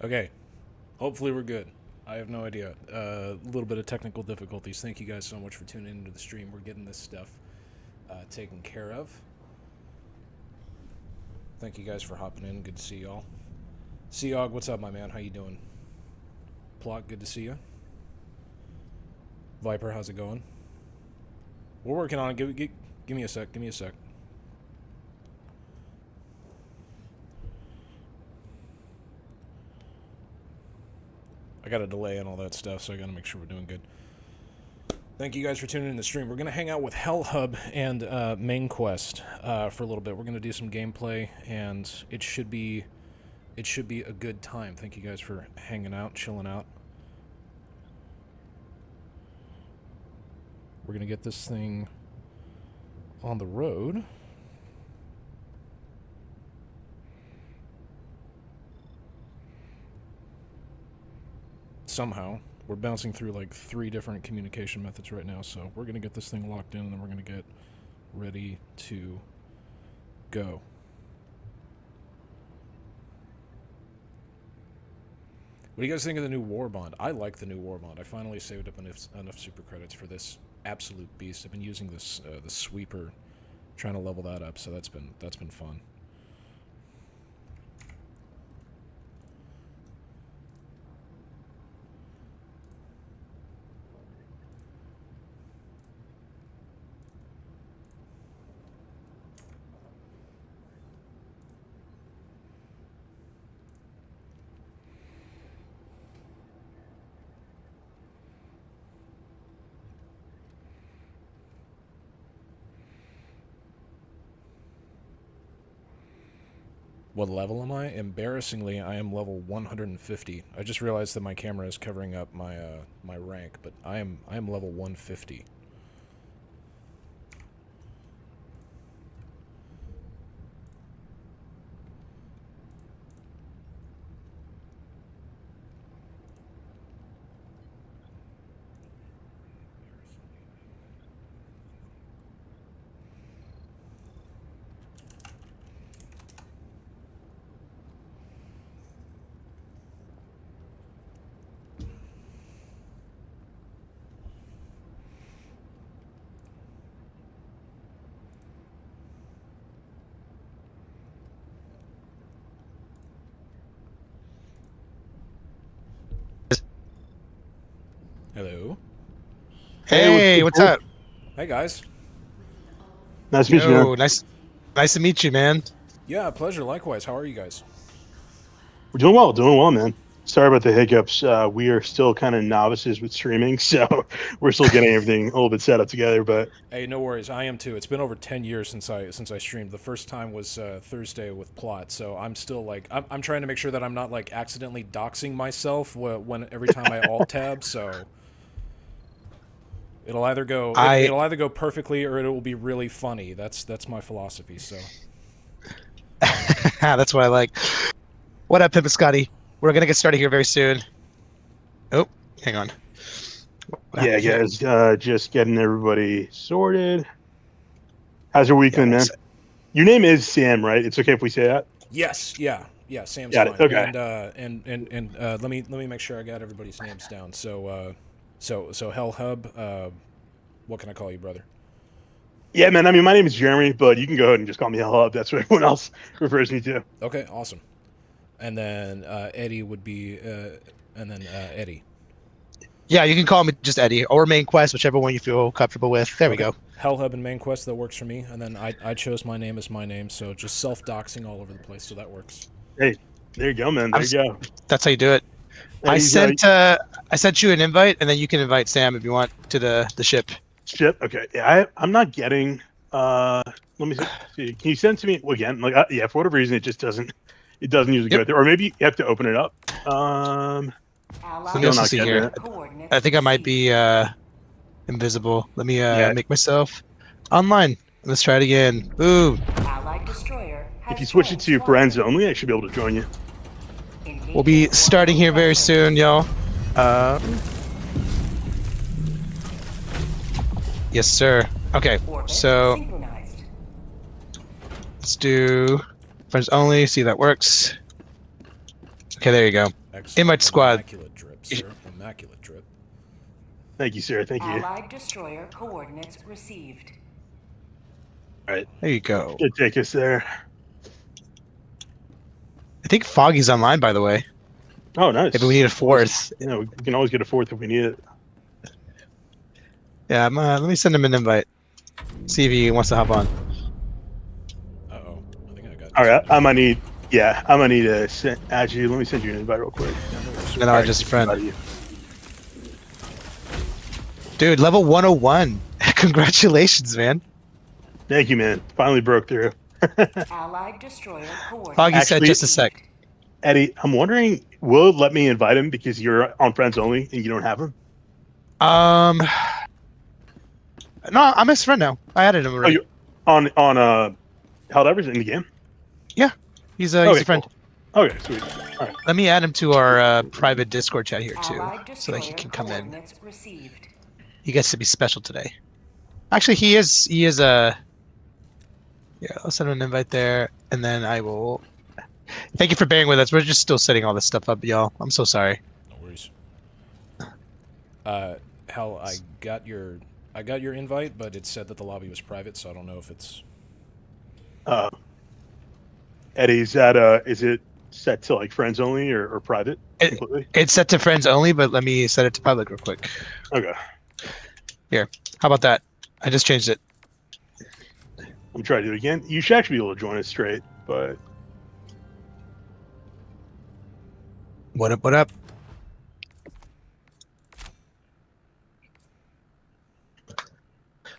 Okay, hopefully we're good. I have no idea. A little bit of technical difficulties. Thank you guys so much for tuning into the stream. We're getting this stuff taken care of. Thank you guys for hopping in. Good to see y'all. Seog, what's up, my man? How you doing? Plot, good to see you. Viper, how's it going? We're working on it. Give me a sec. Give me a sec. I got a delay and all that stuff, so I gotta make sure we're doing good. Thank you guys for tuning in the stream. We're gonna hang out with HELLHUB and MAINQUEST for a little bit. We're gonna do some gameplay, and it should be a good time. Thank you guys for hanging out, chilling out. We're gonna get this thing on the road. Somehow. We're bouncing through like 3 different communication methods right now, so we're going to get this thing locked in, and then we're going to get ready to go. What do you guys think of the new Warbond? I like the new Warbond. I finally saved up enough super credits for this absolute beast. I've been using this the sweeper, trying to level that up, so that's been fun. What level am I? Embarrassingly, I am level 150. I just realized that my camera is covering up my my rank, but I am level 150. Hello. Hey, what's up? Hey guys. Nice to meet you, man. Nice to meet you, man. Yeah, pleasure. Likewise. How are you guys? We're doing well, man. Sorry about the hiccups. We are still kind of novices with streaming, so we're still getting everything a little bit set up together. But hey, no worries. I am too. It's been over 10 years since I streamed. The first time was Thursday with Plot, so I'm still like I'm trying to make sure that I'm not like accidentally doxing myself when every time I alt tab. So it'll either go perfectly or it will be really funny. That's my philosophy. So that's what I like. What up, Pimp and Scotty? We're gonna get started here very soon. Oh, hang on. Yeah, guys, just getting everybody sorted. How's your week been, man? Your name is Sam, right? It's okay if we say that. Yes, yeah, Sam's got fine. It. Okay. And let me make sure I got everybody's names down. So HELLHUB, what can I call you, brother? Yeah, man. I mean, my name is Jeremy, but you can go ahead and just call me HELLHUB. That's what everyone else refers me to. Okay, awesome. And then Eddie would be, and then Eddie. Yeah, you can call me just Eddie or MAINQUEST, whichever one you feel comfortable with. There we go. HELLHUB and MAINQUEST, that works for me. And then I chose my name as my name, so just self-doxing all over the place, so that works. Hey, there you go, man. There you go. That's how you do it. I sent you an invite, and then you can invite Sam if you want to the ship. Ship. Okay. Yeah, I'm not getting. Let me see. Can you send to me again? Like, yeah, for whatever reason, it just doesn't. It doesn't usually go there, or maybe you have to open it up. Let me also see here. I think I might be invisible. Let me make myself online. Let's try it again. Boom. If you switch it to friends only, I should be able to join you. We'll be starting here very soon, y'all. Yes, sir. Okay, so let's do friends only. See if that works. Okay, there you go. Excellent. Invite squad. Immaculate drip, sir. Immaculate drip. Thank you, sir. Thank you. Allied destroyer coordinates received. All right. There you go. Should take us there. I think Foggy's online, by the way. Oh, nice. If we need a fourth. You know, we can always get a fourth if we need it. Yeah, let me send him an invite. See if he wants to hop on. Uh-oh. I think I got All right. this. I'm gonna need. Yeah, I'm gonna need to add you. Let me send you an invite real quick. Then I'll just friend. Dude, level 101. Congratulations, man. Thank you, man. Finally broke through. Allied destroyer coordinates. Foggy said Actually- just a sec. Eddie, I'm wondering, will it let me invite him because you're on friends only and you don't have him? No, I'm his friend now. I added him already. On Helldivers in the game? He's a friend. Cool. Okay, sweet. All right. Let me add him to our private Discord chat here too, Allied so that he destroyer can come in. coordinates received. He gets to be special today. Actually, he is a. Yeah, I'll send him an invite there, and then I will. Thank you for bearing with us. We're just still setting all this stuff up, y'all. I'm so sorry. No worries. Hell, I got your invite, but it said that the lobby was private, so I don't know if it's. Eddie, is it set to like friends only or private completely? It's set to friends only, but let me set it to public real quick. Okay. Here, how about that? I just changed it. I'm trying to do it again. You should actually be able to join us straight, but What up? What up?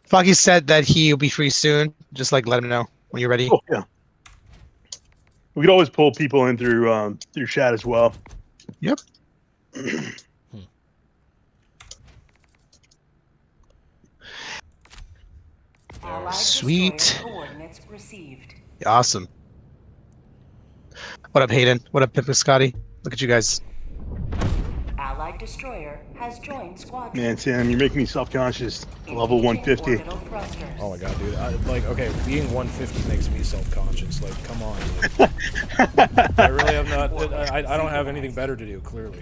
Foggy said that he'll be free soon. Just like let him know when you're ready. oh yeah. We could always pull people in through chat as well. Yep. Allied Sweet. destroyer coordinates received. Awesome. What up, Hayden? What up, Pimp Scotty? Look at you guys. Allied destroyer has joined squadron. Man, Sam, you're making me self-conscious. Level 150. Orbital thrusters. Oh my god, dude! Okay, being 150 makes me self-conscious. Like, come on. Like, I really have not. I don't have anything better to do. Clearly.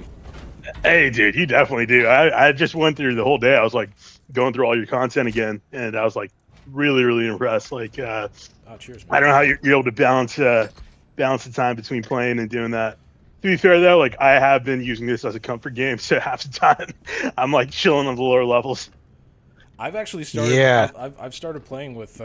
Hey, dude, you definitely do. I just went through the whole day. I was like going through all your content again, and I was like really, really impressed. Like, Oh, cheers, man. I don't know how you're able to balance the time between playing and doing that. To be fair, though, like I have been using this as a comfort game, so half the time I'm like chilling on the lower levels. I've actually started. Yeah. I've started playing with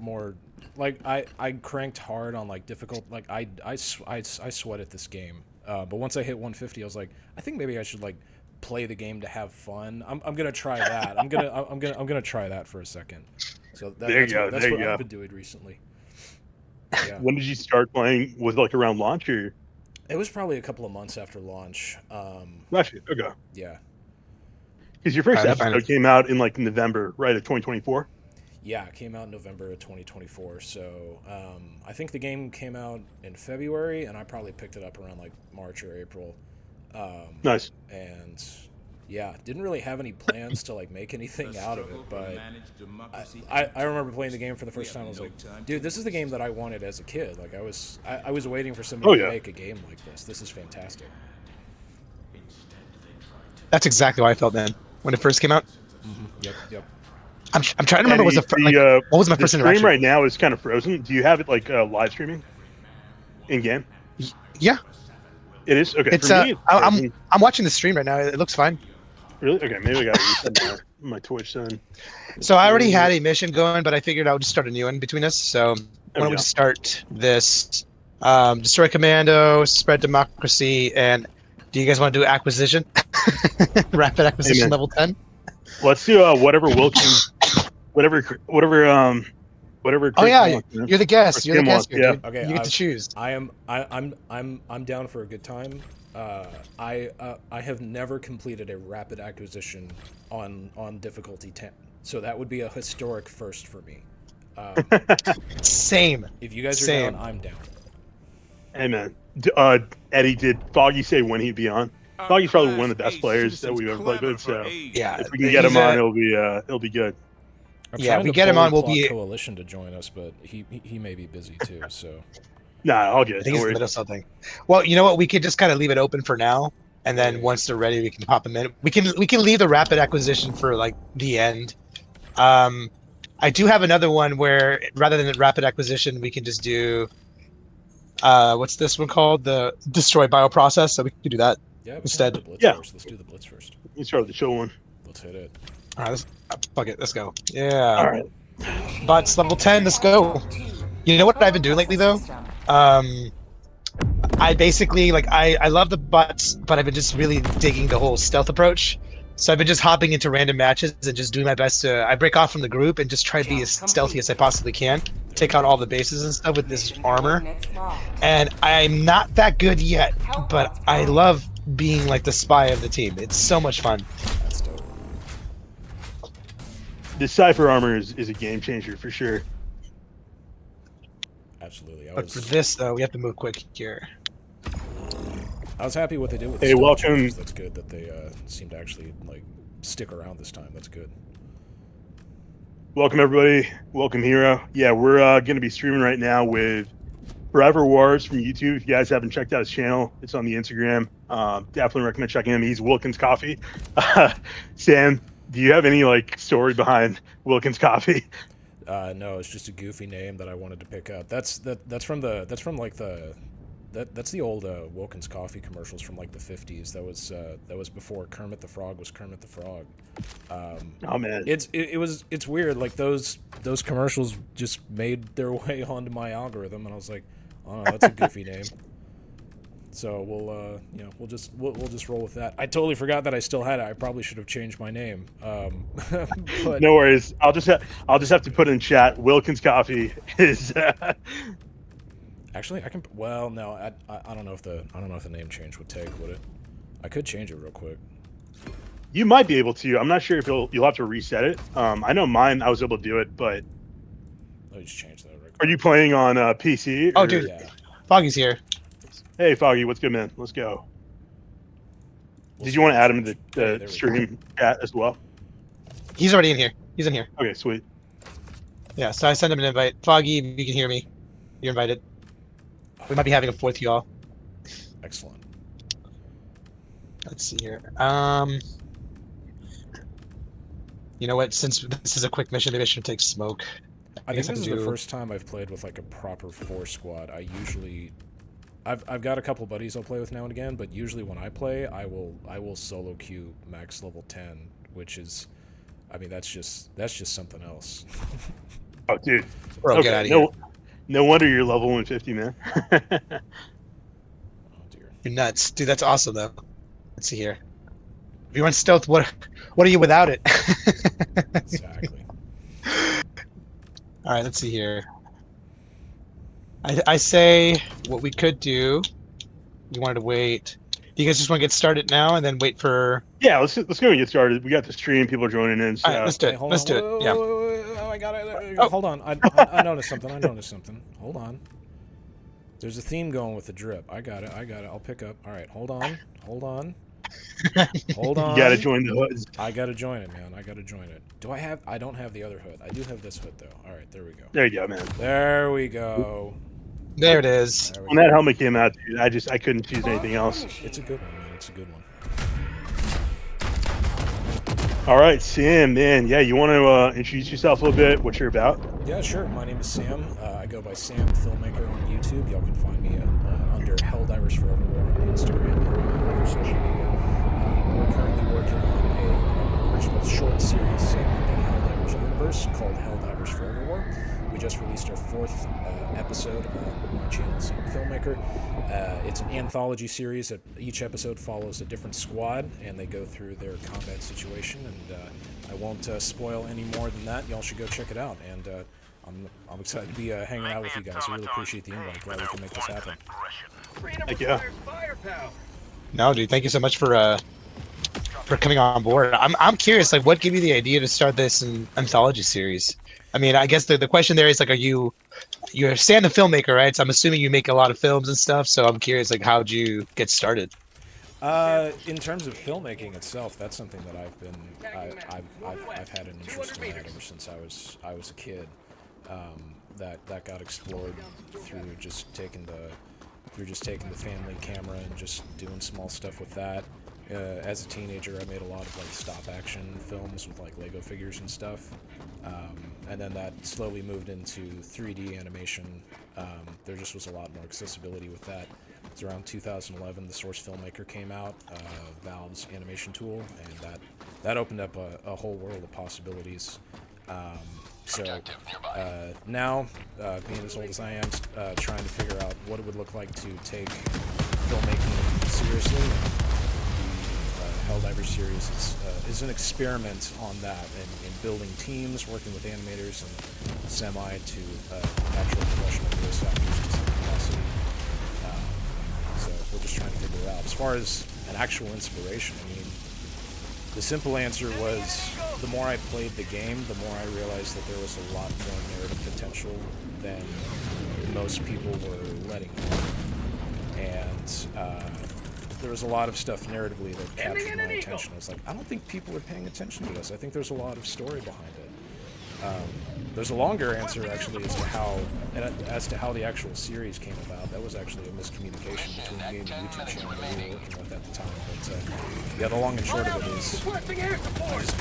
more. Like I cranked hard on like difficult. Like I sweat at this game. But once I hit 150, I was like, I think maybe I should like play the game to have fun. I'm gonna try that. I'm gonna try that for a second. So that's what I've been doing recently. Yeah. When did you start playing? Was it like around launch or? It was probably a couple of months after launch. Actually, okay. Yeah. Because your first Alright, fine. episode came out in like November, right, of 2024. Yeah, it came out in November of 2024. So I think the game came out in February, and I probably picked it up around like March or April. Nice. And yeah, didn't really have any plans to like make anything out of it, but I remember playing the game for the first time. I was like, dude, this is the game that I wanted as a kid. Like I was waiting for somebody to make a game like this. This is fantastic. That's exactly how I felt then when it first came out. Yep. I'm trying to remember what was my first stream interaction. right now is kind of frozen. Do you have it like live streaming in game? Yeah, It is okay. it's for me, I'm watching the stream right now. It looks fine. really okay. Maybe I got to reset my Twitch then. So I already had a mission going, but I figured I would just start a new one between us. So why don't we yeah. just start this? Destroy Commando, spread democracy, and do you guys want to do acquisition? Rapid acquisition Amen. level 10? Let's do whatever Wilkin, whatever. Oh yeah, Chris wants, man. you're the guest. You're the Tim guest wants, here, yeah. dude. Okay, You get to choose. I'm down for a good time. I have never completed a rapid acquisition on difficulty 10, so that would be a historic first for me. Same. If you guys are Same. down, I'm down. Hey man, Eddie, did Foggy say when he'd be on? Foggy's probably one of the best players that we've ever played with. So Yeah. if we can get him on, it'll be good. I'm Yeah, trying if we to get him bully on, we'll Plot be- Coalition to join us, but he may be busy too. So Nah, all I good. think No he's in the worries. middle of something. Well, you know what? We could just kind of leave it open for now, and then Yeah. once they're ready, we can pop them in. We can leave the rapid acquisition for like the end. I do have another one where rather than rapid acquisition, we can just do what's this one called? The destroy bioprocess. So we can do that Yeah, we can instead. do the blitz Yeah. first. Let's do the blitz first. Let's start with the chill one. Let's hit it. All right, fuck it, let's go. Yeah, All right. bots level 10. Let's go. You know what I've been doing lately though? I basically like I love the bots, but I've been just really digging the whole stealth approach. So I've been just hopping into random matches and just doing my best to. I break off from the group and just try to be as stealthy as I possibly can, take out all the bases and stuff with this armor. And I'm not that good yet, but I love being like the spy of the team. It's so much fun. That's dope. The Cypher armor is a game changer for sure. Absolutely. But for this though, we have to move quick here. I was happy what they did with the Hey, stealth welcome. changes. That's good that they seem to actually like stick around this time. That's good. Welcome everybody. Welcome Hero. Yeah, we're going to be streaming right now with Forever Wars from YouTube. If you guys haven't checked out his channel, it's on the Instagram. Definitely recommend checking him. He's Wilkins Coffee. Sam, do you have any like story behind Wilkins Coffee? No, it's just a goofy name that I wanted to pick up. That's from the old Wilkins Coffee commercials from like the 50s. That was before Kermit the Frog was Kermit the Frog. Oh man, It's weird. Like those commercials just made their way onto my algorithm, and I was like, oh, that's a goofy name. So we'll just roll with that. I totally forgot that I still had it. I probably should have changed my name. But no worries. I'll just have to put in chat. Wilkins Coffee is. actually, I can. Well, no, I don't know if the name change would take. Would it? I could change it real quick. You might be able to. I'm not sure if you'll have to reset it. I know mine. I was able to do it, but Let me just change that real quick. are you playing on PC? Oh, or- dude. Yeah. Foggy's here. Hey, Foggy, what's good, man? Let's go. We'll Did see you want to what add him to change. Yeah, there the we stream chat as well? He's already in here. He's in here. Okay, sweet. Yeah, so I sent him an invite. Foggy, if you can hear me, you're invited. We might be having a fourth y'all. Excellent. Let's see here. You know what? Since this is a quick mission, maybe I should take smoke. I think guess I this is can the do- first time I've played with like a proper 4 squad. I've got a couple buddies I'll play with now and again, but usually when I play, I will solo queue max level 10, which is, I mean, that's just something else. Oh, dude. Bro, get out of here. No wonder you're level 150, man. Oh dear. You're nuts. Dude, that's awesome, though. Let's see here. If you want stealth, what are you without it? Exactly. All right, let's see here. I say what we could do. You wanted to wait. Do you guys just want to get started now and then wait for? Yeah, let's go and get started. We got the stream. People are joining in. So All right, let's do Hey, it. hold Let's on. do it. Whoa, Yeah. whoa, whoa, I got it. Oh. Hold on. I noticed something. Hold on. There's a theme going with the drip. I got it. I'll pick up. All right. Hold on. Hold on. you gotta join the hoods. I gotta join it, man. I gotta join it. I don't have the other hood. I do have this hood, though. All right. There we go. There you go, man. There we go. There it is. There we When go. that helmet came out, dude, I couldn't choose anything else. It's a good one, man. It's a good one. All right, Sam, man. Yeah, you want to introduce yourself a little bit? What you're about? Yeah, sure. My name is Sam. I go by Sam Filmmaker on YouTube. Y'all can find me under Helldivers Forever on Instagram and other social media. We're currently working on a original short series set in the Helldivers universe called Helldivers Forever. We just released our 4th episode on my channel, Sam Filmmaker. It's an anthology series that each episode follows a different squad, and they go through their combat situation. And I won't spoil any more than that. Y'all should go check it out. And I'm excited to be hanging out with you guys. I really appreciate the invite. Glad we can make this happen. Heck yeah. No, dude. Thank you so much for coming on board. I'm curious. Like, what gave you the idea to start this anthology series? I mean, I guess the question there is like, you're Sam the filmmaker, right? So I'm assuming you make a lot of films and stuff. So I'm curious, like, how'd you get started? In terms of filmmaking itself, that's something that I've had an interest in that ever since I was a kid. that got explored through just taking the family camera and just doing small stuff with that. As a teenager, I made a lot of like stop action films with like Lego figures and stuff, and then that slowly moved into 3D animation. There just was a lot more accessibility with that. It's around 2011 the Source Filmmaker came out, Valve's animation tool, and that opened up a whole world of possibilities. So now, being as old as I am, trying to figure out what it would look like to take filmmaking seriously. The Helldivers series is an experiment on that, in building teams, working with animators and semi to actual professional voice actors to some capacity. So we're just trying to figure it out. As far as an actual inspiration, I mean, the simple answer was, the more I played the game, the more I realized that there was a lot more narrative potential than most people were letting on. And there was a lot of stuff narratively that captured my attention. I was like, I don't think people are paying attention to this. I think there's a lot of story behind it. There's a longer answer, actually, as to how the actual series came about. That was actually a miscommunication between me and the YouTube channel that we were working with at the time. But yeah, the long and short of it is,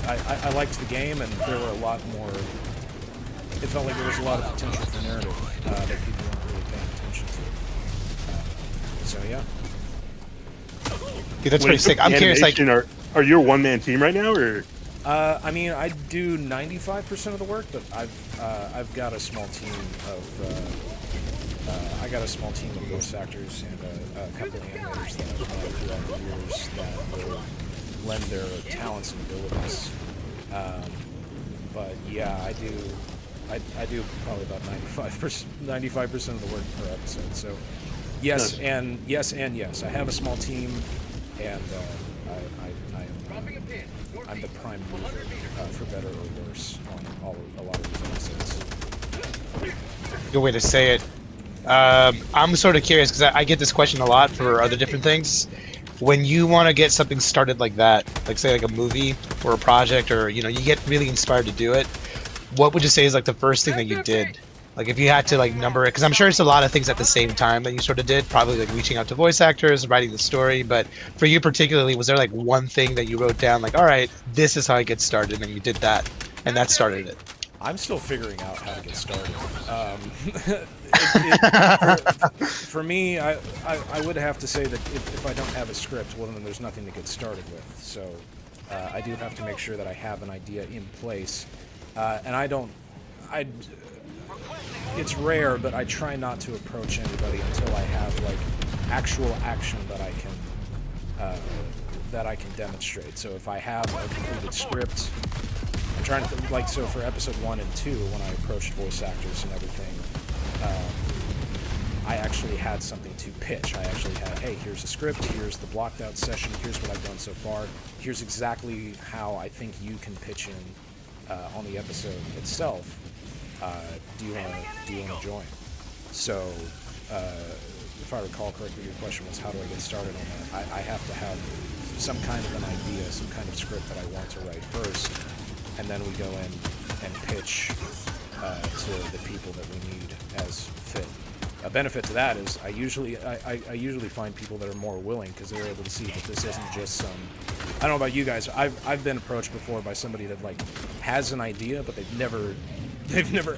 I liked the game, and there were a lot more. It felt like there was a lot of potential for narrative that people weren't really paying attention to. So yeah. Dude, that's pretty sick. I'm curious, like, are you a one-man team right now, or? I mean, I do 95% of the work, but I've got a small team of voice actors and a couple of animators that I've met throughout the years that will lend their talents and abilities. But yeah, I do probably about 95% of the work per episode. So yes, and yes. I have a small team, and I'm the prime mover, for better or worse, on a lot of these episodes. good way to say it. I'm sort of curious, because I get this question a lot for other different things. When you want to get something started like that, like say like a movie or a project, or you get really inspired to do it, what would you say is like the first thing that you did? Like if you had to like number it, because I'm sure it's a lot of things at the same time that you sort of did, probably like reaching out to voice actors, writing the story, but for you particularly, was there like one thing that you wrote down, like, all right, this is how I get started, and you did that, and that started it? I'm still figuring out how to get started. For me, I would have to say that if I don't have a script, well, then there's nothing to get started with. So I do have to make sure that I have an idea in place, and it's rare, but I try not to approach anybody until I have like actual action that I can demonstrate. So if I have a completed script, I'm trying to like, so for episode 1 and 2, when I approached voice actors and everything, I actually had something to pitch. I actually had, hey, here's the script, here's the blocked out session, here's what I've done so far, here's exactly how I think you can pitch in on the episode itself. Do you want to join? So, if I recall correctly, your question was, how do I get started on that? I have to have some kind of an idea, some kind of script that I want to write first, and then we go in and pitch to the people that we need as fit. A benefit to that is I usually find people that are more willing, because they're able to see that this isn't just some. I don't know about you guys. I've been approached before by somebody that like has an idea, but they've never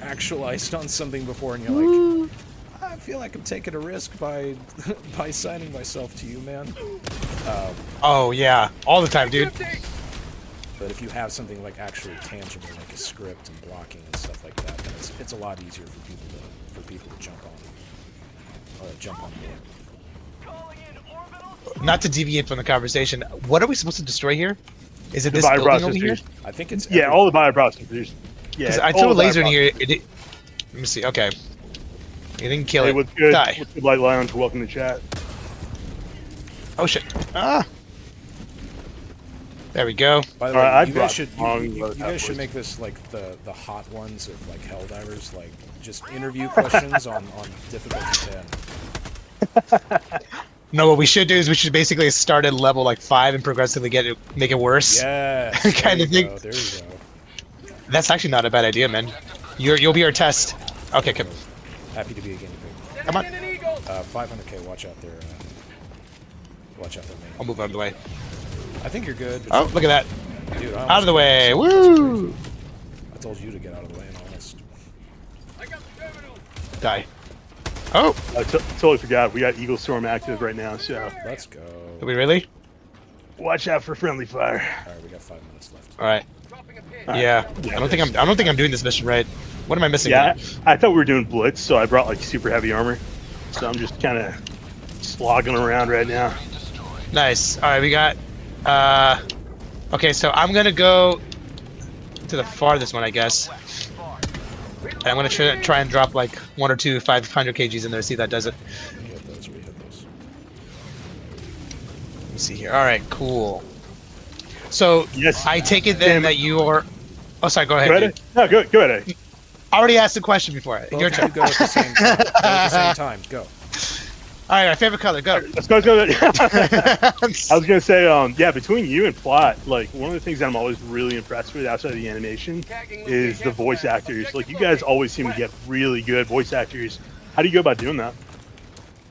actualized on something before, and you're like, I feel like I'm taking a risk by signing myself to you, man. Oh yeah, all the time, dude. But if you have something like actually tangible, like a script and blocking and stuff like that, then it's a lot easier for people to jump on board. Not to deviate from the conversation, what are we supposed to destroy here? Is it The this building over bioprocessors. here? I think it's all the bioprocessors. Because Yeah, I all threw a the laser in bioprocessors. here. Let me see. Okay, you didn't kill Hey, it. what's good? Die. What's good, Light Lounge? Welcome to chat. Oh shit! Ah. There we go. By the All way, right, you I guys should brought you long guys should voice. make this like the hot ones of like Helldivers, like just interview questions on difficulty 10. No, what we should do is we should basically start at level like 5 and progressively make it worse. Yes, Kind there of you thing. go, there you go. That's actually not a bad idea, man. You'll be our test. Okay, come. Happy to be a guinea pig. Come on. 500k. Watch out there. Watch out there, man. I'll move out of the way. I think you're good. But Oh, look at that. dude, Out of the way. That's crazy. Woo! I told you to get out of the way, and honest. Die. Oh, I totally forgot. We got Eagle Storm active right now, so Let's go. did we really? watch out for friendly fire. All right, we got 5 minutes left. All right. Yeah. I don't think I'm doing this mission right. What am I missing? Yeah, I thought we were doing Blitz, so I brought like super heavy armor. So I'm just kind of slogging around right now. Nice. All right, we got. Okay, so I'm gonna go to the farthest one, I guess. And I'm gonna try and drop like 1 or 2 500 kgs in there. See if that does it. We hit those. We hit those. Let me see here. All right, cool. So Yes. I take it then that you are. Oh, sorry. Go ahead. Go dude. ahead. No, go ahead. I already asked the question before. Both Your of turn. you go at the same time. Go at the same time. Go. All right, our favorite color. Go. Let's go. I was gonna say, yeah, between you and Plot, like one of the things that I'm always really impressed with outside of the animation is the voice actors. Like you guys always seem to get really good voice actors. How do you go about doing that?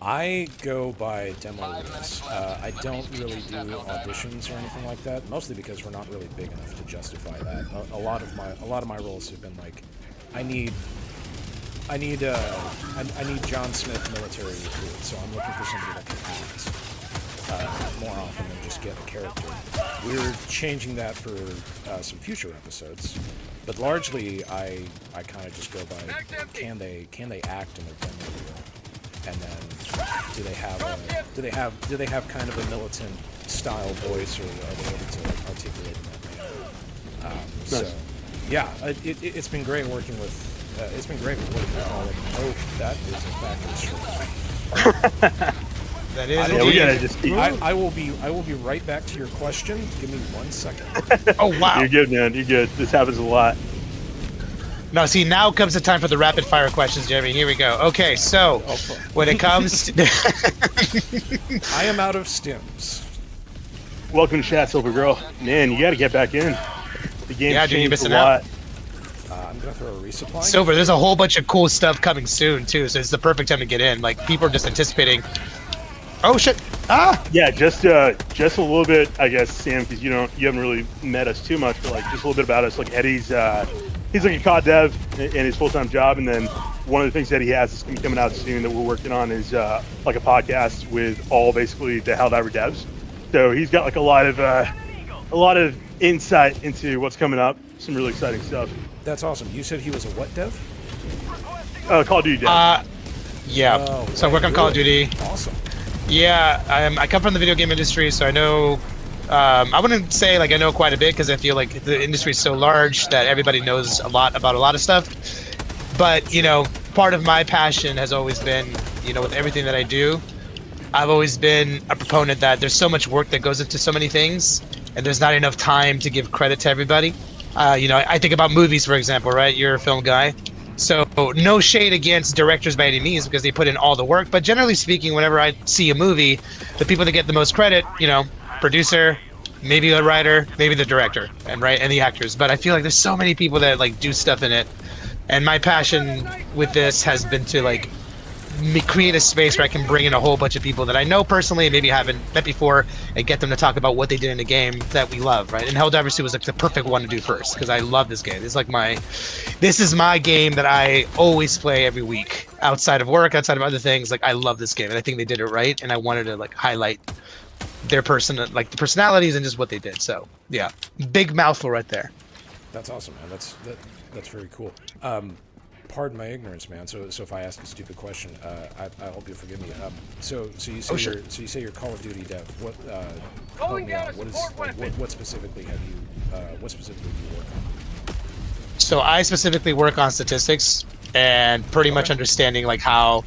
I go by demo reels. I don't really do auditions or anything like that. Mostly because we're not really big enough to justify that. A lot of my roles have been like, I need John Smith military recruit, so I'm looking for somebody that can do this more often than just get a character. We're changing that for some future episodes, but largely I kind of just go by can they act in their demo reel, and then do they have kind of a militant style voice, or are they able to articulate in that manner? So yeah, it's been great working with. It's been great working with all of them. Oh, that is in fact a short. That is. I don't Yeah, we indeed. gotta just keep. I will be right back to your question. Give me 1 second. Oh wow. You're good, man. You're good. This happens a lot. No, see, now comes the time for the rapid fire questions, Jeremy. Here we go. Okay, so Oh, fuck. when it comes to I am out of stims. Welcome to chat, Silver Girl. Man, you got to get back in. The game's Yeah, dude, you're changed missing a lot. I'm gonna throw a resupply. Silver, there's a whole bunch of cool stuff coming soon too, so it's the perfect time to get in. Like people are just anticipating. Oh shit! Ah! Yeah, just a little bit, I guess, Sam, because you haven't really met us too much, but like just a little bit about us. Like Eddie's, he's like a COD dev in his full-time job, and then one of the things that he has is coming out soon that we're working on is like a podcast with all basically the Helldiver devs. So he's got like a lot of insight into what's coming up. Some really exciting stuff. That's awesome. You said he was a what dev? Call of Duty dev. Yeah. Oh, So I work on Call of Duty. Awesome. Yeah, I come from the video game industry, so I know. I wouldn't say like I know quite a bit because I feel like the industry is so large that everybody knows a lot about a lot of stuff. But part of my passion has always been, with everything that I do, I've always been a proponent that there's so much work that goes into so many things, and there's not enough time to give credit to everybody. I think about movies, for example, right? You're a film guy. So no shade against directors by any means because they put in all the work. But generally speaking, whenever I see a movie, the people that get the most credit, producer, maybe a writer, maybe the director, and the actors. But I feel like there's so many people that like do stuff in it. And my passion with this has been to create a space where I can bring in a whole bunch of people that I know personally and maybe haven't met before and get them to talk about what they did in the game that we love, right? And Helldivers 2 was like the perfect one to do first because I love this game. This is my game that I always play every week outside of work, outside of other things. Like I love this game and I think they did it right, and I wanted to highlight their the personalities and just what they did. So yeah, big mouthful right there. That's awesome, man. That's very cool. Pardon my ignorance, man. So if I ask a stupid question, I hope you'll forgive me. So you say sure. you say you're Call of Duty dev. What help me out. What specifically do you work on? So I specifically work on statistics and pretty much understanding how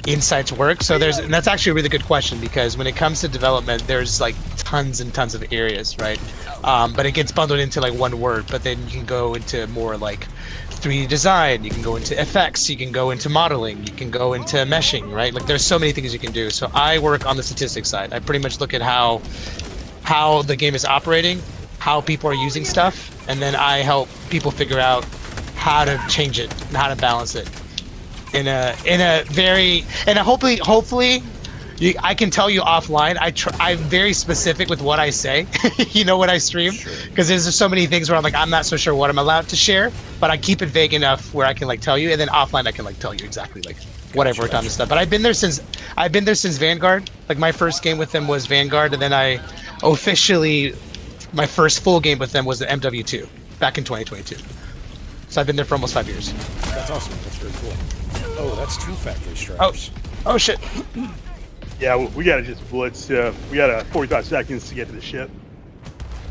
insights work. So and that's actually a really good question because when it comes to development, there's tons and tons of areas, right? But it gets bundled into one word. But then you can go into more 3D design, you can go into effects, you can go into modeling, you can go into meshing, right? There's so many things you can do. So I work on the statistics side. I pretty much look at how the game is operating, how people are using stuff, and then I help people figure out how to change it and how to balance it in a hopefully I can tell you offline. I'm very specific with what I say, you know, when I stream, because there's just so many things where I'm like, I'm not so sure what I'm allowed to share, but I keep it vague enough where I can like tell you, and then offline I can like tell you exactly like what I've worked on and stuff. But I've been there since Vanguard. Like my first game with them was Vanguard, and then I officially my first full game with them was the MW2 back in 2022. So I've been there for almost 5 years. That's awesome. That's very cool. Oh, that's 2 factory strikes. Oh shit. Yeah, we gotta just blitz. We got 45 seconds to get to the ship.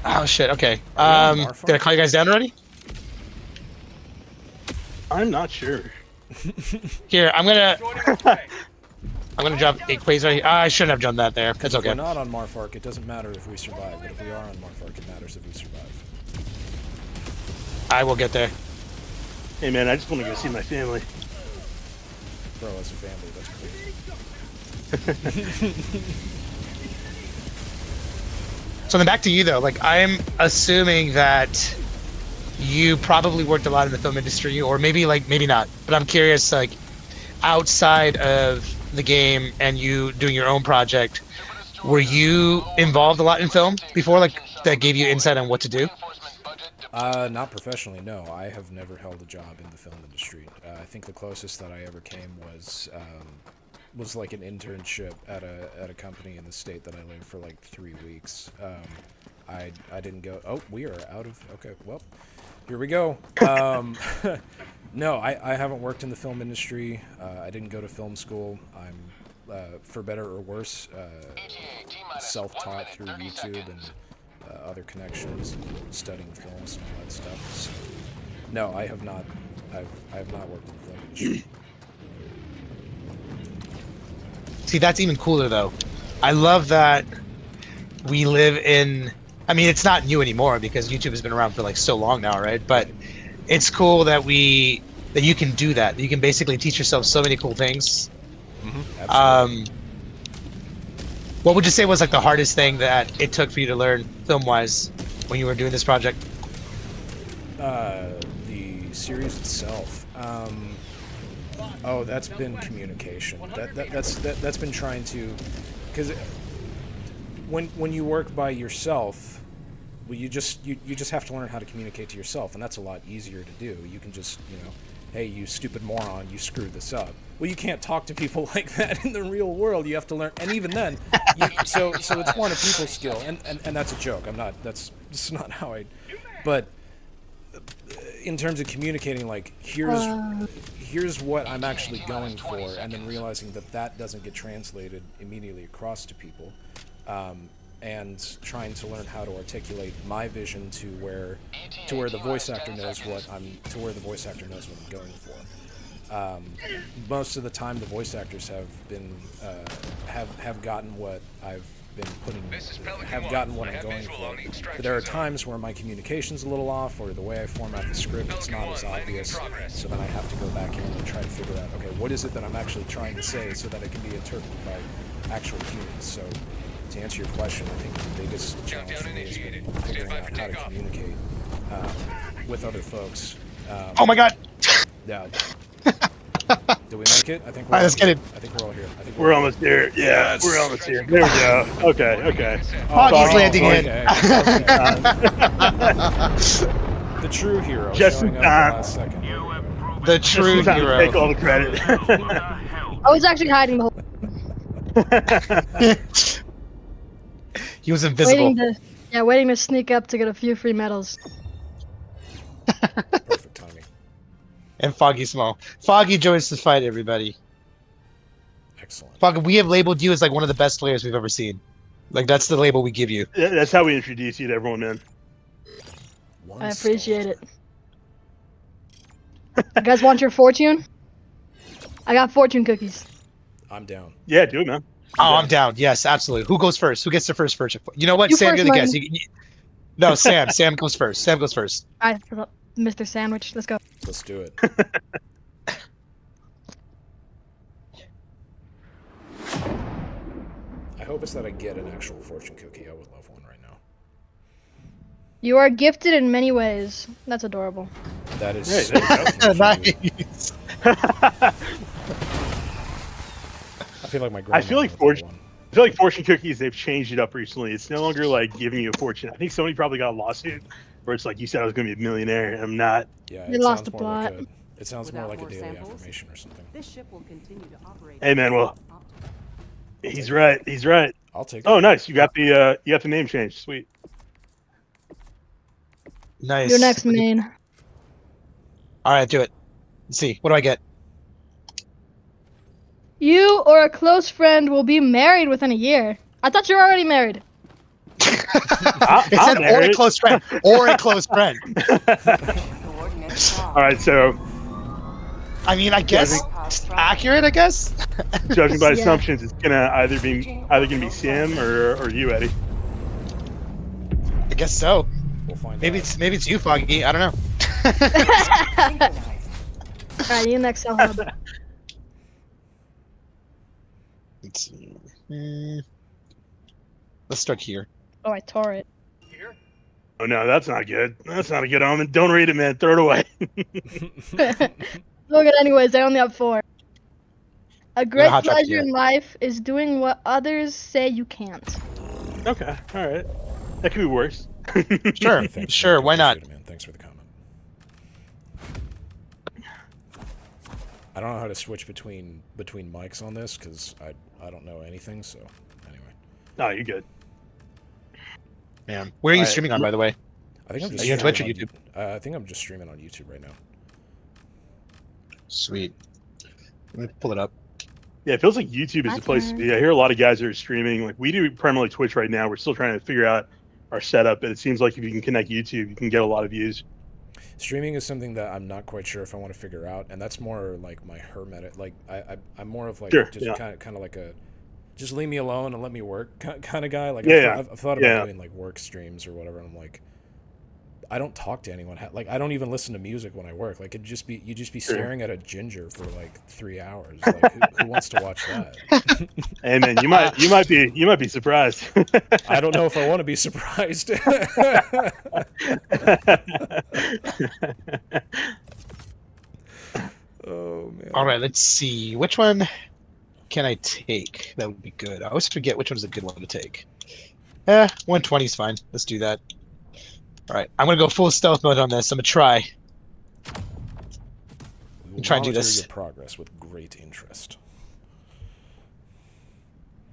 Oh shit. Okay. Did I call you guys down already? I'm not sure. Here, I'm gonna drop a quasar here. I shouldn't have done that there. That's okay. If we're not on Marfark, it doesn't matter if we survive. But if we are on Marfark, it matters if we survive. I will get there. Hey man, I just want to go see my family. Bro, as a family, that's crazy. So then back to you though. Like I'm assuming that you probably worked a lot in the film industry, or maybe not. But I'm curious, like outside of the game and you doing your own project, were you involved a lot in film before? Like that gave you insight on what to do? Not professionally, no. I have never held a job in the film industry. I think the closest that I ever came was like an internship at a company in the state that I lived for like 3 weeks. I didn't go. Oh, we are out of. Okay, well, here we go. No, I haven't worked in the film industry. I didn't go to film school. I'm, for better or worse, self-taught through YouTube and other connections, and studying films and all that stuff. So, no, I have not. I have not worked in the film industry. See, that's even cooler though. I love that we live in. I mean, it's not new anymore because YouTube has been around for like so long now, right? But it's cool that you can do that. You can basically teach yourself so many cool things. Absolutely. What would you say was like the hardest thing that it took for you to learn film-wise when you were doing this project? The series itself. Oh, that's been communication. That's been trying to, because when you work by yourself, well, you just have to learn how to communicate to yourself, and that's a lot easier to do. You can just, hey, you stupid moron, you screwed this up. Well, you can't talk to people like that in the real world. You have to learn, and even then, so it's one of people skill, and that's a joke. That's not how I, but in terms of communicating, like here's what I'm actually going for, and then realizing that doesn't get translated immediately across to people, and trying to learn how to articulate my vision to where the voice actor knows what I'm going for. Most of the time, the voice actors have been have gotten what I've been gotten what I'm going for. But there are times where my communication's a little off, or the way I format the script, it's not as obvious. So then I have to go back in and try to figure out, okay, what is it that I'm actually trying to say, so that it can be interpreted by actual humans. So to answer your question, I think the biggest challenge for me has been figuring out how to communicate with other folks. Oh my god! Yeah. Did we make it? I think we're all right, here. I think we're all here. We're almost there. Yeah, Yes. we're almost here. There we go. Okay. Foggy's landing in. Okay. The true hero Just showing in up at time. the last second. The true Just in time to take hero. all the credit. I was actually hiding the whole He was invisible. waiting to sneak up to get a few free medals. Perfect timing. And Foggy Small. Foggy joins the fight, everybody. Excellent. Foggy, we have labeled you as like one of the best players we've ever seen. Like that's the label we give you. Yeah, that's how we introduce you to everyone, man. I appreciate it. You guys want your fortune? I got fortune cookies. I'm down. Yeah, do it, man. Oh, I'm down. Yes, absolutely. Who goes first? Who gets the first fortune? You know what, You Sam, first, you're the guest. Martin. No, Sam. Sam goes first. Sam goes first. All right, Mr. Sandwich, let's go. Let's do it. I hope it's that I get an actual fortune cookie. I would love one right now. You are gifted in many ways. That's adorable. That is Right, so there Nice. I feel like my grandma. I feel like fortune cookies, they've changed it up recently. It's no longer like giving you a fortune. I think somebody probably got a lawsuit where it's like, you said I was going to be a millionaire, and I'm not. Yeah, They it lost sounds the more like plot. it sounds more Without like a more daily samples? affirmation or something. This ship will continue to operate. Hey, man, well, he's right. He's right. I'll take it. Oh, nice. You got the name changed. Sweet. Nice. Your next main. All right, do it. Let's see. What do I get? You or a close friend will be married within a year. I thought you were already married. It said or a close friend. Or a close friend. Coordinates All right, so I mean, I guess it's accurate. I guess. judging by Yeah. assumptions, it's gonna either be Sam or you, Eddie. I guess so. We'll find Maybe out. it's you, Foggy. I don't know. synchronized. Alright, you next HELLHUB. Let's see. Let's start here. Oh, I tore it. Oh no, that's not good. That's not a good omen. Don't read it, man. Throw it away. Look at anyways, I only have 4. A great hot drop pleasure here. in life is doing what others say you can't. Okay, all right. That could be worse. Sure, Thanks, sure. man. Why not? Appreciate it, man. Thanks for the comment. I don't know how to switch between mics on this because I don't know anything. So anyway, No, you're good. Man, where are you Alright. streaming on, by the way? I think I'm Are just you on Twitch or streaming on I think I'm just streaming on YouTube right now. Sweet. Let me pull it up. Yeah, it feels like YouTube is My the place to turn. be. I hear a lot of guys are streaming. Like we do primarily Twitch right now. We're still trying to figure out our setup, but it seems like if you can connect YouTube, you can get a lot of views. Streaming is something that I'm not quite sure if I want to figure out, and that's more like my hermetic. Like I'm more of like Sure, just yeah. kind of like a just leave me alone and let me work kind of guy. Like Yeah, I've thought about yeah. doing like work streams or whatever. And I'm like, I don't talk to anyone. Like I don't even listen to music when I work. Like you'd just be Sure. staring at a ginger for like 3 hours. Like who wants to watch that? And then you might be surprised. I don't know if I want to be surprised. Oh man. All right, let's see. Which one can I take? That would be good. I always forget which one's a good one to take. 120 is fine. Let's do that. All right, I'm gonna go full stealth mode on this. I'm gonna try. We will try and do monitor this. your progress with great interest.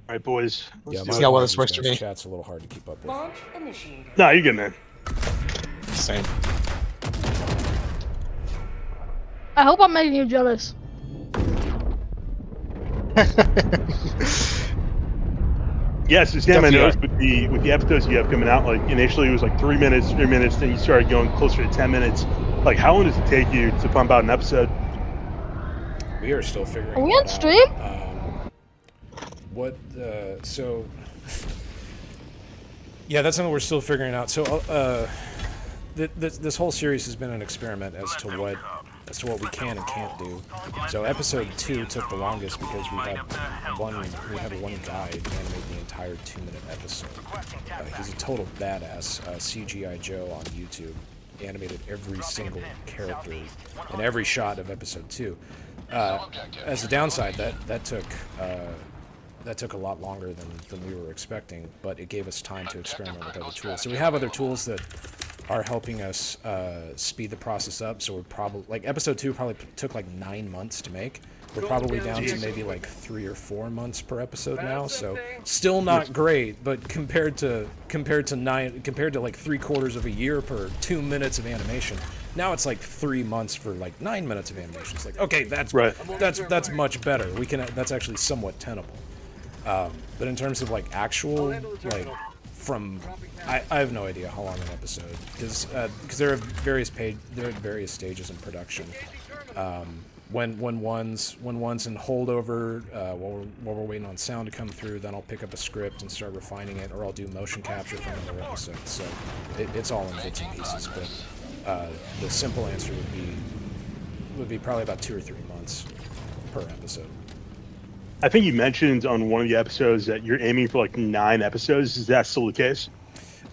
All right, boys. Let's Yeah, do my See how well it. this works for guys' me. Chat's a little hard to keep up with. Launch initiated. No, you're good, man. Same. I hope I'm making you jealous. Yeah, so Sam, I Definitely noticed with the episodes you have coming out, like initially it was like 3 minutes, then you started going closer to 10 minutes. Like, how long does it take you to pump out an episode? We are still figuring Are we that on stream? So yeah, that's something we're still figuring out. So this whole series has been an experiment as to what we can and can't do. So episode 2 took the longest because we had one guy animate the entire 2-minute episode. He's a total badass. CGI Joe on YouTube animated every single character in every shot of episode 2. As a downside, that took a lot longer than we were expecting, but it gave us time to experiment with other tools. So we have other tools that are helping us speed the process up. So we're probably like episode 2 probably took like 9 months to make. We're probably down to maybe like 3 or 4 months per episode now. So still not great, but compared to like 3/4 of a year per 2 minutes of animation. Now it's like 3 months for like 9 minutes of animation. It's like, okay, that's Right. that's much better. That's actually somewhat tenable. But in terms of like actual like I have no idea how long an episode because there are various stages in production. When one's in holdover while we're waiting on sound to come through, then I'll pick up a script and start refining it, or I'll do motion capture for another episode. So it's all in bits and pieces. But the simple answer would be probably about 2 or 3 months per episode. I think you mentioned on one of the episodes that you're aiming for like 9 episodes. Is that still the case?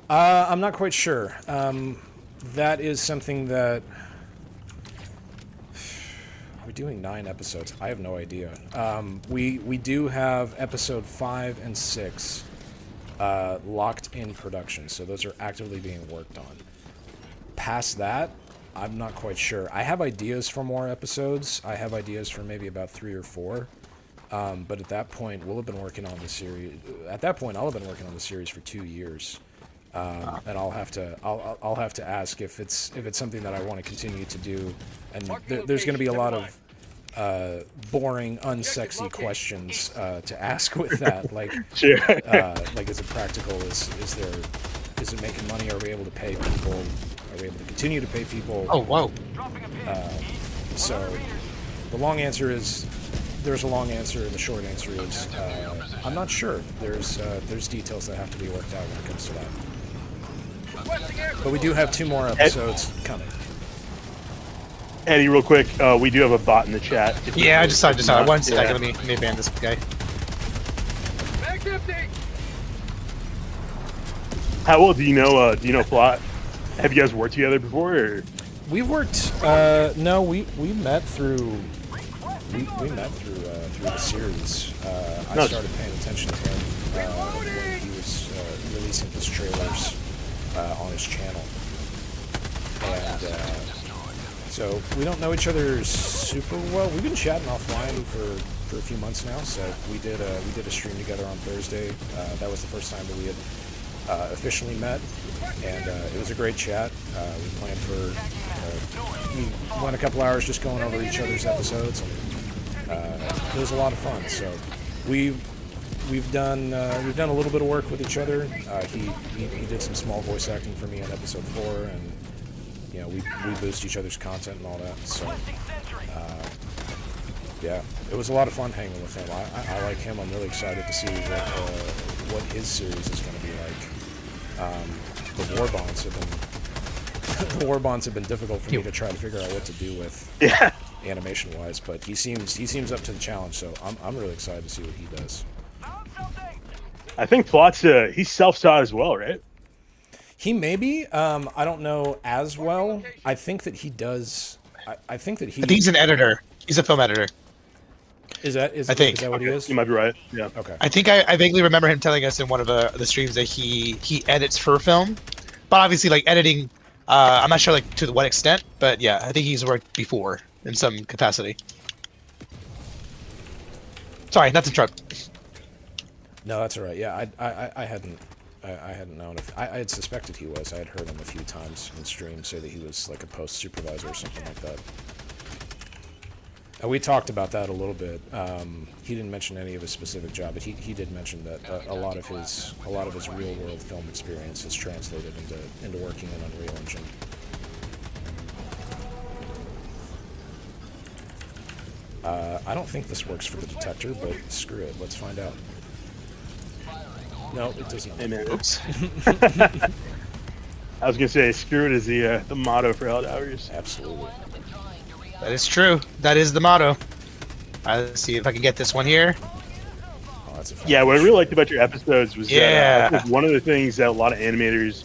I'm not quite sure. That is something that we doing 9 episodes? I have no idea. We do have episode 5 and 6 locked in production, so those are actively being worked on. Past that, I'm not quite sure. I have ideas for more episodes. I have ideas for maybe about 3 or 4. But at that point, we'll have been working on the series. At that point, I'll have been working on the series for 2 years, and I'll have to ask if it's something that I want to continue to do. And there's going to be a lot of boring, unsexy questions to ask with that, like Sure. like is it practical? Is it making money? Are we able to pay people? Are we able to continue to pay people? Oh, whoa. So the long answer is there's a long answer, and the short answer is I'm not sure. There's details that have to be worked out when it comes to that. But we do have 2 more episodes coming. Eddie, real quick, we do have a bot in the chat. Yeah, I just saw it. One second, Yeah. let me ban this guy. How well do you know Plot? Have you guys worked together before? Or? We've worked. No, we met through. We met through the series. I Nice. started paying attention to him when he was releasing his trailers on his channel, and so we don't know each other super well. We've been chatting offline for a few months now. So we did a stream together on Thursday. That was the first time that we had officially met, and it was a great chat. We planned for we went a couple hours just going over each other's episodes, and it was a lot of fun. So we've done a little bit of work with each other. He did some small voice acting for me in episode 4, and we boost each other's content and all that. So yeah, it was a lot of fun hanging with him. I like him. I'm really excited to see what his series is going to be like. The Warbonds have been difficult for me to try to figure out what to do with, animation wise, but he seems up to the challenge, so I'm really excited to see what he does. I think Plot's he's self-taught as well, right? He may be. I don't know as well. I think that he does. I think he's an editor. He's a film editor. Is that what he is? You might be right. Yeah. Okay. I think I vaguely remember him telling us in one of the streams that he edits for film, but obviously like editing, I'm not sure like to what extent, but yeah, I think he's worked before in some capacity. Sorry, not to interrupt. No, that's all right. Yeah, I hadn't known if I had suspected he was. I had heard him a few times in stream say that he was like a post supervisor or something like that. And we talked about that a little bit. He didn't mention any of his specific job, but he did mention that a lot of his real world film experience is translated into working in Unreal Engine. I don't think this works for the detector, but screw it. Let's find out. No, it does not. Amen. Oops. I was gonna say, screw it is the motto for Helldivers. Absolutely. That is true. That is the motto. Let's see if I can get this one here. Oh, that's a fun Yeah, what I picture. really liked about your episodes was Yeah. that one of the things that a lot of animators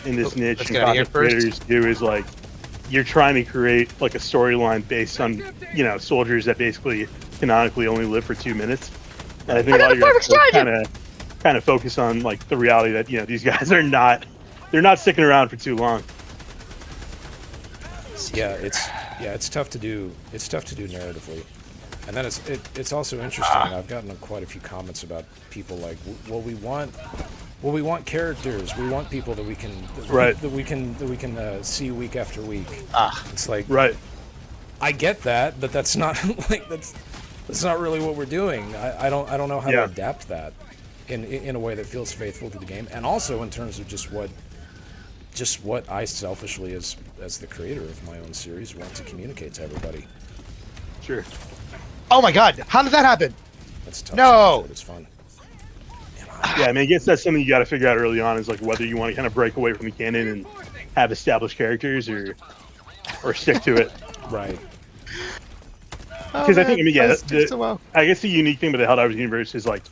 in this niche let's and get out of here content creators do is like you're trying to create like a storyline based on soldiers that basically canonically only live for 2 minutes. And I think a lot of your episodes kind of focus on like the reality that these guys they're not sticking around for too long. Yeah, it's tough to do. It's tough to do narratively, and then it's also interesting. I've gotten quite a few comments about people like, well, we want characters. We want people that we can see week after week. It's like, Right. I get that, but that's not like that's not really what we're doing. I don't know how to adapt that in a way that feels faithful to the game, and also in terms of just what I selfishly as the creator of my own series want to communicate to everybody. Sure. Oh my God! How did that happen? That's tough. No! But it's fun. Yeah, I mean, I guess that's something you got to figure out early on is like whether you want to kind of break away from the canon and have established characters or stick to it. Right. Because I think, so well. I guess the unique thing about the Helldivers universe is like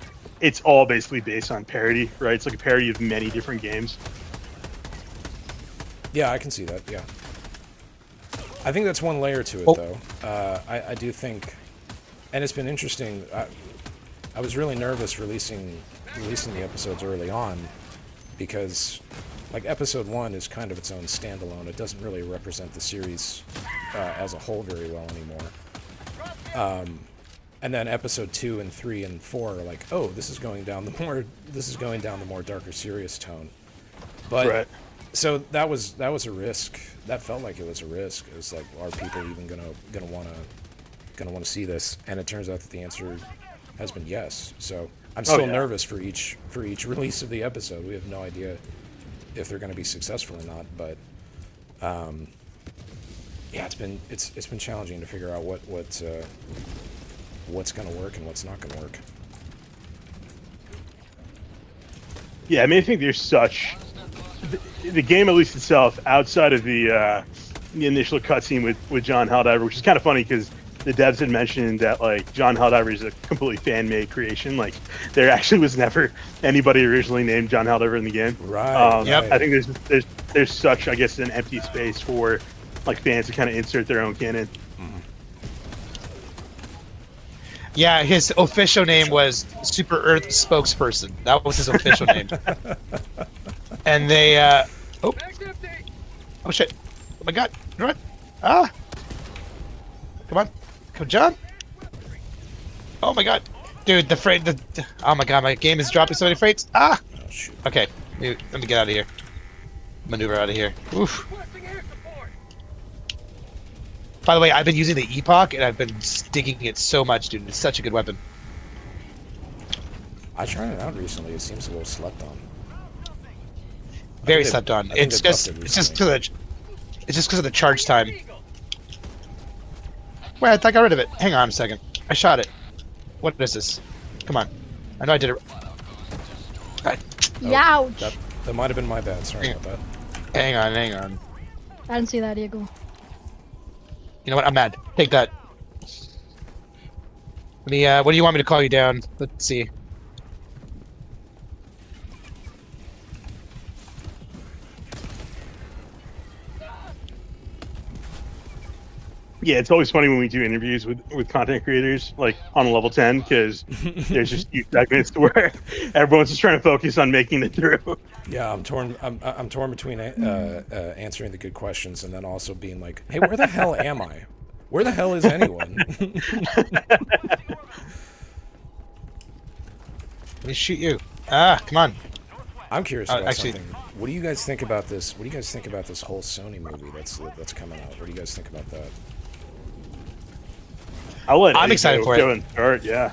it's all basically based on parody, right? It's like a parody of many different games. Yeah, I can see that. Yeah. I think that's one layer to it, Oh. though. I do think, and it's been interesting. I was really nervous releasing the episodes early on because, like, episode 1 is kind of its own standalone. It doesn't really represent the series as a whole very well anymore. And then episode 2 and 3 and 4 are like, oh, this is going down the more darker, serious tone. But Right. so that was a risk. That felt like it was a risk. It was like, are people even gonna want to see this? And it turns out that the answer has been yes. So I'm still nervous for each release of the episode. We have no idea if they're going to be successful or not. But yeah, it's been challenging to figure out what's going to work and what's not going to work. Yeah, I mean, I think there's such the game, at least itself, outside of the initial cutscene with John Helldiver, which is kind of funny because the devs had mentioned that like John Helldiver is a completely fan-made creation. Like there actually was never anybody originally named John Helldiver in the game. Right. Yep. I think there's such, I guess, an empty space for like fans to kind of insert their own canon. Yeah, his official name was Super Earth Spokesperson. That was his official name. And they, oh shit! Oh my god! Run! Ah! Come on, John! Oh my god, dude, oh my god, my game is dropping so many frames. Ah! Oh, shoot. Okay, let me get out of here. Maneuver out of here. Oof. By the way, I've been using the Epoch, and I've been digging it so much, dude. It's such a good weapon. I tried it out recently. It seems a little slept on. Very they- slept on. I think It's they just, buffed it it's just recently. because of the charge time. Wait, I got rid of it. Hang on a second. I shot it. What is this? Come on. I know I did it. Youch. That might have been my bad. Sorry about that. Hang on. I didn't see that, Diego. You know what? I'm mad. Take that. Let me, what do you want me to call you down? Let's see. Yeah, it's always funny when we do interviews with content creators, like on a level 10, because there's just few segments where everyone's just trying to focus on making it through. Yeah, I'm torn. I'm torn between answering the good questions and then also being like, "Hey, where the hell am I? Where the hell is anyone?" Let me shoot you. Ah, come on. I'm curious about Actually- something. What do you guys think about this? What do you guys think about this whole Sony movie that's coming out? What do you guys think about that? I'll let I'm Eddie excited for go it. and start. Yeah,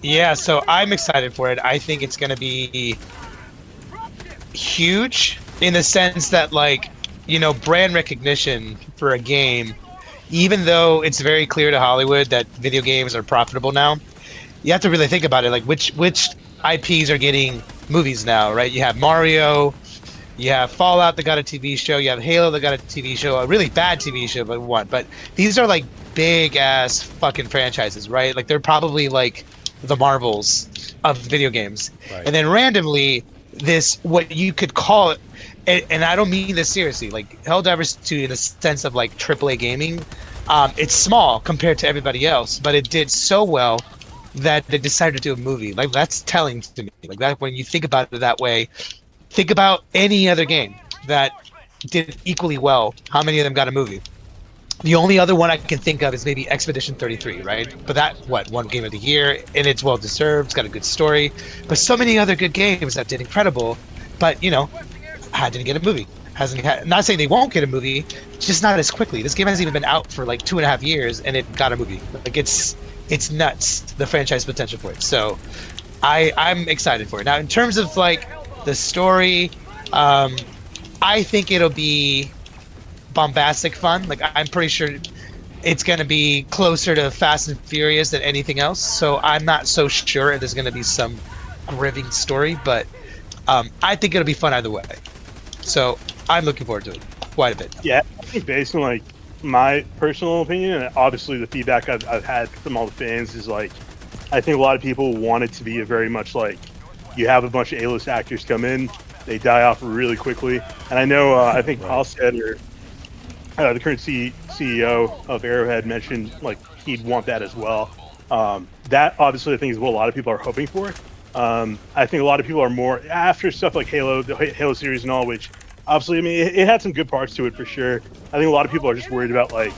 Yeah, so I'm excited for it. I think it's going to be huge in the sense that, like, you know, brand recognition for a game, even though it's very clear to Hollywood that video games are profitable now, you have to really think about it. Like, which IPs are getting movies now, right? You have Mario, you have Fallout that got a TV show, you have Halo that got a TV show, a really bad TV show, but one. But these are like big ass fucking franchises, right? Like they're probably like the Marvels of video games. Right. And then randomly, this what you could call it, and I don't mean this seriously, like Helldivers 2 in the sense of like AAA gaming, it's small compared to everybody else, but it did so well that they decided to do a movie. Like that's telling to me. Like that when you think about it that way, think about any other game that did equally well. How many of them got a movie? The only other one I can think of is maybe Expedition 33, right? But that, won Game of the Year, and it's well deserved. It's got a good story. But so many other good games that did incredible, but, you know, didn't get a movie. Not saying they won't get a movie, just not as quickly. This game hasn't even been out for like 2.5 years, and it got a movie. Like it's nuts, the franchise potential for it. So I'm excited for it. Now, in terms of like the story, I think it'll be bombastic fun. Like I'm pretty sure it's going to be closer to Fast and Furious than anything else. So I'm not so sure if there's going to be some gripping story, but I think it'll be fun either way. So I'm looking forward to it quite a bit. yeah. I think based on like my personal opinion, and obviously the feedback I've had from all the fans is like, I think a lot of people want it to be a very much like you have a bunch of A-list actors come in, they die off really quickly, and I know I think Paul said or the current CEO of Arrowhead mentioned like he'd want that as well. That obviously I think is what a lot of people are hoping for. I think a lot of people are more after stuff like Halo, the Halo series and all, which obviously, I mean, it had some good parts to it for sure. I think a lot of people are just worried about like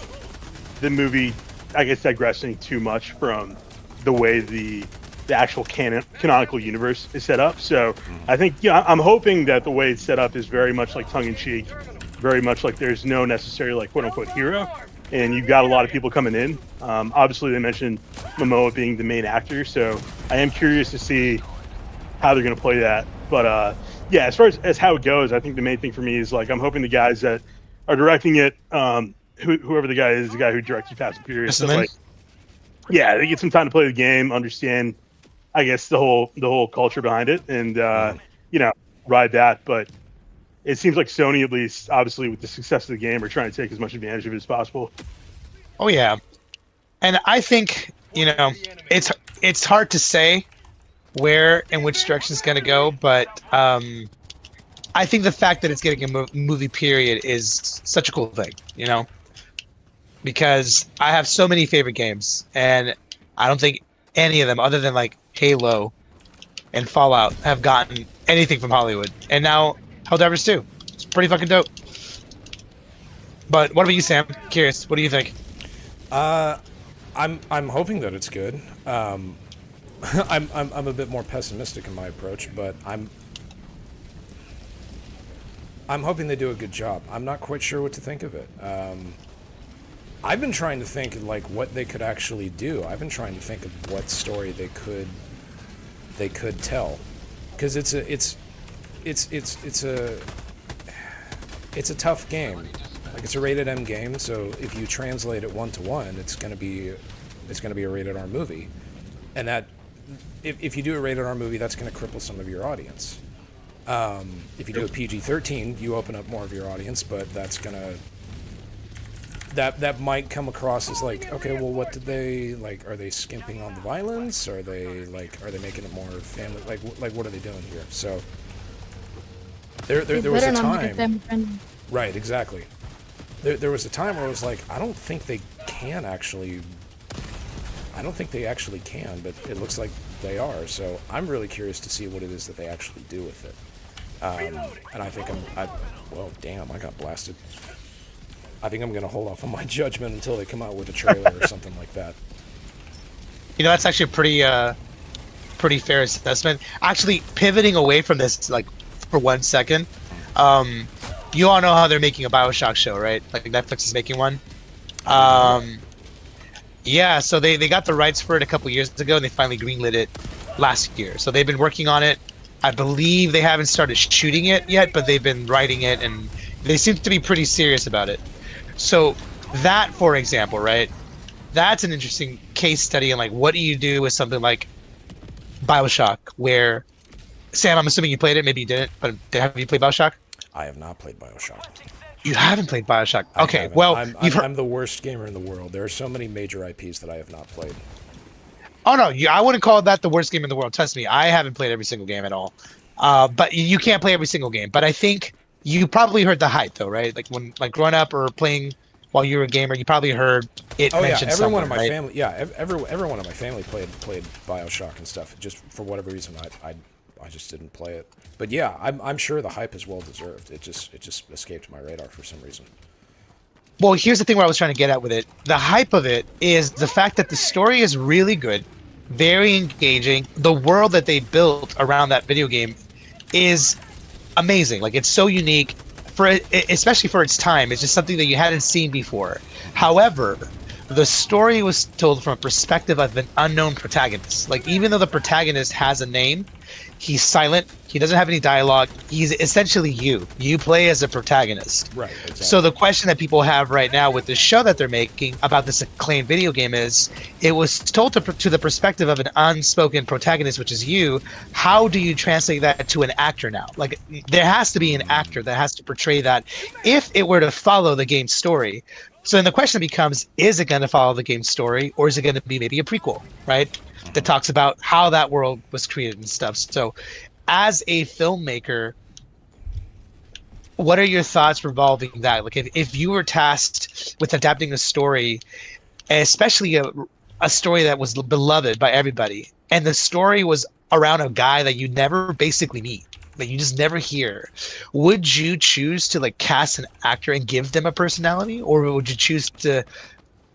the movie, I guess, digressing too much from the way the actual canonical universe is set up. So I think, I'm hoping that the way it's set up is very much like tongue-in-cheek, very much like there's no necessary like quote-unquote hero, and you've got a lot of people coming in. Obviously, they mentioned Momoa being the main actor, so I am curious to see how they're going to play that. But yeah, as far as how it goes, I think the main thing for me is like I'm hoping the guys that are directing it, whoever the guy is, the guy who directed Fast and Furious, that, like, yeah, they get some time to play the game, understand, I guess, the whole culture behind it, and ride that. But it seems like Sony, at least, obviously with the success of the game, are trying to take as much advantage of it as possible. Oh yeah, and I think it's hard to say where and which direction it's going to go, but I think the fact that it's getting a movie period is such a cool thing, because I have so many favorite games, and I don't think any of them, other than like Halo and Fallout, have gotten anything from Hollywood. And now Helldivers 2. It's pretty fucking dope. But what about you, Sam? Curious, what do you think? I'm hoping that it's good. I'm a bit more pessimistic in my approach, but I'm hoping they do a good job. I'm not quite sure what to think of it. I've been trying to think like what they could actually do. I've been trying to think of what story they could tell, because it's a tough game. Like, it's a rated M game, so if you translate it 1-to-1, it's gonna be a rated R movie, and that if you do a rated R movie, that's gonna cripple some of your audience. If you do a PG-13, you open up more of your audience, but that's gonna that might come across as like, okay, well, what did they like? Are they skimping on the violence? Are they making it more family? Like what are they doing here? So there was a time. Right, exactly. There was a time where I was like, I don't think they actually can, but it looks like they are. So I'm really curious to see what it is that they actually do with it. And I think well, damn, I got blasted. I think I'm going to hold off on my judgment until they come out with a trailer or something like that. That's actually a pretty fair assessment. Actually, pivoting away from this, like, for 1 second, you all know how they're making a BioShock show, right? Like, Netflix is making one. Yeah, so they got the rights for it a couple years ago, and they finally greenlit it last year. So they've been working on it. I believe they haven't started shooting it yet, but they've been writing it, and they seem to be pretty serious about it. So that, for example, right? That's an interesting case study in, like, what do you do with something like BioShock, where, Sam, I'm assuming you played it, maybe you didn't, but have you played BioShock? I have not played BioShock. You haven't played BioShock. Okay, well, I'm the worst gamer in the world. There are so many major IPs that I have not played. Oh no, I wouldn't call that the worst game in the world. Trust me, I haven't played every single game at all. But you can't play every single game. But I think you probably heard the hype, though, right? Like when, like, growing up or playing while you were a gamer, you probably heard it mentioned. Oh yeah, everyone in my right? family. Yeah, everyone in my family played BioShock and stuff. Just for whatever reason, I just didn't play it. But yeah, I'm sure the hype is well deserved. It just escaped my radar for some reason. Well, here's the thing where I was trying to get at with it. The hype of it is the fact that the story is really good, very engaging. The world that they built around that video game is amazing. Like, it's so unique, especially for its time. It's just something that you hadn't seen before. However, the story was told from a perspective of an unknown protagonist. Like, even though the protagonist has a name, he's silent. He doesn't have any dialogue. He's essentially you. You play as a protagonist. Right, exactly. So the question that people have right now with the show that they're making about this acclaimed video game is, it was told to the perspective of an unspoken protagonist, which is you. How do you translate that to an actor now? Like, there has to be an actor that has to portray that if it were to follow the game's story. So then the question becomes, is it going to follow the game's story, or is it going to be maybe a prequel, right? That talks about how that world was created and stuff. So as a filmmaker, what are your thoughts revolving that? Like, if you were tasked with adapting a story, especially a story that was beloved by everybody, and the story was around a guy that you never basically meet, that you just never hear, would you choose to like cast an actor and give them a personality, or would you choose to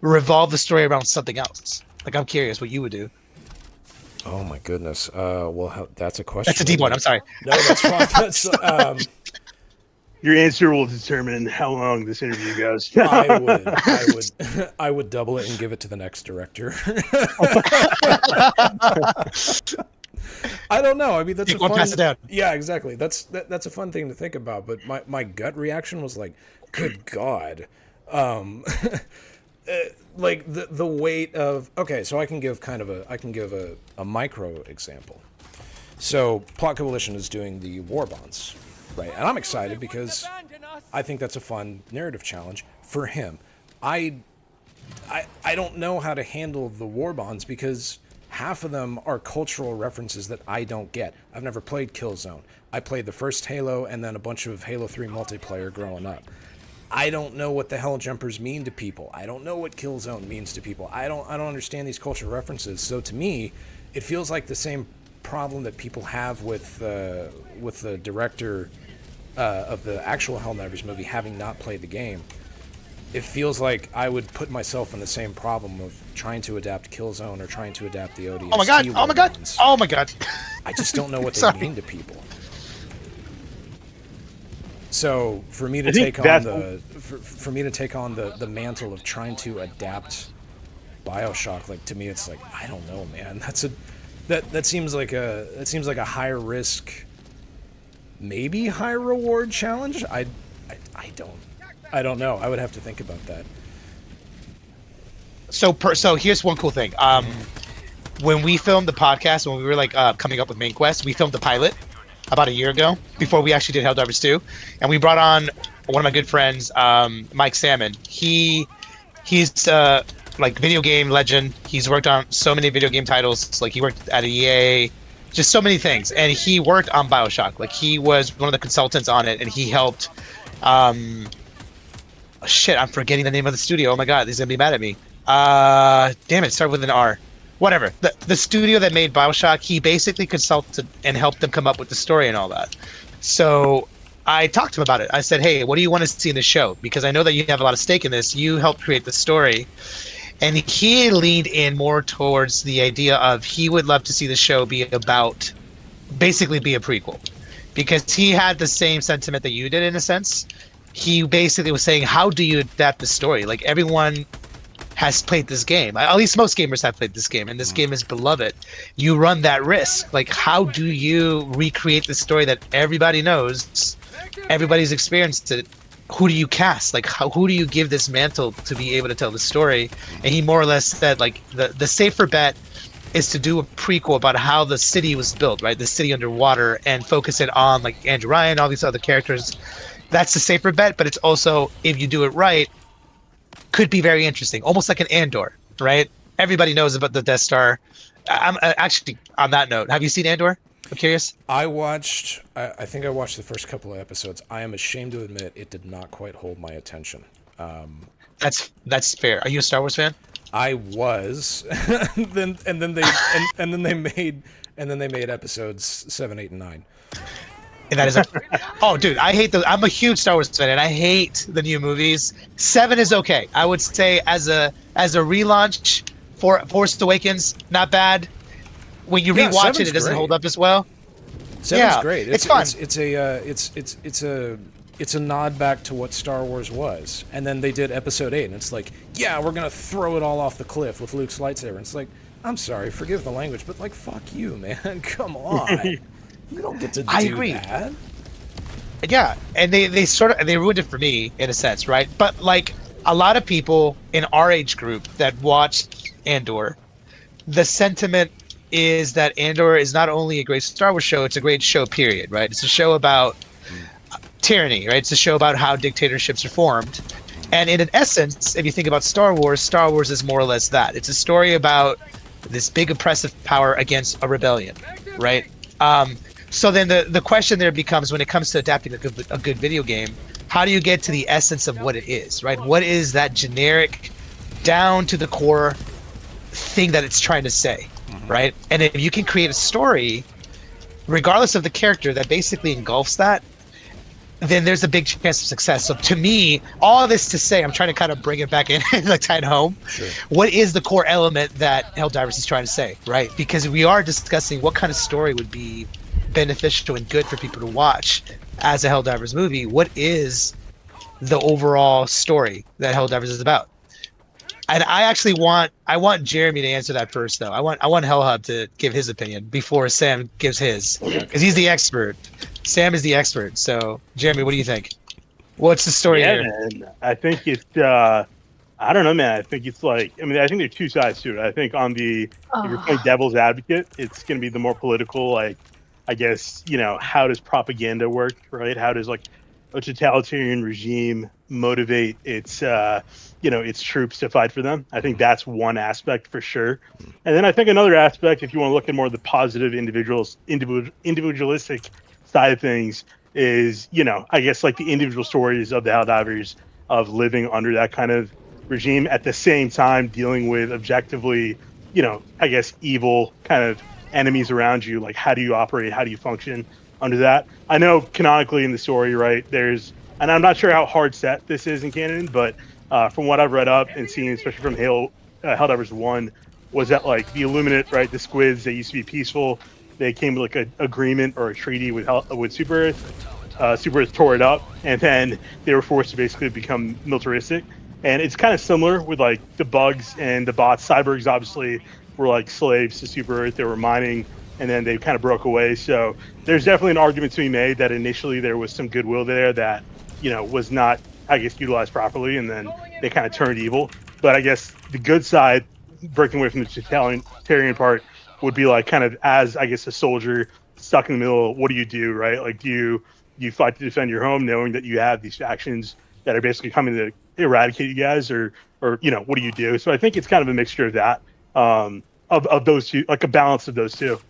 revolve the story around something else? Like, I'm curious what you would do. Oh my goodness. That's a question. That's a deep one. I'm sorry. No, that's fine. Your answer will determine how long this interview goes. I would double it and give it to the next director. I don't know. I mean, that's You won't pass it down. Yeah, exactly. That's a fun thing to think about. But my gut reaction was like, good God. Like the weight of, okay, so I can give a micro example. So Plot Coalition is doing the Warbonds, right? And I'm excited because I think that's a fun narrative challenge for him. I don't know how to handle the Warbonds because half of them are cultural references that I don't get. I've never played Killzone. I played the first Halo and then a bunch of Halo 3 multiplayer growing up. I don't know what the Helljumpers mean to people. I don't know what Killzone means to people. I don't understand these cultural references. So to me, it feels like the same problem that people have with the director of the actual Helldivers movie having not played the game. It feels like I would put myself in the same problem of trying to adapt Killzone or trying to adapt the ODST. Oh my god! Oh my god! ones. Oh my god! I just don't know what they mean to people. So for me to take on the mantle of trying to adapt BioShock, like to me, it's like, I don't know, man. That seems like a higher risk, maybe high reward challenge. I don't know. I would have to think about that. So here's one cool thing. When we filmed the podcast, when we were like coming up with MainQuest, we filmed the pilot about a year ago before we actually did Helldivers 2, and we brought on one of my good friends, Mike Salmon. He's like video game legend. He's worked on so many video game titles. Like he worked at EA, just so many things, and he worked on BioShock. Like he was one of the consultants on it, and he helped. Shit, I'm forgetting the name of the studio. Oh my god, he's gonna be mad at me. Damn it, start with an R. Whatever. The studio that made BioShock, he basically consulted and helped them come up with the story and all that. So I talked to him about it. I said, hey, what do you want to see in the show? Because I know that you have a lot of stake in this. You helped create the story. And he leaned in more towards the idea of he would love to see the show be about, basically be a prequel. Because he had the same sentiment that you did in a sense. He basically was saying, how do you adapt the story? Like everyone has played this game. At least most gamers have played this game, and this game is beloved. You run that risk. Like, how do you recreate the story that everybody knows, everybody's experienced it? Who do you cast? Like, who do you give this mantle to be able to tell the story? And he more or less said, like, the safer bet is to do a prequel about how the city was built, right? The city underwater, and focus it on, like, Andrew Ryan, all these other characters. That's the safer bet, but it's also, if you do it right, could be very interesting, almost like an Andor, right? Everybody knows about the Death Star. I'm actually, on that note, have you seen Andor? I'm curious. I think I watched the first couple of episodes. I am ashamed to admit it did not quite hold my attention. That's fair. Are you a Star Wars fan? I was, then they made episodes 7, 8, and 9. And that is oh, dude, I hate I'm a huge Star Wars fan, and I hate the new movies. 7 is okay. I would say as a relaunch for Force Awakens, not bad. When you rewatch it doesn't hold up as well. 7's great. It's fun. It's a nod back to what Star Wars was, and then they did Episode 8, and it's like, yeah, we're gonna throw it all off the cliff with Luke's lightsaber. And it's like, I'm sorry, forgive the language, but like, fuck you, man. Come on. You don't get to do that. Yeah, and they ruined it for me in a sense, right? But like a lot of people in our age group that watched Andor, the sentiment is that Andor is not only a great Star Wars show, it's a great show, period, right? It's a show about tyranny, right? It's a show about how dictatorships are formed. And in an essence, if you think about Star Wars is more or less that. It's a story about this big oppressive power against a rebellion, right? So then the question there becomes, when it comes to adapting a good video game, how do you get to the essence of what it is, right? What is that generic, down to the core thing that it's trying to say, right? And if you can create a story, regardless of the character, that basically engulfs that, then there's a big chance of success. So to me, all of this to say, I'm trying to kind of bring it back in, like tie it home. Sure. What is the core element that Helldivers is trying to say, right? Because we are discussing what kind of story would be beneficial and good for people to watch as a Helldivers movie. What is the overall story that Helldivers is about? And I want Jeremy to answer that first, though. I want HELLHUB to give his opinion before Sam gives his, because he's the expert. Sam is the expert. So, Jeremy, what do you think? What's the story Yeah, here? man. I think it's I don't know, man. I think it's like, I mean, I think there are two sides to it. I think on the, if you're playing devil's advocate, it's going to be the more political, like, I guess, you know, how does propaganda work, right? How does like a totalitarian regime motivate its, you know, its troops to fight for them? I think that's one aspect for sure. And then I think another aspect, if you want to look at more of the positive individualistic side of things, is, you know, I guess like the individual stories of the Helldivers of living under that kind of regime, at the same time dealing with objectively, you know, I guess evil kind of enemies around you. Like, how do you operate? How do you function under that? I know canonically in the story, right, there's, and I'm not sure how hard set this is in canon, but from what I've read up and seen, especially from Helldivers 1, was that like the Illuminate, right, the squids, they used to be peaceful. They came with like an agreement or a treaty with Super Earth. Super Earth tore it up, and then they were forced to basically become militaristic. And it's kind of similar with like the bugs and the bots. Cyborgs obviously were like slaves to Super Earth. They were mining, and then they kind of broke away. So there's definitely an argument to be made that initially there was some goodwill there that, you know, was not, I guess, utilized properly, and then they kind of turned evil. But I guess the good side, breaking away from the totalitarian part, would be like kind of as, I guess, a soldier stuck in the middle. What do you do, right? Like, do you fight to defend your home, knowing that you have these factions that are basically coming to eradicate you guys, or you know, what do you do? So I think it's kind of a mixture of that, of those two, like a balance of those two.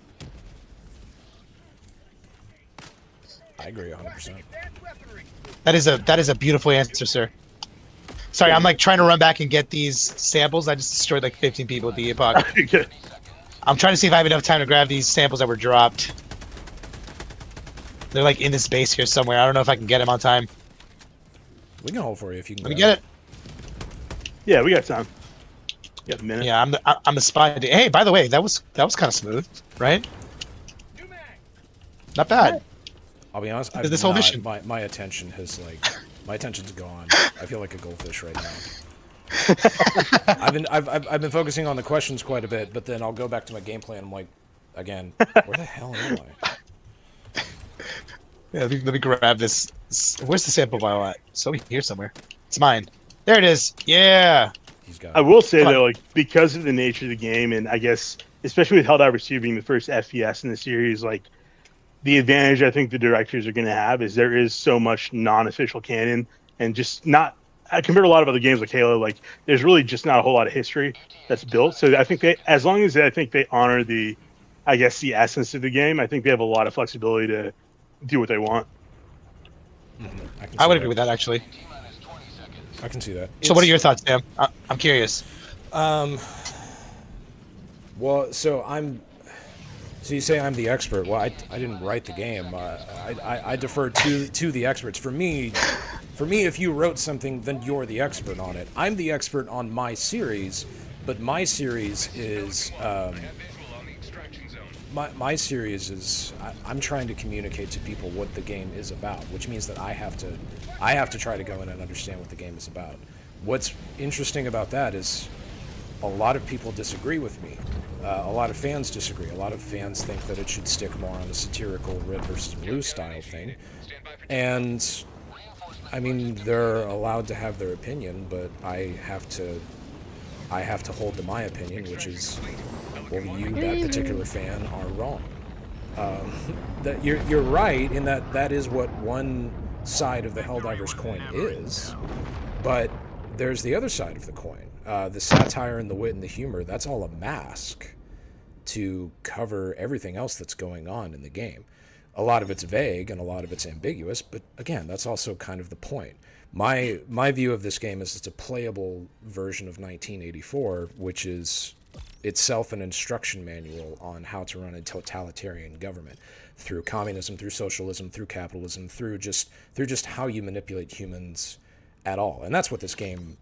I agree 100%. That is a beautiful answer, sir. Sorry, I'm like trying to run back and get these samples. I just destroyed like 15 people at the epoch. I'm trying to see if I have enough time to grab these samples that were dropped. They're like in this base here somewhere. I don't know if I can get them on time. We can hold for you if you can. Let me get it. Yeah, we got time. You got a minute. Yeah, I'm the spy. Hey, by the way, that was kind of smooth, right? Not bad. I'll be honest. This whole mission. My attention has like, my attention's gone. I feel like a goldfish right now. I've been focusing on the questions quite a bit, but then I'll go back to my gameplay and I'm like, again, where the hell am I? Yeah, let me grab this. Where's the sample vial at? So here somewhere. It's mine. There it is. Yeah. He's got. I will say though, like, because of the nature of the game, and I guess especially with Helldivers 2 being the first FPS in the series, like, the advantage I think the directors are going to have is there is so much non-official canon, and just not, compared to a lot of other games like Halo, like, there's really just not a whole lot of history that's built. So I think as long as I think they honor the, I guess, the essence of the game, I think they have a lot of flexibility to do what they want. I would agree with that, actually. I can see that. So what are your thoughts, Sam? I'm curious. Well, so you say I'm the expert. Well, I didn't write the game. I defer to the experts. For me, if you wrote something, then you're the expert on it. I'm the expert on my series, but my series is my series is I'm trying to communicate to people what the game is about, which means that I have to try to go in and understand what the game is about. What's interesting about that is a lot of people disagree with me. A lot of fans disagree. A lot of fans think that it should stick more on a satirical red versus blue style thing. And I mean, they're allowed to have their opinion, but I have to hold to my opinion, which is, well, you, that particular fan, are wrong. That you're right in that is what one side of the Helldivers coin is, but there's the other side of the coin. The satire and the wit and the humor, that's all a mask to cover everything else that's going on in the game. A lot of it's vague and a lot of it's ambiguous, but again, that's also kind of the point. My view of this game is it's a playable version of 1984, which is itself an instruction manual on how to run a totalitarian government through communism, through socialism, through capitalism, through just how you manipulate humans at all. And that's what this game,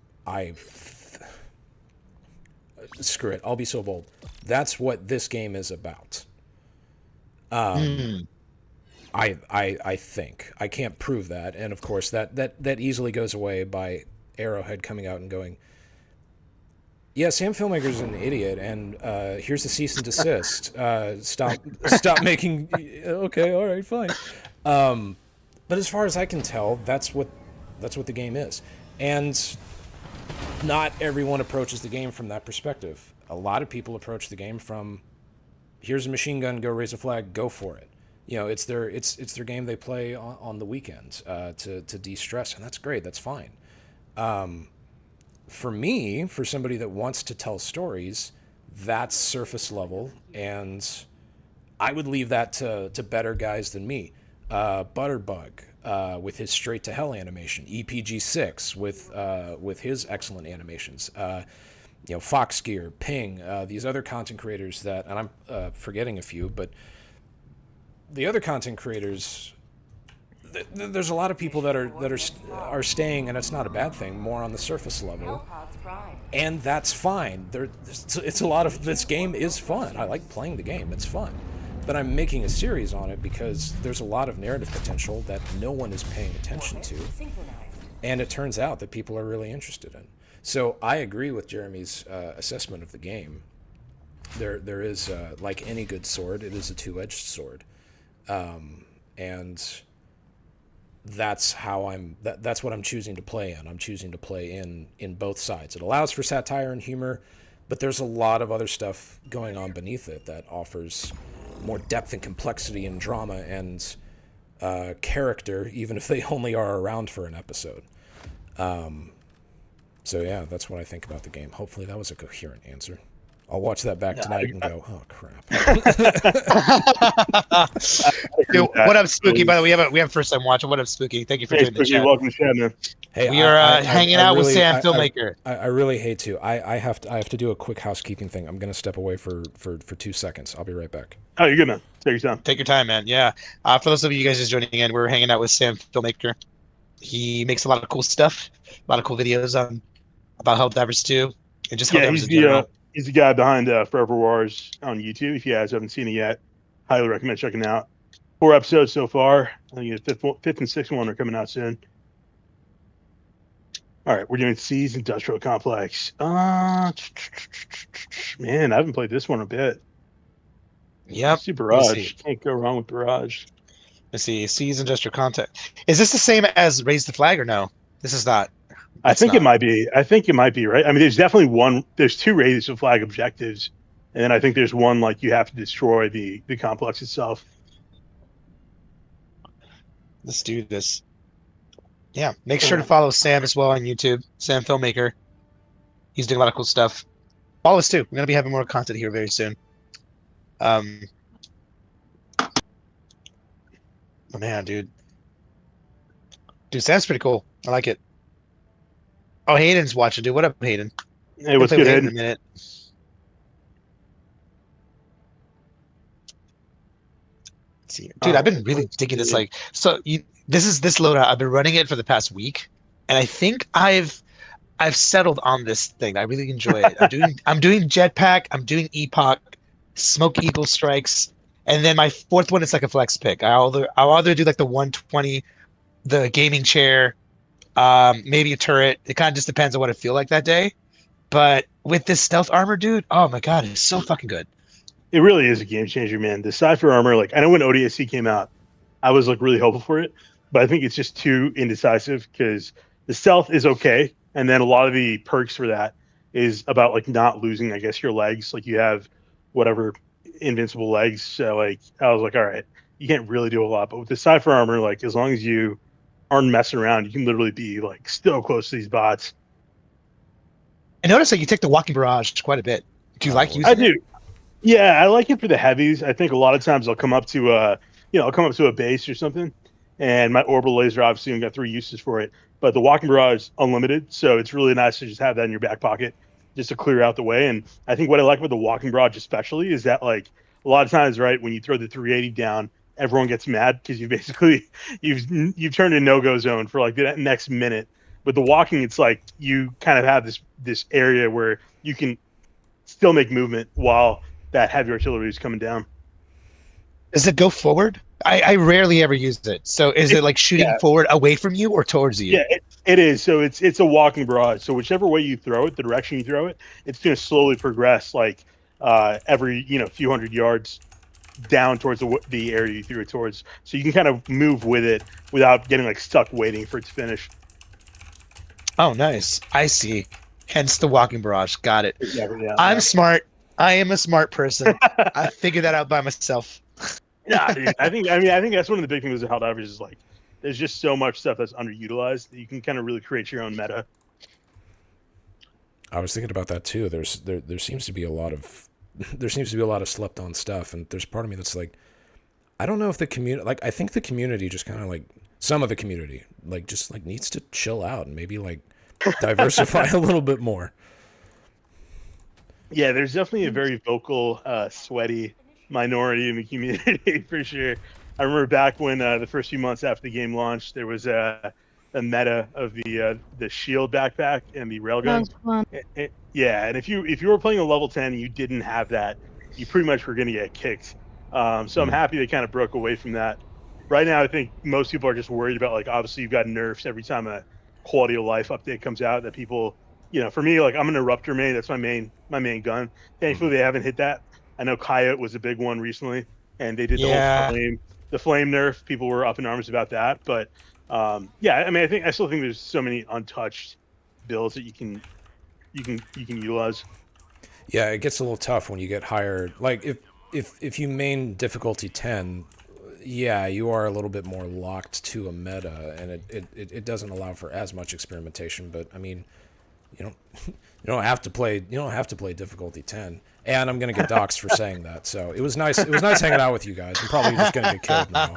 screw it, I'll be so bold. That's what this game is about. I think. I can't prove that, and of course that easily goes away by Arrowhead coming out and going, yeah, Sam Filmmaker's an idiot, and here's the cease and desist. Stop making. Okay, all right, fine. But as far as I can tell, that's what the game is, and not everyone approaches the game from that perspective. A lot of people approach the game from, here's a machine gun, go raise a flag, go for it. You know, it's their game they play on the weekends to de-stress, and that's great. That's fine. For me, for somebody that wants to tell stories, that's surface level, and I would leave that to better guys than me. Butterbug with his Straight to Hell animation, EPG6 with his excellent animations. Fox Gear, Ping, these other content creators that, and I'm forgetting a few, but the other content creators, there's a lot of people that are staying, and it's not a bad thing, more on the surface level, and that's fine. It's a lot of, this game is fun. I like playing the game. It's fun. But I'm making a series on it because there's a lot of narrative potential that no one is paying attention to, and it turns out that people are really interested in. So I agree with Jeremy's assessment of the game. There is, like any good sword, it is a two-edged sword. And that's how that's what I'm choosing to play in. I'm choosing to play in both sides. It allows for satire and humor, but there's a lot of other stuff going on beneath it that offers more depth and complexity and drama and character, even if they only are around for an episode. So yeah, that's what I think about the game. Hopefully that was a coherent answer. I'll watch that back tonight and go, oh crap. Dude, what up, Spooky? By the way, we have first time watching. What up, Spooky? Thank you for doing the Spooky, chat. welcome to chat, man. Hey, We are hanging out with Sam Filmmaker. I really hate to. I have to do a quick housekeeping thing. I'm gonna step away for 2 seconds. I'll be right back. Oh, you're good, man. Take your time. Take your time, man. Yeah. For those of you guys just joining in, we're hanging out with Sam Filmmaker. He makes a lot of cool stuff, a lot of cool videos about Helldivers 2, and just Helldivers in general. He's the guy behind Forever Wars on YouTube. If you guys haven't seen it yet, highly recommend checking it out. 4 episodes so far. I think the fifth and sixth one are coming out soon. All right, we're doing C's Industrial Complex. Man, I haven't played this one a bit. Yep. See Barrage. Can't go wrong with Barrage. Let's see. C's Industrial Content. Is this the same as Raise the Flag or no? This is not. I think it might be. I think it might be, right? I mean, there's definitely one. There's 2 Raise the Flag objectives, and then I think there's one like you have to destroy the complex itself. Let's do this. Yeah, make sure to follow Sam as well on YouTube. Sam Filmmaker. He's doing a lot of cool stuff. Follow us too. We're gonna be having more content here very soon. Oh man, dude. Sam's pretty cool. I like it. Oh, Hayden's watching, dude. What up, Hayden? Hey, what's good, Hayden? In a minute. Let's see, dude. I've been really digging this. Like, this loadout. I've been running it for the past week, and I think I've settled on this thing. I really enjoy it. I'm doing Jetpack. I'm doing Epoch, Smoke Eagle Strikes, and then my 4th one is like a flex pick. I'll either do like the 120, the gaming chair. Maybe a turret. It kind of just depends on what I feel like that day. But with this stealth armor, dude, oh my god, it's so fucking good. It really is a game changer, man. The Cypher armor, like I know when ODSC came out, I was like really hopeful for it, but I think it's just too indecisive because the stealth is okay, and then a lot of the perks for that is about like not losing, I guess, your legs. Like you have whatever invincible legs. So like I was like, all right, you can't really do a lot, but with the Cypher armor, like as long as you aren't messing around, you can literally be like still close to these bots. I noticed that you take the walking barrage quite a bit. Do you like using I do. Yeah, I like it for the heavies. I think a lot of times I'll come up to I'll come up to a base or something, and my orbital laser obviously I've got 3 uses for it. But the walking barrage is unlimited, so it's really nice to just have that in your back pocket, just to clear out the way. And I think what I like about the walking barrage especially is that like a lot of times, right, when you throw the 380 down, everyone gets mad because you basically you've turned a no-go zone for like the next minute. With the walking, it's like you kind of have this area where you can still make movement while that heavy artillery is coming down. Does it go forward? I rarely ever use it. So is it like shooting forward away from you or towards you? Yeah, it is. So it's a walking barrage. So whichever way you throw it, the direction you throw it, it's going to slowly progress like every few hundred yards down towards the area you threw it towards. So you can kind of move with it without getting like stuck waiting for it to finish. Oh, nice. I see. Hence the walking barrage. Got it. Exactly, yeah. I'm smart. I am a smart person. I figured that out by myself. Yeah, dude, I think that's one of the big things with Helldivers is like there's just so much stuff that's underutilized that you can kind of really create your own meta. I was thinking about that too. There seems to be a lot of slept on stuff, and there's part of me that's like, I don't know if the community, like, I think the community just kind of like, some of the community like just like needs to chill out and maybe like diversify a little bit more. Yeah, there's definitely a very vocal, sweaty minority in the community for sure. I remember back when the first few months after the game launched, there was a meta of the shield backpack and the railgun. Yeah, and if you were playing a level 10 and you didn't have that, you pretty much were going to get kicked. So I'm happy they kind of broke away from that. Right now, I think most people are just worried about, like, obviously you've got nerfs every time a quality of life update comes out that people, for me, like, I'm an Eruptor main. That's my main gun. Thankfully, they haven't hit that. I know Coyote was a big one recently, and they did the flame nerf. People were up in arms about that. But, yeah, I mean, I still think there's so many untouched builds that you can utilize. Yeah, it gets a little tough when you get higher. Like, if you main difficulty 10, yeah, you are a little bit more locked to a meta, and it doesn't allow for as much experimentation. But I mean, you don't have to play difficulty 10. And I'm gonna get doxxed for saying that. So it was nice hanging out with you guys. I'm probably just gonna get killed now.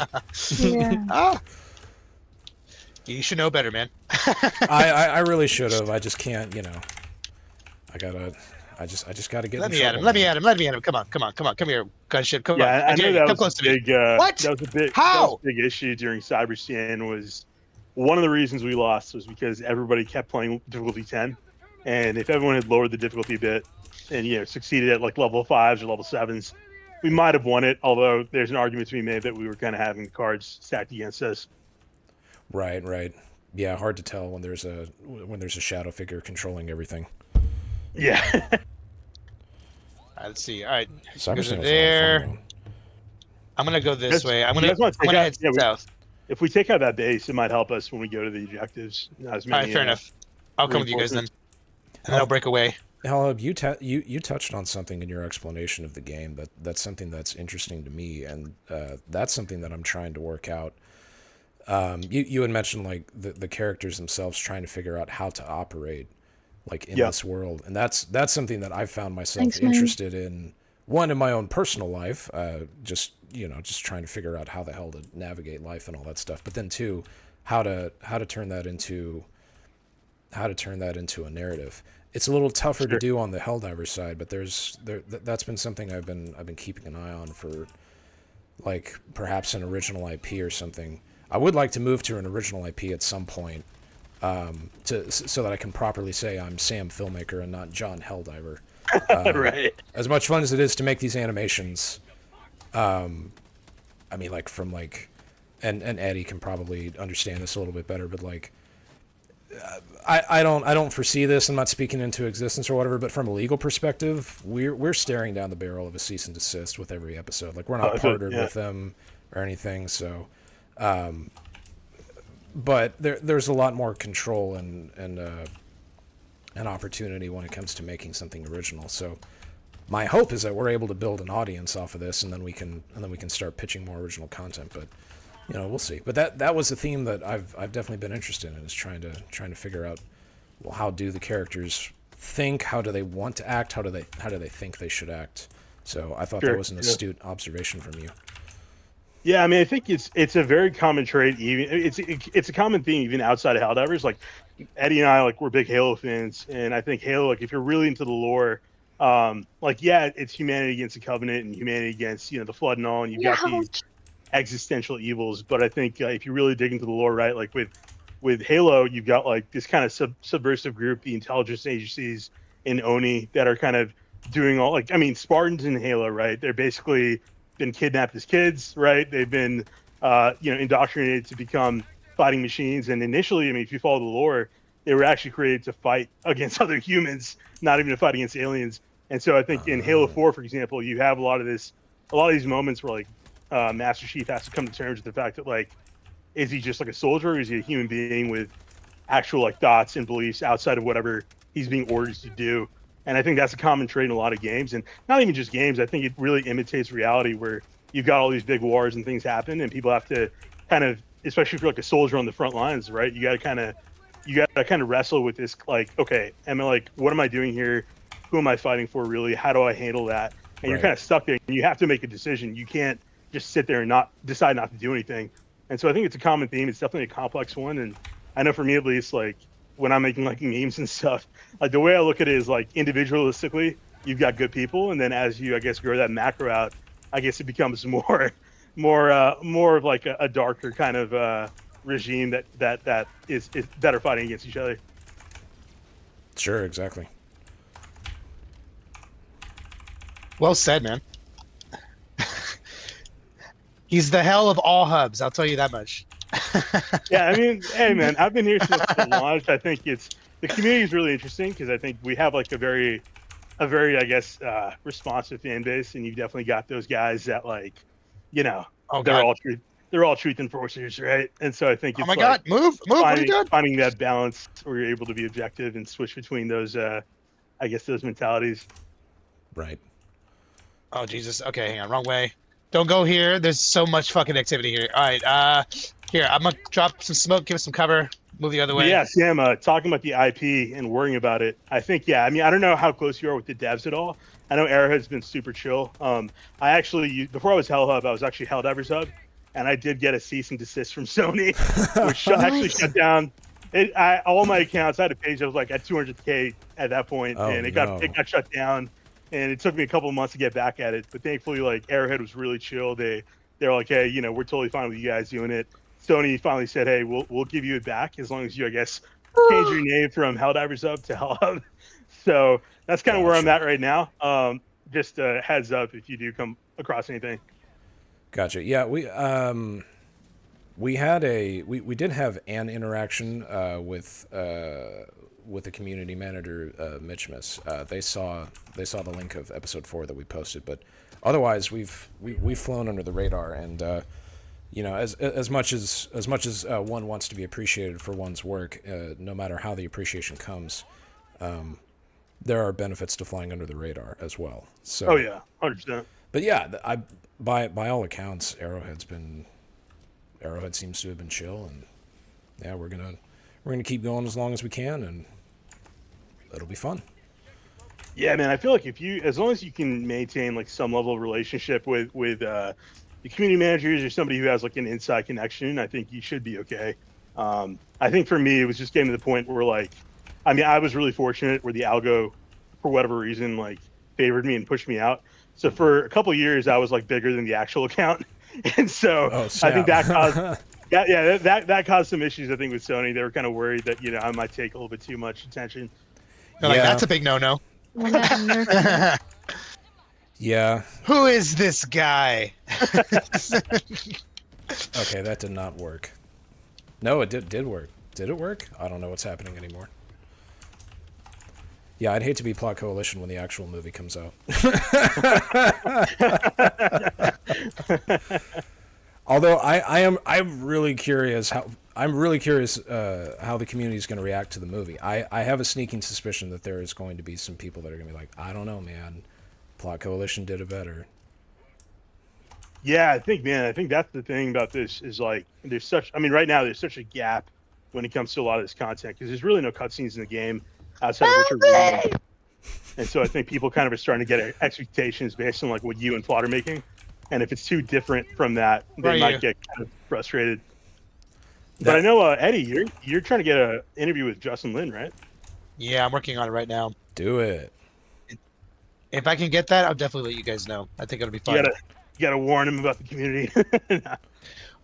Yeah. You should know better, man. I really should have. I just can't. I just gotta get. Let me at him. Come on. Come here, gunship. Come on. I know that was a big. What? That was a big. How? That was a big issue during Cyberscan. Was one of the reasons we lost was because everybody kept playing difficulty 10, and if everyone had lowered the difficulty a bit and succeeded at like level 5s or level 7s, we might have won it. Although there's an argument to be made that we were kind of having cards stacked against us. Right. Yeah, hard to tell when there's a shadow figure controlling everything. Yeah. Let's see. All right. Cyberscan There. I'm gonna go this way. I'm gonna head south. If we take out that base, it might help us when we go to the objectives. Not as many, All right, fair enough. I'll come with you guys then, and I'll break away. HELLHUB, you touched on something in your explanation of the game that's something that's interesting to me, and that's something that I'm trying to work out. You had mentioned like the characters themselves trying to figure out how to operate like in this world, and that's something that I've found myself interested in. One, in my own personal life, just trying to figure out how the hell to navigate life and all that stuff. But then two, how to turn that into a narrative. It's a little tougher to do on the Helldivers side, but that's been something I've been keeping an eye on for, like, perhaps an original IP or something. I would like to move to an original IP at some point, so that I can properly say I'm Sam Filmmaker and not John Helldiver. Right. As much fun as it is to make these animations, I mean, like, from like, and Eddie can probably understand this a little bit better, but like, I don't foresee this. I'm not speaking into existence or whatever, but from a legal perspective, we're staring down the barrel of a cease and desist with every episode. Like, we're not partnered with them or anything. So, but there's a lot more control and an opportunity when it comes to making something original. So my hope is that we're able to build an audience off of this, and then we can start pitching more original content. But we'll see. But that was a theme that I've definitely been interested in, is trying to figure out, well, how do the characters think? How do they want to act? How do they think they should act? So I thought that was an astute observation from you. Yeah, I mean, I think it's a very common trait. Even it's a common theme even outside of Helldivers. Like Eddie and I, like we're big Halo fans, and I think Halo, like if you're really into the lore, like yeah, it's humanity against the Covenant and humanity against the Flood and all, and you've got these existential evils. But I think if you really dig into the lore, right, like with Halo, you've got like this kind of subversive group, the intelligence agencies in Oni that are kind of doing all like I mean Spartans in Halo, right? They're basically been kidnapped as kids, right? They've been indoctrinated to become fighting machines. And initially, I mean, if you follow the lore, they were actually created to fight against other humans, not even to fight against aliens. And so I think in Halo 4, for example, you have a lot of these moments where like Master Chief has to come to terms with the fact that like, is he just like a soldier, or is he a human being with actual like thoughts and beliefs outside of whatever he's being ordered to do? And I think that's a common trait in a lot of games, and not even just games. I think it really imitates reality, where you've got all these big wars and things happen, and people have to kind of, especially if you're like a soldier on the front lines, right? You got to kind of wrestle with this, like, okay, am I like, what am I doing here? Who am I fighting for, really? How do I handle that? And you're kind of stuck there, and you have to make a decision. You can't just sit there and not decide not to do anything. And so I think it's a common theme. It's definitely a complex one, and I know for me at least, like when I'm making like memes and stuff, like the way I look at it is like individualistically, you've got good people, and then as you, I guess, grow that macro out, I guess it becomes more of like a darker kind of regime that is that are fighting against each other. Sure, exactly. Well said, man. He's the hell of all hubs, I'll tell you that much. Yeah, I mean, hey man, I've been here since the launch. I think the community is really interesting because I think we have like a very I guess responsive fan base, and you've definitely got those guys that like, they're all truth enforcers, right? And so I think it's God, move, what are you doing? finding that balance where you're able to be objective and switch between those I guess those mentalities. Right. Oh Jesus, okay, hang on, wrong way. Don't go here. There's so much fucking activity here. All right, here, I'm gonna drop some smoke, give us some cover, move the other way. But yeah, Sam, talking about the IP and worrying about it, I think, yeah, I mean, I don't know how close you are with the devs at all. I know Arrowhead's been super chill. I actually, before I was HELLHUB, I was actually Helldivers Hub, and I did get a cease and desist from Sony, which actually shut down all my accounts. I had a page that was like at 200K at that point, and it got shut down. And it took me a couple of months to get back at it, but thankfully, like Arrowhead was really chill. They're like, hey, we're totally fine with you guys doing it. Sony finally said, hey, we'll give you it back as long as you, I guess, change your name from Helldivers Hub to HELLHUB. So that's kind of where I'm at right now. Just a heads up if you do come across anything. Gotcha. Yeah, we did have an interaction with the community manager, Mitch Miss. They saw the link of episode 4 that we posted, but otherwise we've flown under the radar, and as much as one wants to be appreciated for one's work, no matter how the appreciation comes, there are benefits to flying under the radar as well. So. Oh yeah, 100%. But yeah, by all accounts, Arrowhead seems to have been chill, and yeah, we're gonna keep going as long as we can, and it'll be fun. Yeah, man, I feel like as long as you can maintain like some level of relationship with the community managers or somebody who has like an inside connection, I think you should be okay. I think for me, it was just getting to the point where like, I mean, I was really fortunate where the algo, for whatever reason, like favored me and pushed me out. So for a couple of years, I was like bigger than the actual account, and so I think that caused. Yeah, that caused some issues, I think, with Sony. They were kind of worried that, I might take a little bit too much attention. They're like, that's a big no-no. Yeah. Who is this guy? Okay, that did not work. No, it did work. Did it work? I don't know what's happening anymore. Yeah, I'd hate to be Plot Coalition when the actual movie comes out. Although I'm really curious how the community is going to react to the movie. I have a sneaking suspicion that there is going to be some people that are going to be like, I don't know, man, Plot Coalition did it better. Yeah, I think that's the thing about this is like right now there's such a gap when it comes to a lot of this content because there's really no cutscenes in the game outside of what you're reading. And so I think people kind of are starting to get expectations based on like what you and Plot are making. and if it's too different from that, Where they are might you? get kind of frustrated. But I know Eddie, you're trying to get an interview with Justin Lin, right? Yeah, I'm working on it right now. Do it. If I can get that, I'll definitely let you guys know. I think it'll be You fun. gotta warn him about the community.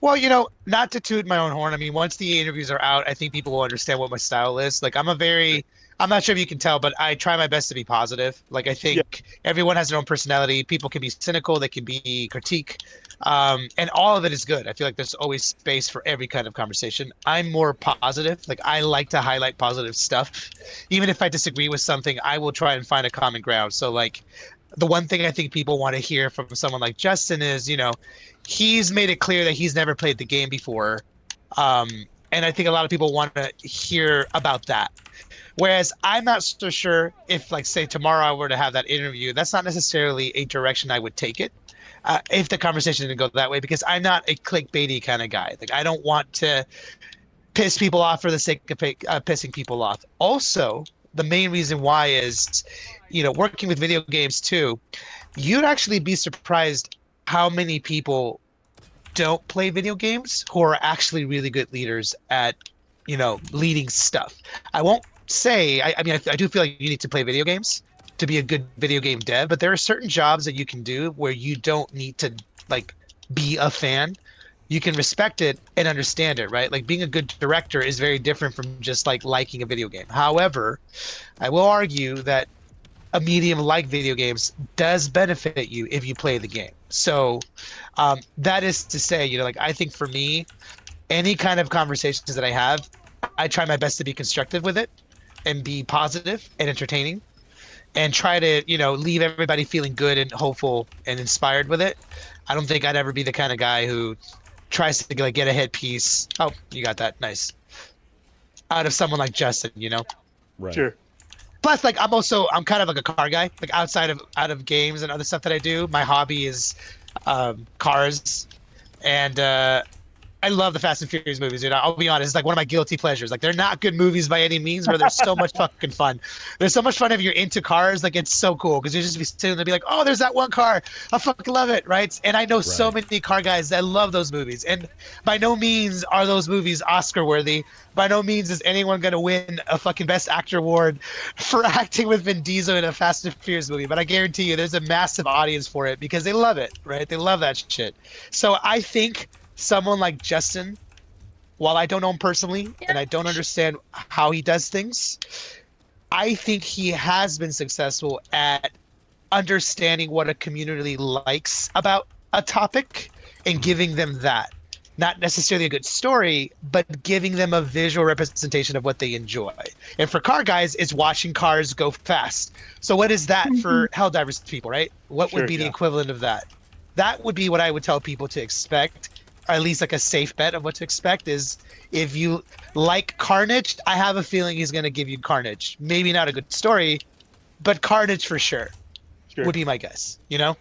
Well, you know, not to toot my own horn. I mean, once the interviews are out, I think people will understand what my style is. Like, I'm not sure if you can tell, but I try my best to be positive. Like, I Yeah. think everyone has their own personality. People can be cynical, they can be critique, and all of it is good. I feel like there's always space for every kind of conversation. I'm more positive. Like, I like to highlight positive stuff. Even if I disagree with something, I will try and find a common ground. So, like, the one thing I think people want to hear from someone like Justin is, you know, he's made it clear that he's never played the game before. Um, and I think a lot of people want to hear about that. Whereas I'm not so sure if, like, say tomorrow I were to have that interview, that's not necessarily a direction I would take it. If the conversation didn't go that way, because I'm not a clickbaity kind of guy. Like, I don't want to piss people off for the sake of pissing people off. Also, the main reason why is, you know, working with video games too, you'd actually be surprised how many people don't play video games who are actually really good leaders at, you know, leading stuff. I won't say, I mean, I do feel like you need to play video games to be a good video game dev, but there are certain jobs that you can do where you don't need to, like, be a fan. You can respect it and understand it, right? Like, being a good director is very different from just like liking a video game. However, I will argue that a medium like video games does benefit you if you play the game. So that is to say, you know, like, I think for me, any kind of conversations that I have, I try my best to be constructive with it and be positive and entertaining and try to, you know, leave everybody feeling good and hopeful and inspired with it. I don't think I'd ever be the kind of guy who tries to, like, get a hit piece. Oh, you got that. Nice. Out of someone like Justin, you know? Right. Sure. Plus, like, I'm kind of like a car guy. Like, out of games and other stuff that I do, my hobby is cars, and I love the Fast and Furious movies, dude. I'll be honest, it's like one of my guilty pleasures. Like, they're not good movies by any means, but they're so much fucking fun. There's so much fun if you're into cars. Like, it's so cool because you just be sitting there and be like, oh, there's that one car. I fucking love it, right? And I know so Right. many car guys that love those movies. And by no means are those movies Oscar worthy. By no means is anyone going to win a fucking Best Actor award for acting with Vin Diesel in a Fast and Furious movie. But I guarantee you there's a massive audience for it because they love it, right? They love that shit. So I think someone like Justin, while I don't know him personally and I don't understand how he does things, I think he has been successful at understanding what a community likes about a topic and giving them that. Not necessarily a good story, but giving them a visual representation of what they enjoy. And for car guys, it's watching cars go fast. So what is that for Helldivers people, right? What would Sure, be the yeah. equivalent of that? That would be what I would tell people to expect, or at least like a safe bet of what to expect is, if you like Carnage, I have a feeling he's going to give you Carnage. Maybe not a good story, but Carnage for sure, Sure. would be my guess, you know?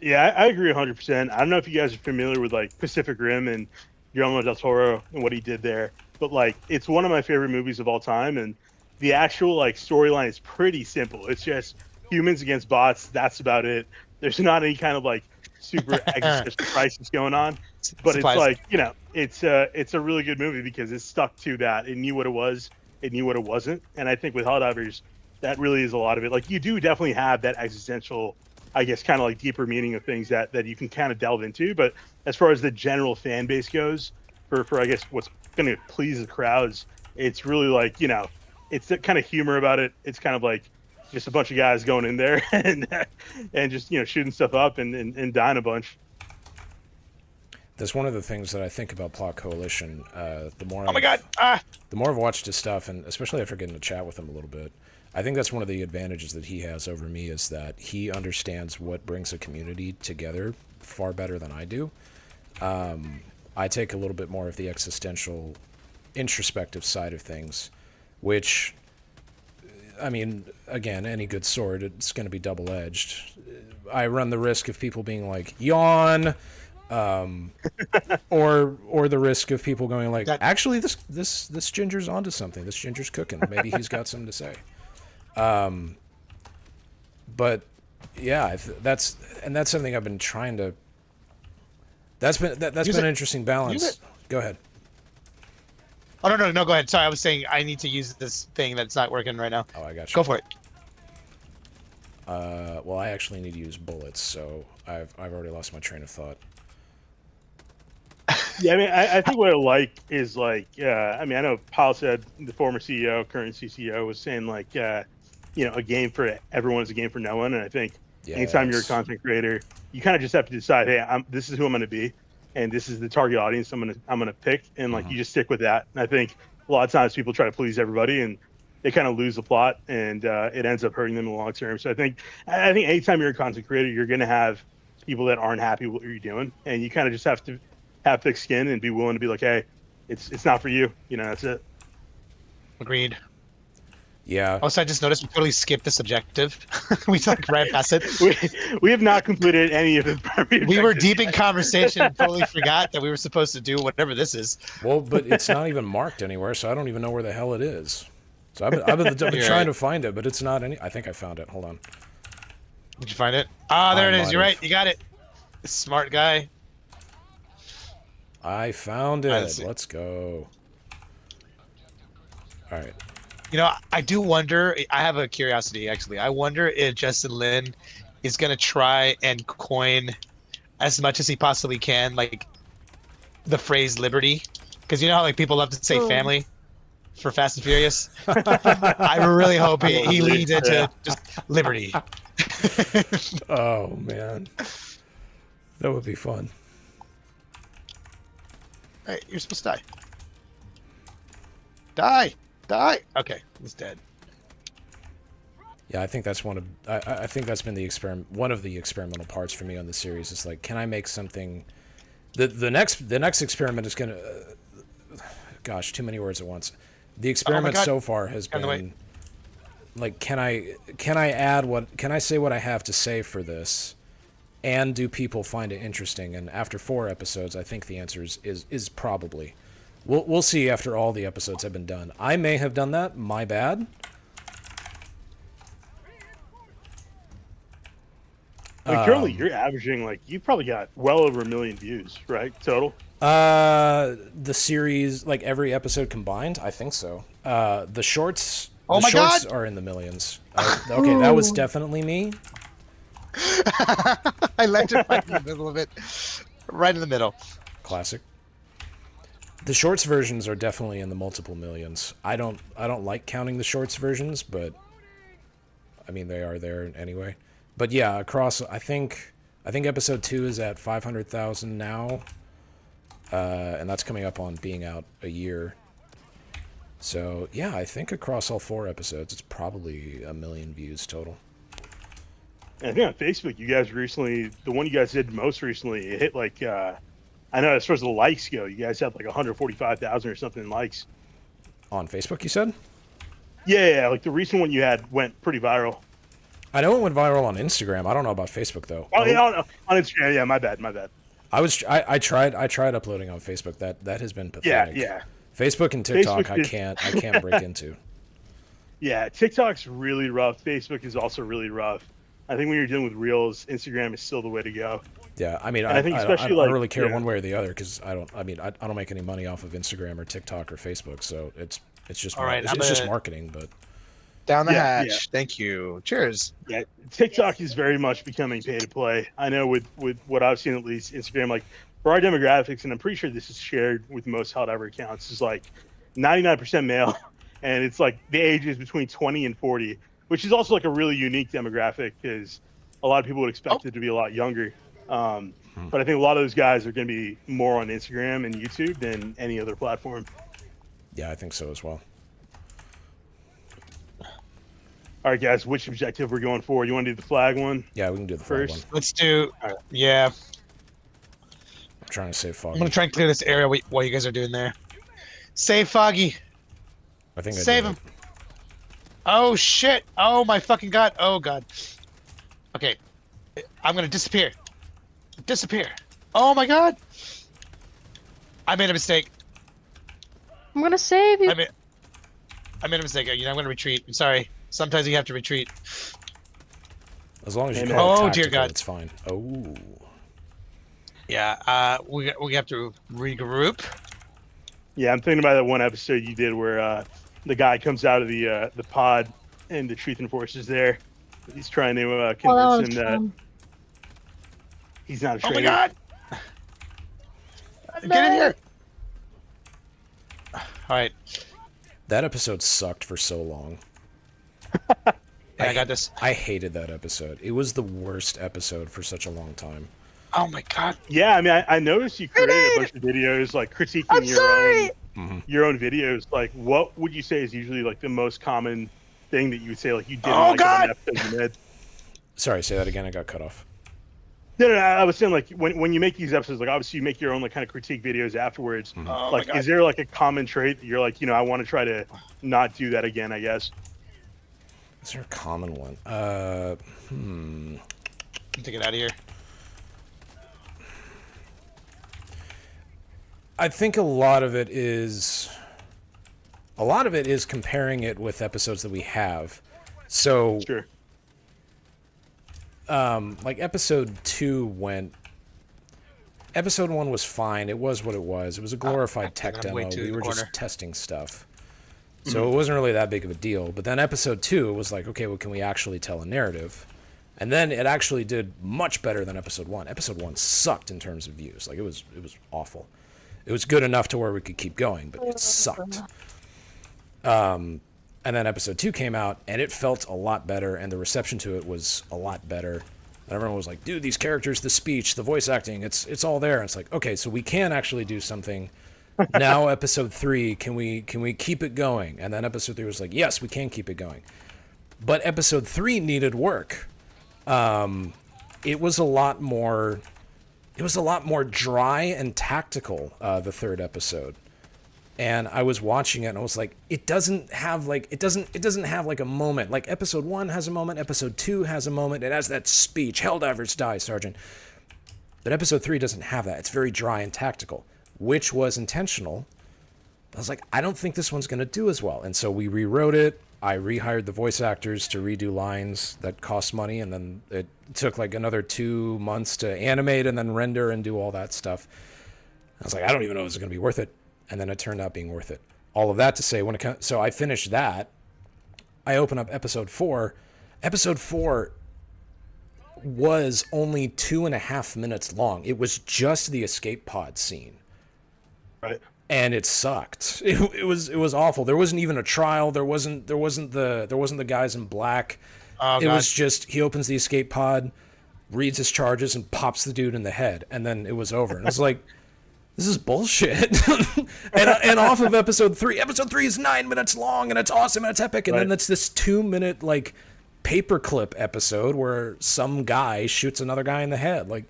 Yeah, I agree 100%. I don't know if you guys are familiar with like Pacific Rim and Guillermo del Toro and what he did there, but like it's one of my favorite movies of all time, and the actual like storyline is pretty simple. It's just humans against bots. That's about it. There's not any kind of like super existential crisis going on, but it's Surprising. like, you know, it's a really good movie because it stuck to that. It knew what it was. It knew what it wasn't, and I think with Helldivers, that really is a lot of it. Like, you do definitely have that existential, I guess, kind of like deeper meaning of things that you can kind of delve into. But as far as the general fan base goes, for I guess what's going to please the crowds, it's really like, you know, it's the kind of humor about it. It's kind of like just a bunch of guys going in there and just, you know, shooting stuff up and dying a bunch. That's one of the things that I think about Plot Coalition. The more Oh my god! Ah! the more I've watched his stuff, and especially after getting to chat with him a little bit, I think that's one of the advantages that he has over me, is that he understands what brings a community together far better than I do. I take a little bit more of the existential, introspective side of things, which, I mean, again, any good sword, it's going to be double-edged. I run the risk of people being like, yawn, or the risk of people going like, actually, this ginger's onto something. This ginger's cooking. Maybe he's got something to say. But yeah, that's something I've been trying to That's been that's Use been it. an interesting balance. Use it. Go ahead. Oh no, go ahead. Sorry, I was saying I need to use this thing that's not working right now. Oh, I got you. Go for it. Well, I actually need to use bullets, so I've already lost my train of thought. Yeah, I mean, I think what I like is like, I mean, I know Paul said, the former CEO, current CCO, was saying like, you know, a game for everyone is a game for no one. And I think anytime you're a Yes. content creator, you kind of just have to decide, hey, this is who I'm going to be, and this is the target audience I'm gonna pick, and like you just stick with that. And I think a lot of times people try to please everybody, and they kind of lose the plot, and it ends up hurting them in the long term. So I think anytime you're a content creator, you're going to have people that aren't happy with what you're doing, and you kind of just have to have thick skin and be willing to be like, hey, it's not for you. You know, that's it. Agreed. Yeah. Also, I just noticed we totally skipped this objective. We like ran past it. We have not completed any of the. We were deep in conversation and totally forgot that we were supposed to do whatever this is. Well, but it's not even marked anywhere, so I don't even know where the hell it is. So I've been You're trying right. to find it, but it's not any. I think I found it. Hold on. Did you find it? Ah, there I it is. You're might right. have. You got it. Smart guy. I found it. Let's see. Let's go. All right. You know, I do wonder. I have a curiosity, actually. I wonder if Justin Lin is going to try and coin as much as he possibly can, like, the phrase liberty. Because you know how, like, people love to say family for Fast and Furious? I really hope he leads into just liberty. Oh man, that would be fun. Hey, you're supposed to die. Die! Die! Okay, he's dead. Yeah, I think that's one of. I think that's been the one of the experimental parts for me on the series. Is like, can I make something? The next experiment is gonna. Gosh, too many words at once. The experiment God. so far has Out of the way. been like, can I add what? Can I say what I have to say for this? And do people find it interesting? And after 4 episodes, I think the answer is probably. We'll see after all the episodes have been done. I may have done that. My bad. Like currently, you're averaging like you probably got well over 1 million views, right? Total. The series, like every episode combined, I think so. The shorts. Oh the my shorts God! are in the millions. Okay, that was definitely me. I landed right in the middle of it. Right in the middle. Classic. The shorts versions are definitely in the multiple millions. I don't like counting the shorts versions, but I mean they are there anyway. But yeah, across I think episode 2 is at 500,000 now. And that's coming up on being out a year. So yeah, I think across all 4 episodes it's probably 1 million views total. And I think on Facebook, you guys recently, the one you guys did most recently, it hit like, I know as far as the likes go, you guys had like 145,000 or something in likes. On Facebook, you said? Yeah, like the recent one you had went pretty viral. I know it went viral on Instagram. I don't know about Facebook though. Oh, yeah, on Instagram. Yeah, my bad. I tried uploading on Facebook. That has been pathetic. Yeah. Facebook and TikTok, Facebook I can't break into. Yeah, TikTok's really rough. Facebook is also really rough. I think when you're dealing with Reels, Instagram is still the way to go. Yeah, I mean, And I think especially don't like, really care yeah. one way or the other because I don't make any money off of Instagram or TikTok or Facebook, so it's just All right, it's just marketing. But Down the Yeah, hatch. yeah. Thank you. Cheers. Yeah, TikTok is very much becoming pay to play. I know with what I've seen, at least Instagram, like for our demographics, and I'm pretty sure this is shared with most Helldiver accounts, is like 99% male, and it's like the age is between 20 and 40, which is also like a really unique demographic because a lot of people would expect it to be a lot younger. But I think a lot of those guys are going to be more on Instagram and YouTube than any other platform. yeah, I think so as well. All right, guys, which objective we're going for? You want to do the flag one? Yeah, we can do the flag First. one. Let's do. Yeah. I'm trying to save Foggy. I'm gonna try and clear this area while you guys are doing there. Save Foggy. I think I Save did him. Oh shit. Oh my fucking god. Oh god. Okay. I'm gonna disappear. Disappear. Oh my god. I made a mistake. I'm gonna save you. I made a mistake. You know, I'm gonna retreat. I'm sorry. Sometimes you have to retreat. As long as you Amen. call it Oh, tactical, dear God. it's fine. Oh. Yeah. We have to regroup. Yeah, I'm thinking about that one episode you did where the guy comes out of the pod and the Truth Enforcer's there. He's trying to Oh, that convince was him that fun. he's not a Oh traitor. my god! Get in here! All right. That episode sucked for so long. I got this. I hated that episode. It was the worst episode for such a long time. Oh my god. Yeah, I mean, I noticed you created a bunch of videos like critiquing I'm sorry. your own videos. Like, what would you say is usually like the most common thing that you would say like you didn't Oh, like God! about an episode you made? Sorry, say that again. I got cut off. No, I was saying like when you make these episodes, like obviously you make your own like kind of critique videos afterwards. Oh Like, my god. is there like a common trait that you're like, I want to try to not do that again? I guess. Is there a common one? Take it out of here. I think a lot of it is comparing it with episodes that we have. So, Sure. like episode 2 episode 1 was fine. It was what it was. It was a glorified tech I'm demo. way too We in were the just corner. testing stuff. So it wasn't really that big of a deal. But then episode 2 was like, okay, well, can we actually tell a narrative? And then it actually did much better than episode 1. Episode 1 sucked in terms of views. Like, it was awful. It was good enough to where we could keep going, but it sucked. And then episode 2 came out, and it felt a lot better, and the reception to it was a lot better. And everyone was like, dude, these characters, the speech, the voice acting, it's all there. And it's like, okay, so we can actually do something. Now episode 3, can we keep it going? And then episode 3 was like, yes, we can keep it going. But episode 3 needed work. It was a lot more dry and tactical, the third episode. And I was watching it and I was like, it doesn't have like a moment. Like episode 1 has a moment, episode 2 has a moment, it has that speech, Helldivers die, Sergeant. But episode 3 doesn't have that. It's very dry and tactical, which was intentional. I was like, I don't think this one's going to do as well. And so we rewrote it. I rehired the voice actors to redo lines that cost money, and then it took like another 2 months to animate and then render and do all that stuff. I was like, I don't even know if it's going to be worth it. And then it turned out being worth it. All of that to say, so I finished that. I open up episode 4. Episode 4 was only 2.5 minutes long. It was just the escape pod scene. Right. And it sucked. It was awful. There wasn't even a trial. There wasn't the guys in black. Oh, It God. was just he opens the escape pod, reads his charges, and pops the dude in the head, and then it was over. And I was like, this is bullshit. and off of episode 3. Episode 3 is 9 minutes long, and it's awesome and it's epic. And then it's this 2-minute like paperclip episode where some guy shoots another guy in the head. Like,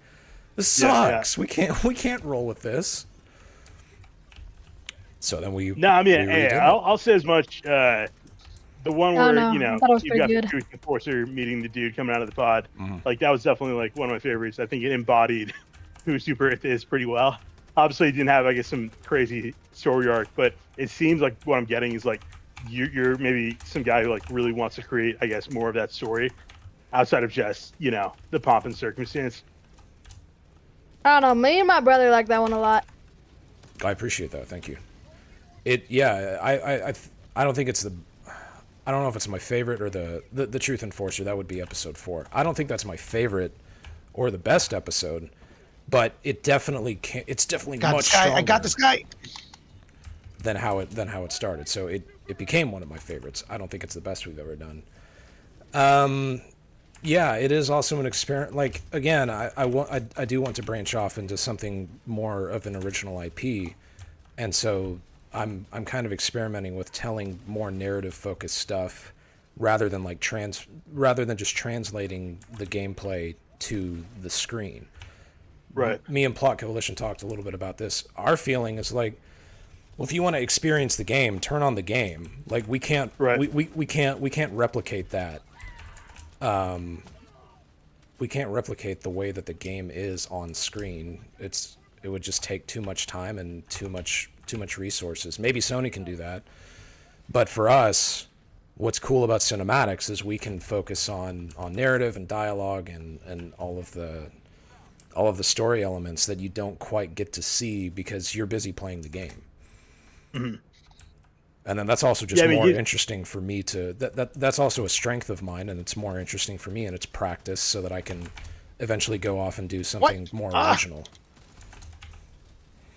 this sucks. We can't roll with this. So then we. No, I mean, we hey, redid it. I'll say as much. The one Oh, where no. I thought it was you've pretty got the good. Truth Enforcer meeting the dude coming out of the pod. Mm-hmm. Like that was definitely like one of my favorites. I think it embodied who Super Earth is pretty well. Obviously, it didn't have I guess some crazy story arc, but it seems like what I'm getting is like you're maybe some guy who like really wants to create I guess more of that story outside of just the pomp and circumstance. I don't know. Me and my brother like that one a lot. I appreciate that. Thank you. I don't think it's I don't know if it's my favorite or the Truth Enforcer. That would be episode 4. I don't think that's my favorite or the best episode, but it definitely it's definitely Got much this guy. I stronger got this guy. than how it started. So it became one of my favorites. I don't think it's the best we've ever done. Yeah, it is also an experiment. Like again, I do want to branch off into something more of an original IP, and so I'm kind of experimenting with telling more narrative focused stuff rather than just translating the gameplay to the screen. Right. Me and Plot Coalition talked a little bit about this. Our feeling is like, well, if you want to experience the game, turn on the game. Like we can't we can't replicate that. We can't replicate the way that the game is on screen. It would just take too much time and too much resources. Maybe Sony can do that, but for us, what's cool about cinematics is we can focus on narrative and dialogue and all of the story elements that you don't quite get to see because you're busy playing the game. Mm-hmm. And then that's also just Yeah, I mean, more you- interesting for me to that's also a strength of mine, and it's more interesting for me, and it's practice so that I can eventually go off and do something more original.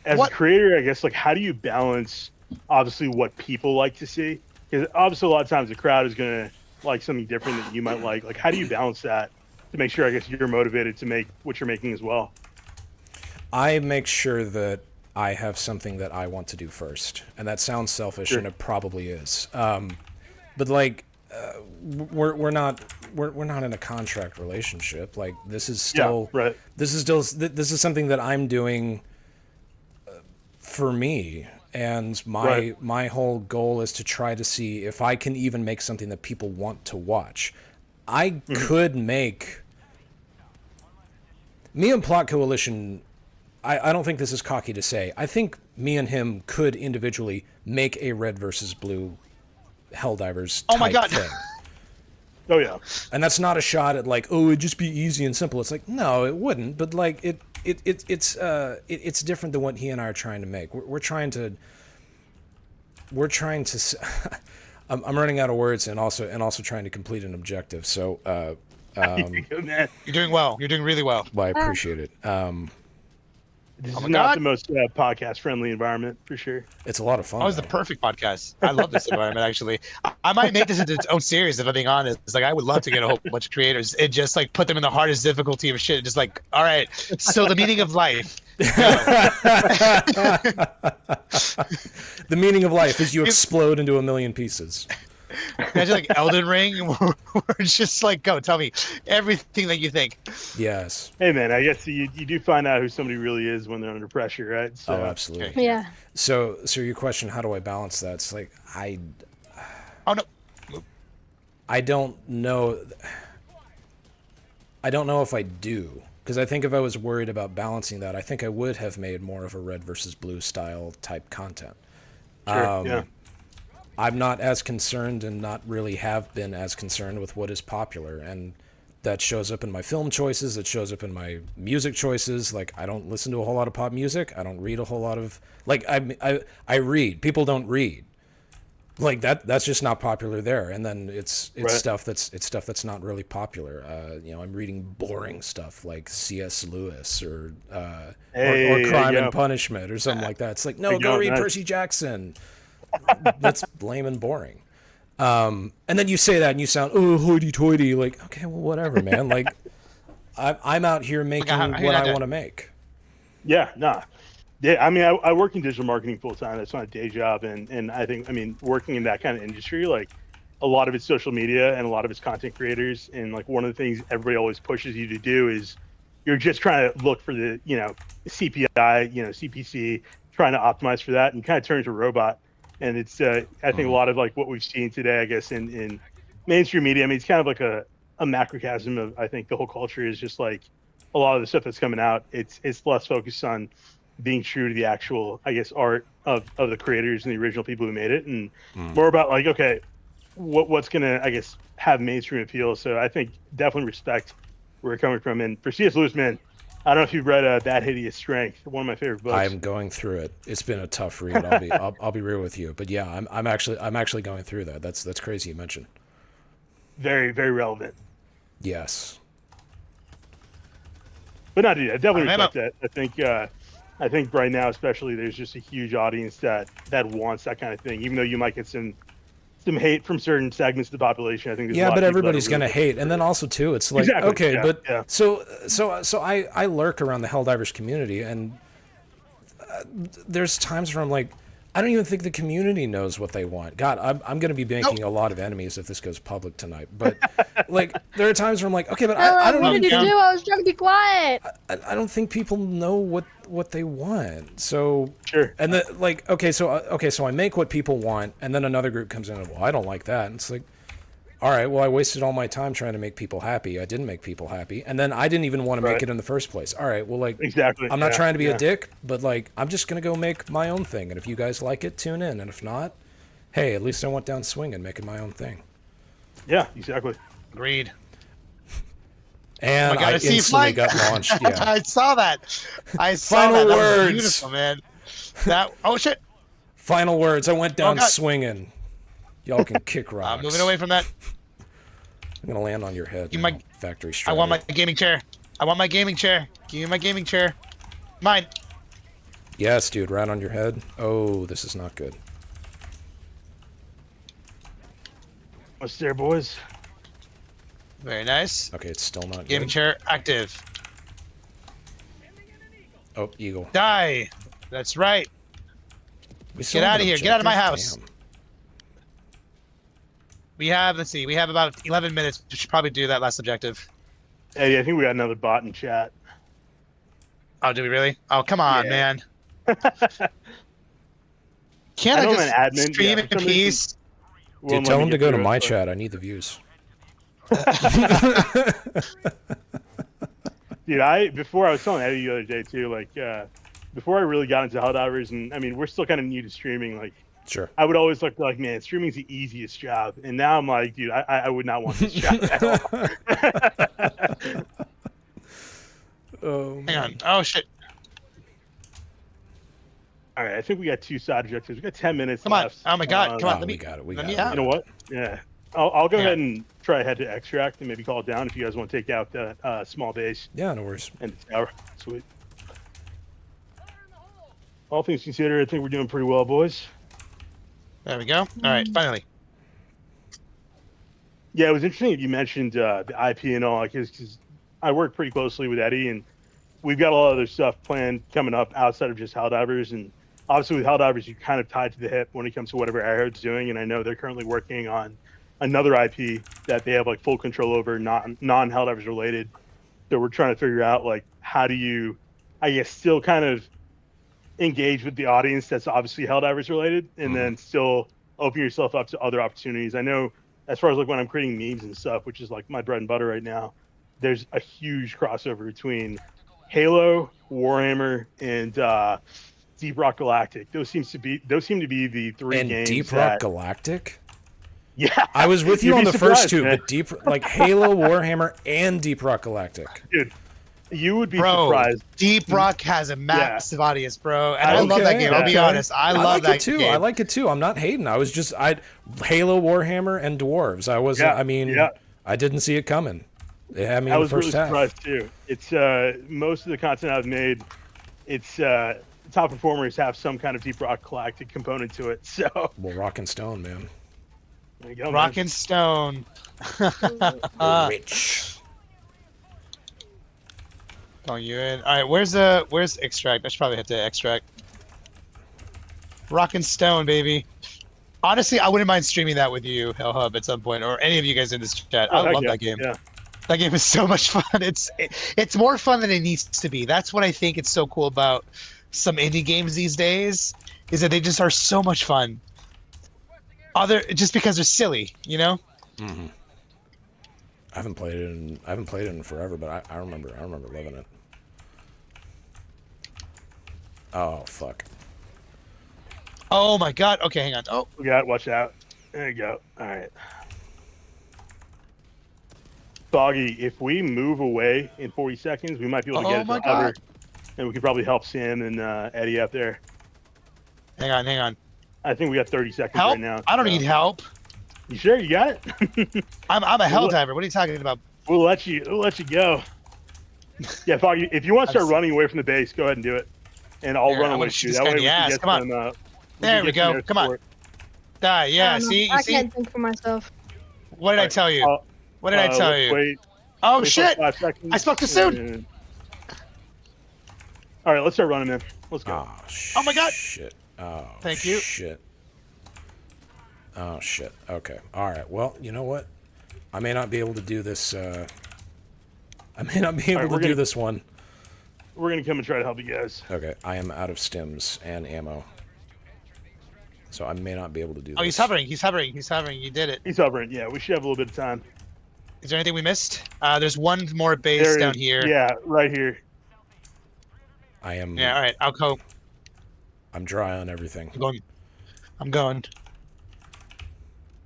As What? a creator, I guess, like, how do you balance obviously what people like to see? Because obviously a lot of times the crowd is going to like something different that you might like. Like, how do you balance that to make sure, I guess, you're motivated to make what you're making as well? I make sure that I have something that I want to do first, and that sounds selfish, Sure. and it probably is. But like, we're not in a contract relationship. Like, this is still right. this is something that I'm doing for me, and my whole goal is to try to see if I can even make something that people want to watch. I could make me and Plot Coalition. I don't think this is cocky to say. I think me and him could individually make a red versus blue Helldivers Oh my type God. thing. Oh yeah. And that's not a shot at like, oh, it'd just be easy and simple. It's like, no, it wouldn't. But like, it's different than what he and I are trying to make. We're trying to. I'm running out of words and also trying to complete an objective. So, Man, You're doing well. You're doing really well. well, I appreciate it. this Oh is my not God. the most podcast friendly environment for sure. It's a lot of fun. Oh, it's the though. perfect podcast. I love this environment, actually. I might make this into its own series if I'm being honest. It's like, I would love to get a whole bunch of creators and just like put them in the hardest difficulty of shit. Just like, all right, so the meaning of life. The meaning of life is you explode into a million pieces. Imagine like Elden Ring, where it's just like, go, tell me everything that you think. Yes. Hey man, I guess you do find out who somebody really is when they're under pressure, right? So, Oh, absolutely. Yeah. So your question, how do I balance that? It's like Oh no. I don't know. I don't know if I do, because I think if I was worried about balancing that, I think I would have made more of a red versus blue style type content. Sure, yeah. I'm not as concerned, and not really have been as concerned with what is popular, and that shows up in my film choices. It shows up in my music choices. Like, I don't listen to a whole lot of pop music. I don't read a whole lot of like I read. People don't read. Like that's just not popular there. And then it's Right. stuff that's not really popular. I'm reading boring stuff like C.S. Lewis or Hey, or there Crime you and go. Punishment or something like that. It's like, no, There you go go, read nice. Percy Jackson. That's lame and boring. And then you say that and you sound, oh, hoity-toity. Like, okay, well, whatever, man. Like, I'm out here making how what you I not want to make. Yeah, nah. Yeah, I mean, I work in digital marketing full time. That's my day job, and I think, I mean, working in that kind of industry, like, a lot of it's social media and a lot of it's content creators, and like one of the things everybody always pushes you to do is you're just trying to look for the CPI, CPC, trying to optimize for that, and you kind of turn into a robot. And it's I think a lot of like what we've seen today, I guess, in mainstream media. I mean, it's kind of like a macrocosm of, I think, the whole culture is just like a lot of the stuff that's coming out. It's less focused on being true to the actual, I guess, art of the creators and the original people who made it, and more about like, okay, what's gonna, I guess, have mainstream appeal. So I think definitely respect where we're coming from. And for C.S. Lewis, man, I don't know if you've read That Hideous Strength, one of my favorite books. I'm going through it. It's been a tough read. I'll be real with you. But yeah, I'm actually going through that. That's crazy you mentioned. Very, very relevant. Yes. But no, dude, I definitely I'm respect that. I think right now, especially, there's just a huge audience that wants that kind of thing. Even though you might get some hate from certain segments of the population, I think there's a Yeah, lot but of people that everybody's are gonna really hate, and then also too, it's like, Exactly, okay, yeah, but yeah. so I lurk around the Helldivers community, and there's times where I'm like, I don't even think the community knows what they want. God, I'm going to be making a lot of enemies if this goes public tonight. But like, there are times where I'm like, okay, but I don't what even, did you do? I was trying to be quiet. I don't think people know what they want. So Sure. and the like, okay, so I make what people want, and then another group comes in and, well, I don't like that. And it's like, all right, well, I wasted all my time trying to make people happy. I didn't make people happy, and then I didn't even want to make Right. it in the first place. All right, well, like, Exactly. I'm not yeah, trying to be yeah. a dick, but like, I'm just gonna go make my own thing, and if you guys like it, tune in, and if not, hey, at least I went down swinging, making my own thing. Yeah, exactly. Agreed. And Oh my God, I I see you instantly flying. got launched. Yeah. I saw that. I saw Final that. That words. was beautiful, man. That. Oh shit. Final words. I went down God. swinging. Y'all can kick rocks. I'm moving away from that. I'm gonna land on your head. Give now, my- factory I strider. want my gaming chair. I want my gaming chair. Give me my gaming chair. Mine. Yes, dude, right on your head. Oh, this is not good. What's there, boys? Very nice. Okay, it's still not Gaming good. chair active. Oh, eagle. Die. That's right. We still Get have out an of here. Get out of my objective? house. Damn. We have. Let's see. We have about 11 minutes. We should probably do that last objective. Hey, I think we got another bot in chat. Oh, do we really? Oh, come on, Yeah. man. Can't I I know just I'm an admin, stream yeah, in for some peace? Won't Dude, let tell me him to get go to through my it, but- chat. I need the views. Dude, before I was telling Eddie the other day too, like before I really got into Helldivers, and I mean we're still kind of new to streaming. Like Sure. I would always look like, man, streaming's the easiest job, and now I'm like, dude, I would not want this job at all. Oh, Hang on. Oh shit. All right, I think we got 2 side objectives. We got 10 minutes Come on. left. Oh my God. Come on. Oh, Let me. we got it. We let got me it. out. You know what? Yeah, I'll go Yeah. ahead and try to head to extract and maybe call it down if you guys want to take out the small base Yeah, no worries. and the tower. Sweet. All things considered, I think we're doing pretty well, boys. There we go. All right. Finally. Yeah, it was interesting that you mentioned the IP and all, because I work pretty closely with Eddie, and we've got a lot of other stuff planned coming up outside of just Helldivers. And obviously with Helldivers, you're kind of tied to the hip when it comes to whatever Airhead's doing. And I know they're currently working on another IP that they have like full control over, non-Helldivers related. So we're trying to figure out like how do you, I guess, still kind of engage with the audience that's obviously Helldivers related, and then still open yourself up to other opportunities. I know as far as like when I'm creating memes and stuff, which is like my bread and butter right now, there's a huge crossover between Halo, Warhammer, and Deep Rock Galactic. Those seem to be the 3 And games. Deep Rock Galactic? Yeah, I was with you You'd on be the first surprised, 2, man. but like Halo, Warhammer, and Deep Rock Galactic. Dude, you would be Bro, surprised. Deep Rock has a massive audience, bro. And I Okay, love that game. I'll be okay. honest. I love like that it too. game. I like it too. I'm not hating. I was just Halo, Warhammer, and Dwarves. I wasn't. Yeah, I mean, yeah. I didn't see it coming. It had me I in the was really first half. surprised too. It's most of the content I've made, it's top performers have some kind of Deep Rock Galactic component to it. So Well, Rock and Stone, man. there you go, man. Rock and Stone. Rich. Calling you in. All right, where's extract? I should probably hit the extract. Rock and Stone, baby. Honestly, I wouldn't mind streaming that with you, HELLHUB, at some point, or any of you guys in this chat. Oh, I heck love yeah, that game. Yeah. That game is so much fun. It's more fun than it needs to be. That's what I think it's so cool about some indie games these days, is that they just are so much fun. Just because they're silly, you know? Mm-hmm. I haven't played it in forever, but I remember loving it. Oh fuck. Oh my God. Okay, hang on. Oh, We got, watch out. There you go. All right. Foggy, if we move away in 40 seconds, we might be able to Oh get it my to hover, God. and we could probably help Sam and Eddie out there. hang on. I think we got 30 seconds Help? right now. I don't so- need help. You sure you got it? I'm a Helldiver. What are you talking about? We'll let you go. Yeah, Foggy, if you want to start running away from the base, go ahead and do it, and I'll Here, run I away wanna with shoot you. this That guy way in we the can ass. get Come on. some. There we go. Come on. Die. Yeah. I don't know. See. You I see. can't think for myself. What did I tell you? What did I tell let's you? Wait. Oh Wait for shit! 5 seconds, I spoke too soon. and- All right, let's start running, man. Let's go. Oh, Oh my God. Shit. Oh. Thank you. Shit. Oh shit. Okay. All right. Well, you know what? I may not be able to do this. I may not be able we're to do gonna- this one. We're gonna come and try to help you guys. Okay. I am out of stims and ammo, so I may not be able to do this. Oh, he's hovering. He's hovering. He's hovering. You did it. He's hovering. Yeah, we should have a little bit of time. Is there anything we missed? There's one more base There down is- here. Yeah, right here. I am. Yeah. All right. I'll go. I'm dry on everything. I'm going. Do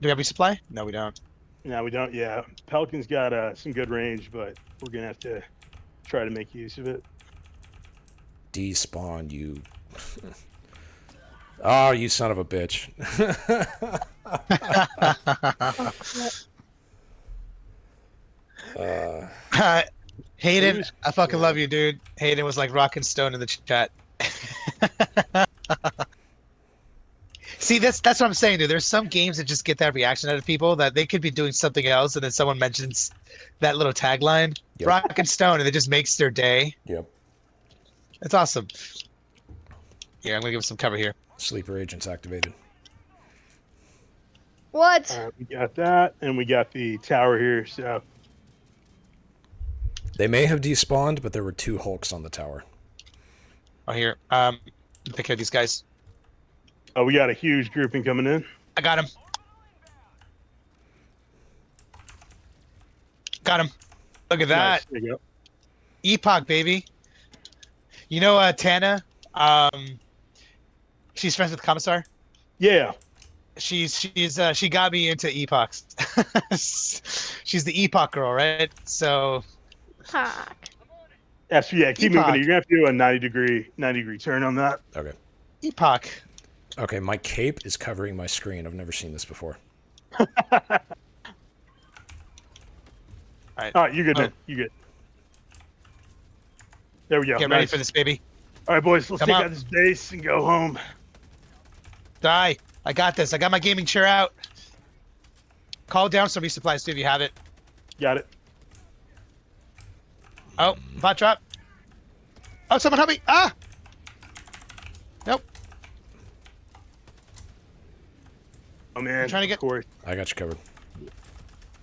we have resupply? No, we don't. No, we don't. Yeah, Pelican's got some good range, but we're gonna have to try to make use of it. Despawn, you. Oh, you son of a bitch. Hayden, I fucking love you, dude. Hayden was like rocking stone in the chat. See, that's what I'm saying, dude. There's some games that just get that reaction out of people that they could be doing something else, and then someone mentions that little tagline, Yep. "Rock and Stone," and it just makes their day. Yep. It's awesome. Here, I'm gonna give him some cover here. Sleeper agents activated. What? All right, we got that, and we got the tower here. So They may have despawned, but there were 2 Hulks on the tower. Oh, here. Take care of these guys. we got a huge grouping coming in. I got him. Got him. Look at that. Nice. There you go. Epoch, baby. You know Tana? She's friends with Commissar. Yeah. She got me into epochs. She's the epoch girl, right? So Fuck. Yeah, keep Epoch. moving. You're gonna have to do a 90-degree turn on that. Okay. epoch. Okay, my cape is covering my screen. I've never seen this before. All right, you're good, man. You're good. There we go. Get ready for this, baby. All right, boys, let's Come take on. out this base and go home. Die. I got this. I got my gaming chair out. Call down some resupplies too if you have it. Got it. Oh, bot drop. Oh, someone help me. Ah! Nope. Oh man, I'm trying to get- of course. I got you covered.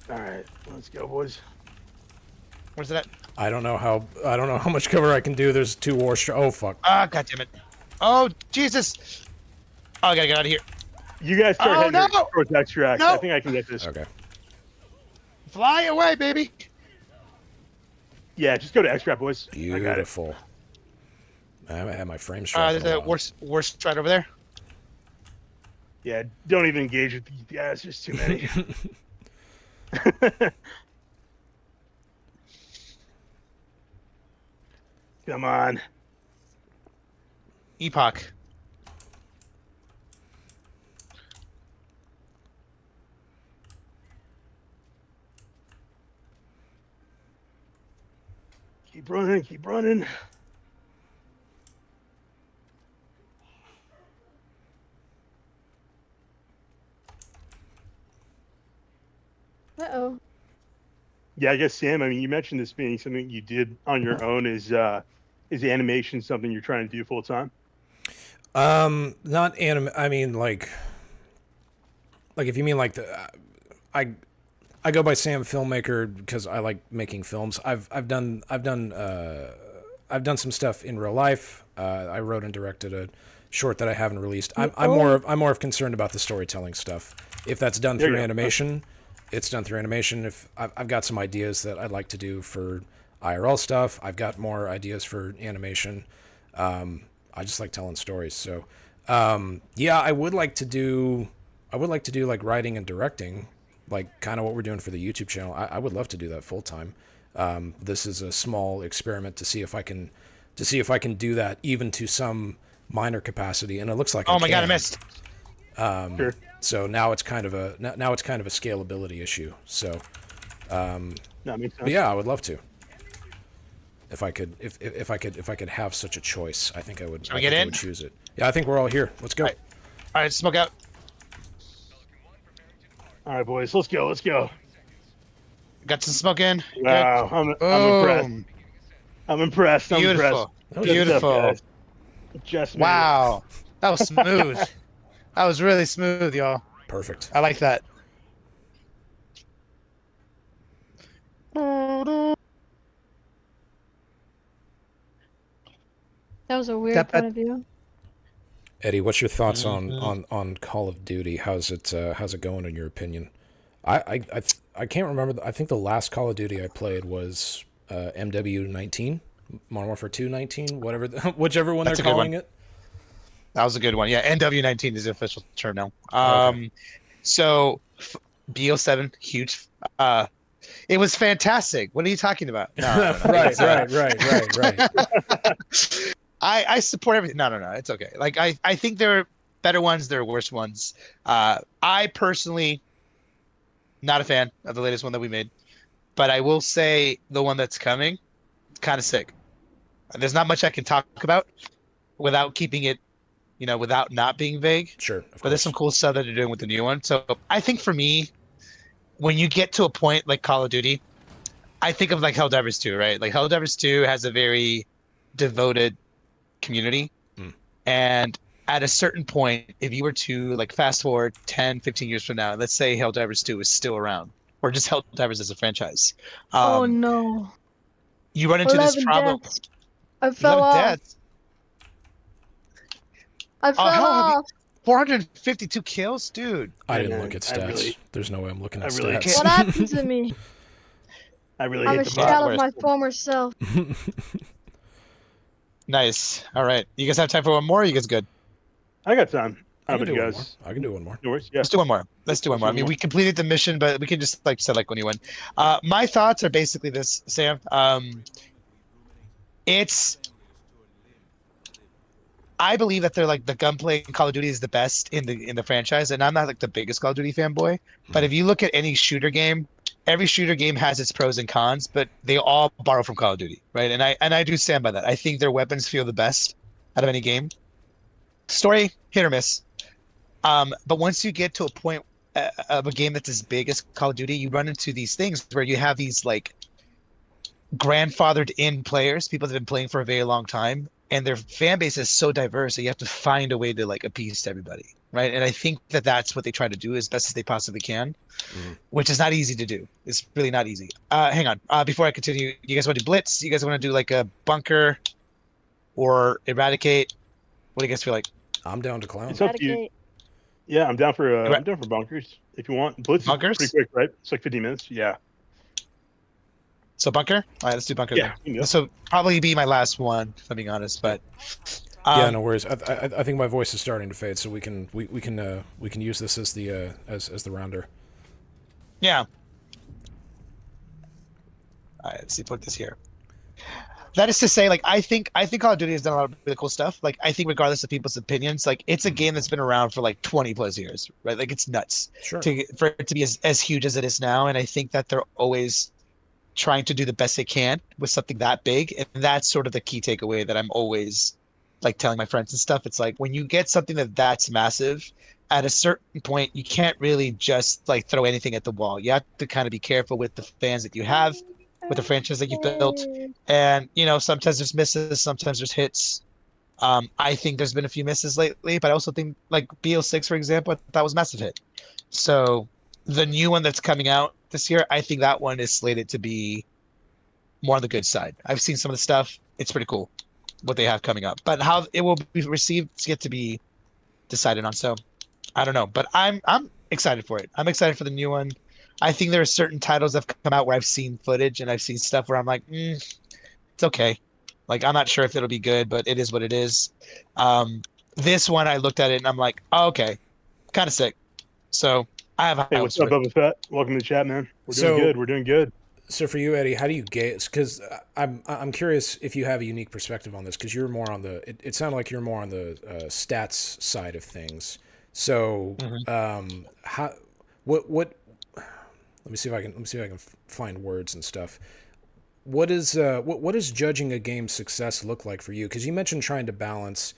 All right, let's go, boys. Where's it at? I don't know how much cover I can do. There's 2 war oh fuck. Ah, goddammit. Oh, Jesus. Oh, I gotta get out of here. You guys start Oh, heading no! towards extract. No! I think I can get this. Okay. Fly away, baby. Yeah, just go to extract, boys. I got it. Beautiful. I haven't had my frames dropped. There's in a a while. worst right over there. Yeah, don't even engage with these guys. There's too many. Come on. Epoch. Keep running, keep running. Uh-oh. Yeah, I guess Sam. I mean, you mentioned this being something you did on your own. Is animation something you're trying to do full time? Not anime. I mean, like if you mean like I go by Sam Filmmaker because I like making films. I've done some stuff in real life. I wrote and directed a short that I haven't released. I'm more of concerned about the storytelling stuff. If that's done There you through go. animation, it's done through animation. If I've got some ideas that I'd like to do for IRL stuff, I've got more ideas for animation. I just like telling stories. So, yeah, I would like to do like writing and directing, like kind of what we're doing for the YouTube channel. I would love to do that full time. This is a small experiment to see if I can do that even to some minor capacity, and it looks like Oh my god, I missed. Sure. So now it's kind of a scalability issue. So, That makes sense. but yeah, I would love to. If I could have such a choice, I think I would. Shall we I get think I in? would choose it. Yeah, I think we're all here. Let's go. All right, smoke out. All right, boys, let's go. Let's go. Got some smoke in. Good. Wow, I'm impressed. Boom. I'm impressed. I'm Beautiful. impressed. Beautiful. Good stuff, guys. Just made it. Wow. That was smooth. That was really smooth, y'all. Perfect. I like that. That was a weird That- point of view. Eddie, what's your thoughts on Call of Duty? How's it going in your opinion? I can't remember. I think the last Call of Duty I played was MW19, Modern Warfare 219, whatever, whichever one That's they're a good calling one. it. That was a good one. Yeah, NW19 is the official term now. Okay. So BO7, huge. It was fantastic. What are you talking about? No. Right. I support everything. No. It's okay. Like I think there are better ones, there are worse ones. I personally not a fan of the latest one that we made, but I will say the one that's coming, kind of sick. There's not much I can talk about without keeping it, without not being vague. Sure. But there's some cool stuff that they're doing with the new one. So I think for me, when you get to a point like Call of Duty, I think of like Helldivers 2, right? Like Helldivers 2 has a very devoted community. And at a certain point, if you were to like fast forward 10, 15 years from now, let's say Helldivers 2 is still around, or just Helldivers as a franchise. Oh no. You run into this 11 problem. deaths. I fell 11 off. deaths. I fell hell, off. 452 kills? Dude. I didn't man, look at I stats. really- There's no way I'm looking I at really stats. can't- What happened to me? I really I'm a hate the shell bot. of my former self. Nice. All right. You guys have time for one more? Or you guys good? I got time. I How can about do you one guys? more. I can do one more. No worries. Yeah. Let's do one more. I mean, we completed the mission, but we can just like select when you win. My thoughts are basically this, Sam. I believe that they're like the gunplay in Call of Duty is the best in the franchise, and I'm not like the biggest Call of Duty fanboy. But if you look at any shooter game, every shooter game has its pros and cons, but they all borrow from Call of Duty, right? And I do stand by that. I think their weapons feel the best out of any game. Story hit or miss. But once you get to a point of a game that's as big as Call of Duty, you run into these things where you have these like grandfathered in players, people that have been playing for a very long time, and their fan base is so diverse that you have to find a way to like appease to everybody, right? And I think that that's what they try to do as best as they possibly can, which is not easy to do. It's really not easy. Hang on, before I continue, you guys want to do blitz? You guys want to do like a bunker or eradicate? What do you guys feel like? I'm down to clown. It's up to you. Eradicate. Yeah, I'm down for bunkers if you want. Blitz Bunkers? is pretty quick, right? It's like 50 minutes. Yeah. So bunker? All right, let's do bunker. Yeah. Then. You can go. This will probably be my last one, if I'm being honest. But Yeah, no worries. I think my voice is starting to fade, so we can use this as the as the rounder. Yeah. All right, let's see. Put this here. That is to say, like I think Call of Duty has done a lot of really cool stuff. Like I think, regardless of people's opinions, like it's a game that's been around for like 20 plus years, right? Like it's nuts Sure. for it to be as huge as it is now. And I think that they're always trying to do the best they can with something that big, and that's sort of the key takeaway that I'm always like telling my friends and stuff. It's like when you get something that's massive, at a certain point, you can't really just like throw anything at the wall. You have to kind of be careful with the fans that you have, with the franchise that you've built. And sometimes there's misses, sometimes there's hits. I think there's been a few misses lately, but I also think like BO6, for example, that was a massive hit. So the new one that's coming out this year, I think that one is slated to be more on the good side. I've seen some of the stuff; it's pretty cool what they have coming up. But how it will be received is yet to be decided on. So I don't know, but I'm excited for it. I'm excited for the new one. I think there are certain titles that have come out where I've seen footage and I've seen stuff where I'm like, it's okay. Like I'm not sure if it'll be good, but it is what it is. This one, I looked at it and I'm like, oh, okay, kind of sick. So I have. Hey, what's up, Bubba Fett? Welcome to the chat, man. We're doing good. We're doing good. So for you, Eddie, how do you gauge? Because I'm curious if you have a unique perspective on this, because you're more on the. It sounded like you're more on the stats side of things. So how what? Let me see if I can find words and stuff. What does judging a game's success look like for you? Because you mentioned trying to balance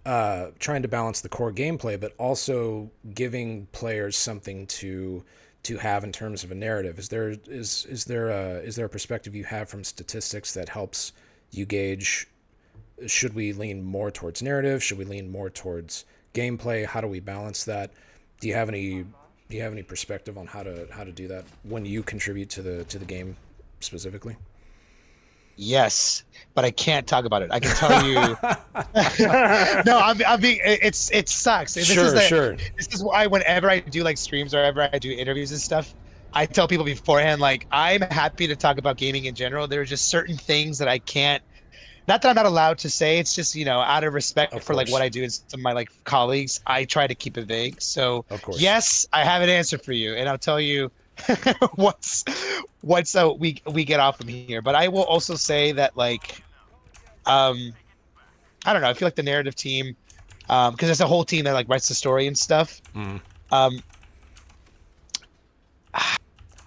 the core gameplay, but also giving players something to have in terms of a narrative. Is there a perspective you have from statistics that helps you gauge? Should we lean more towards narrative? Should we lean more towards gameplay? How do we balance that? Do you have any perspective on how to do that when you contribute to the game specifically? Yes, but I can't talk about it. I can tell you. No, I'm being. It sucks. Sure. This is why whenever I do like streams or ever I do interviews and stuff, I tell people beforehand, like I'm happy to talk about gaming in general. There are just certain things that I can't not that I'm not allowed to say. It's just out of respect Of for like course. what I do and some of my like colleagues. I try to keep it vague. So Of course. yes, I have an answer for you, and I'll tell you once we get off from here. But I will also say that like I don't know. I feel like the narrative team, because there's a whole team that like writes the story and stuff. Mhm.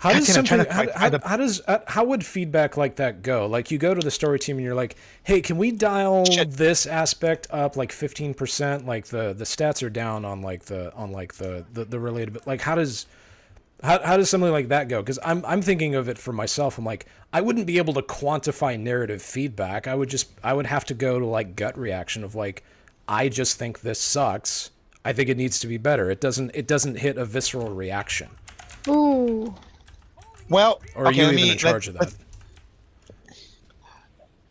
God damn it, I'm trying to find How would feedback like that go? Like you go to the story team and you're like, hey, can we dial this aspect up like 15%? Like the stats are down on like the related, like how does something like that go? Because I'm thinking of it for myself. I'm like, I wouldn't be able to quantify narrative feedback. I would have to go to like gut reaction of like, I just think this sucks. I think it needs to be better. It doesn't hit a visceral reaction. Ooh. Well, Or are okay, you let even me, in charge of that?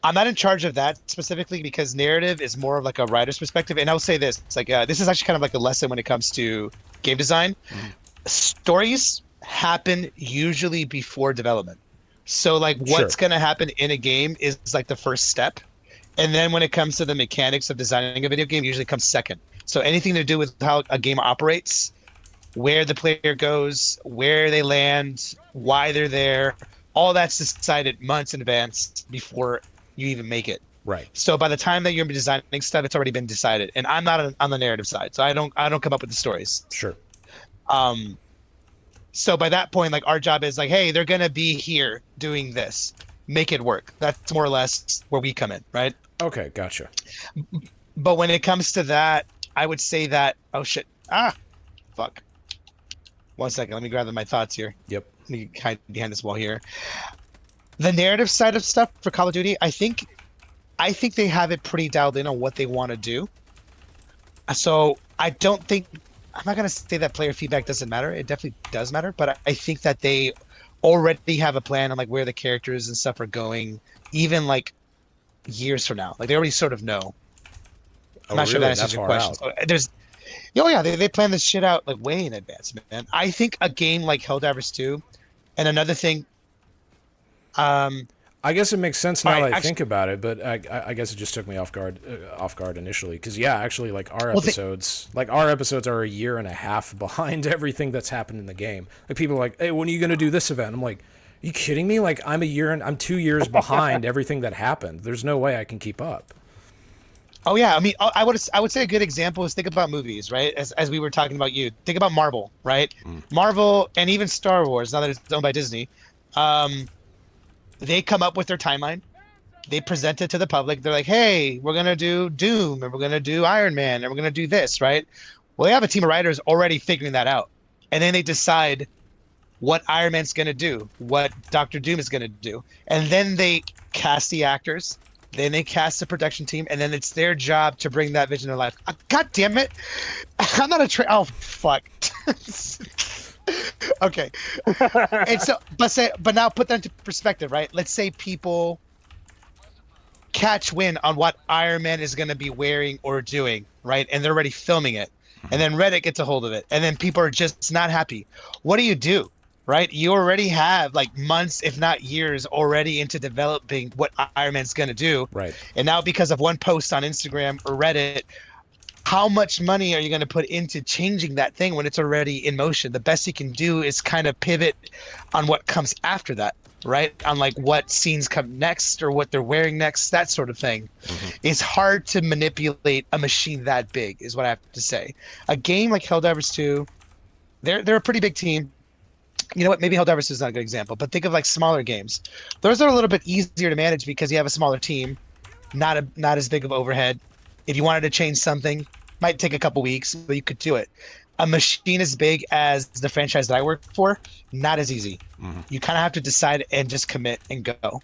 I'm not in charge of that specifically because narrative is more of like a writer's perspective. And I'll say this, it's like this is actually kind of like a lesson when it comes to game design. Stories happen usually before development. So like what's going to happen in a game is like the first step. And then when it comes to the mechanics of designing a video game, usually comes second. So anything to do with how a game operates, where the player goes, where they land, why they're there, all that's decided months in advance before you even make it. Right. So by the time that you're designing stuff, it's already been decided. And I'm not on the narrative side, so I don't come up with the stories. Sure. So by that point, like our job is like, hey, they're gonna be here doing this. Make it work. That's more or less where we come in, right? Okay, gotcha. But when it comes to that, I would say that fuck. 1 second, let me gather my thoughts here. Yep. Let me hide behind this wall here. The narrative side of stuff for Call of Duty, I think they have it pretty dialed in on what they want to do. So I'm not gonna say that player feedback doesn't matter. It definitely does matter, but I think that they already have a plan on like where the characters and stuff are going, even like years from now. Like they already sort of know. I'm not sure that answers your question. So they plan this shit out like way in advance, man. I think a game like Helldivers 2, and another thing, I guess it makes sense now that I think about it, but I guess it just took me off guard initially. Because actually, like our episodes are a year and a half behind everything that's happened in the game. Like people are like, hey, when are you going to do this event? I'm like, are you kidding me? Like I'm 2 years behind everything that happened. There's no way I can keep up. Oh yeah, I mean, I would say a good example is think about movies, right? As we were talking about think about Marvel, right? Marvel and even Star Wars, now that it's owned by Disney, they come up with their timeline, they present it to the public. They're like, hey, we're gonna do Doom, and we're gonna do Iron Man, and we're gonna do this, right? Well, they have a team of writers already figuring that out, and then they decide what Iron Man's gonna do, what Doctor Doom is gonna do, and then they cast the actors. Then they cast the production team, and then it's their job to bring that vision to life. God damn it! I'm not a oh fuck. Okay. And so, but now put that into perspective, right? Let's say people catch wind on what Iron Man is going to be wearing or doing, right? And they're already filming it, and then Reddit gets a hold of it, and then people are just not happy. What do? Right? You already have like months, if not years, already into developing what Iron Man's going to do. Right. And now because of one post on Instagram or Reddit, how much money are you going to put into changing that thing when it's already in motion? The best you can do is kind of pivot on what comes after that, right? On like what scenes come next or what they're wearing next, that sort of thing. It's hard to manipulate a machine that big, is what I have to say. A game like Helldivers 2, they're a pretty big team. You know what? Maybe Helldivers is not a good example, but think of like smaller games. Those are a little bit easier to manage because you have a smaller team, not as big of overhead. If you wanted to change something, might take a couple weeks, but you could do it. A machine as big as the franchise that I work for, not as easy. You kind of have to decide and just commit and go.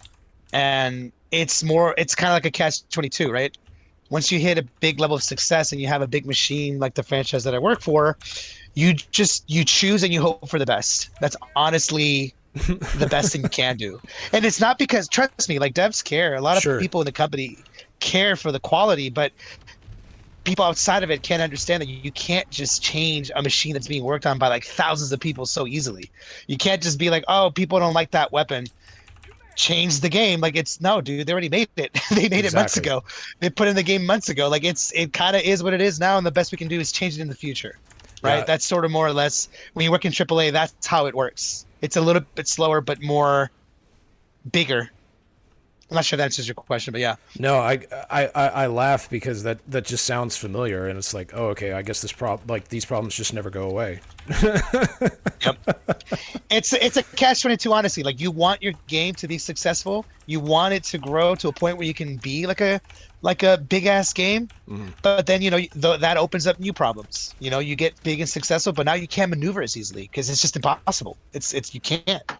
And it's kind of like a catch-22, right? Once you hit a big level of success and you have a big machine like the franchise that I work for, you choose and you hope for the best. That's honestly the best thing you can do. And it's not because, trust me, like devs care. A lot of people in the company care for the quality, but people outside of it can't understand that you can't just change a machine that's being worked on by like thousands of people so easily. You can't just be like, oh, people don't like that weapon. change the game. Like it's no, dude. They already made it. They made it months Exactly. ago. They put in the game months ago. Like it kind of is what it is now, and the best we can do is change it in the future, right? Yeah. That's sort of more or less when you work in AAA. That's how it works. It's a little bit slower, but more bigger. I'm not sure that answers your question, but yeah. No, I laugh because that just sounds familiar, and it's like, oh, okay, I guess these problems just never go away. It's a catch-22, honestly. Like you want your game to be successful, you want it to grow to a point where you can be like a big ass game, but then that opens up new problems. You get big and successful, but now you can't maneuver as easily because it's just impossible. It's you can't.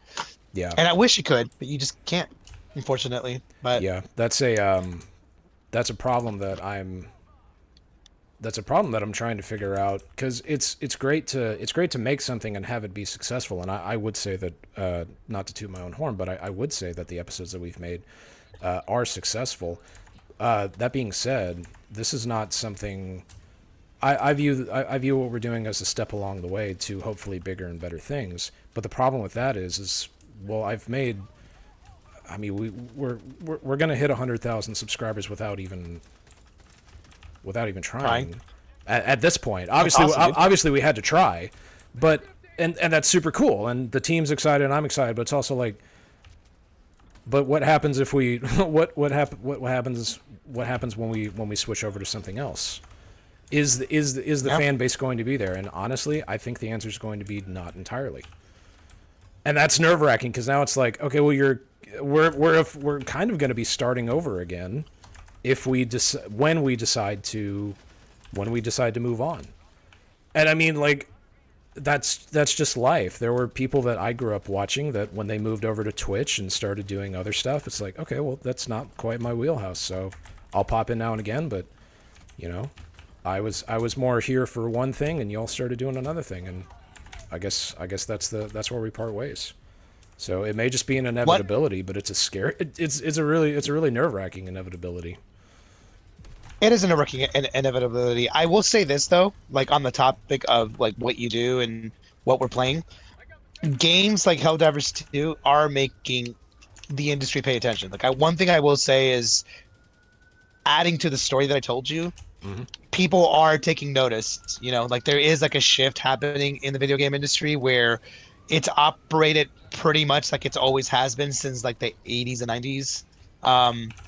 Yeah. And I wish you could, but you just can't, unfortunately. But Yeah, that's a problem that I'm trying to figure out, because it's great to make something and have it be successful, and I would say that, not to toot my own horn, but I would say that the episodes that we've made are successful. That being said, this is not something I view what we're doing as a step along the way to hopefully bigger and better things. But the problem with that is well, we're gonna hit 100,000 subscribers without even trying. At this point, obviously we had to try, but and that's super cool, and the team's excited and I'm excited, but it's also like, but what happens if we what happens when we switch over to something else? Is the fan base going to be there? And honestly, I think the answer is going to be not entirely. And that's nerve-wracking, because now it's like, okay, well, we're kind of going to be starting over again when we decide to move on. And I mean, like, that's just life. There were people that I grew up watching that when they moved over to Twitch and started doing other stuff, it's like, okay, well, that's not quite my wheelhouse, so I'll pop in now and again, but I was more here for one thing and y'all started doing another thing, and I guess that's where we part ways. So it may just be an inevitability, but it's a really nerve-wracking inevitability. it is an inevitability. I will say this though, like on the topic of like what you do and what we're playing, games like Helldivers 2 are making the industry pay attention. Like one thing I will say is, adding to the story that I told you, people are taking notice. Like there is like a shift happening in the video game industry where it's operated pretty much like it's always has been since like the 80s and 90s,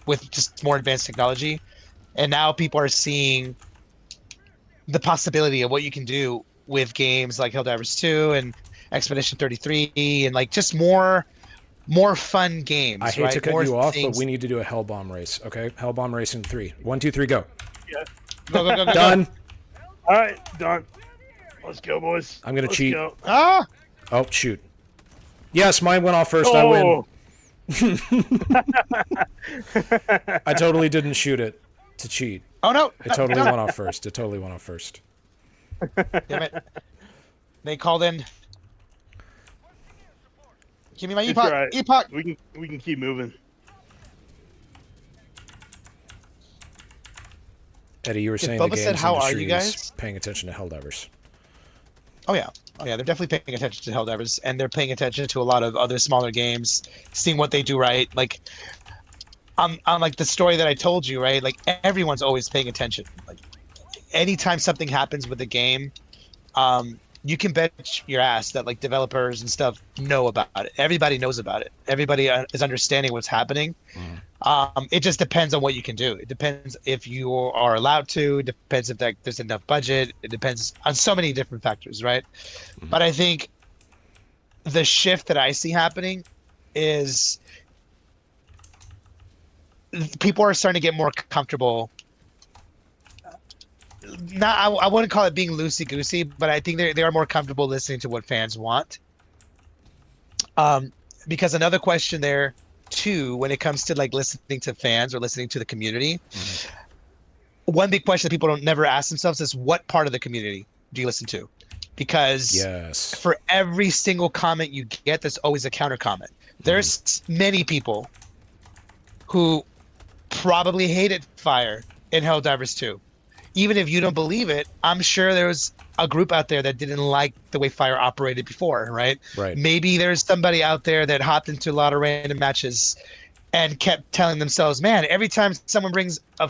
with just more advanced technology. And now people are seeing the possibility of what you can do with games like Helldivers 2 and Expedition 33 and like just more fun games. I hate right? to cut More you off, things. but we need to do a Hell Bomb race, okay? Hell Bomb race in 3. 1, 2, 3, go. Yeah. Go. Done. All right, done. Let's go, boys. I'm gonna Let's cheat. go. Ah! Oh, shoot. Yes, mine went off first. I win. I totally didn't shoot it to cheat. Oh no! It totally went off first. Damn it! They called in. Give me my It's epoch. all right. Epoch. We can keep moving. Eddie, you were saying Bubba the games said, "How are industry you is guys?" paying attention to Helldivers. Oh yeah, they're definitely paying attention to Helldivers, and they're paying attention to a lot of other smaller games, seeing what they do right. Like, on like the story that I told you, right? Like everyone's always paying attention. Like, anytime something happens with a game, you can bet your ass that like developers and stuff know about it. Everybody knows about it. Everybody is understanding what's happening. It just depends on what you can do. It depends if you are allowed to. It depends if there's enough budget. It depends on so many different factors, right? But I think the shift that I see happening is people are starting to get more comfortable. I wouldn't call it being loosey goosey, but I think they are more comfortable listening to what fans want. Because another question there too, when it comes to like listening to fans or listening to the community, one big question that people don't never ask themselves is, what part of the community do you listen to? Because Yes. for every single comment you get, there's always a counter comment. There's many people who probably hated fire in Helldivers 2. even if you don't believe it, I'm sure there was a group out there that didn't like the way fire operated before, right? Right. Maybe there's somebody out there that hopped into a lot of random matches and kept telling themselves, man, every time someone brings a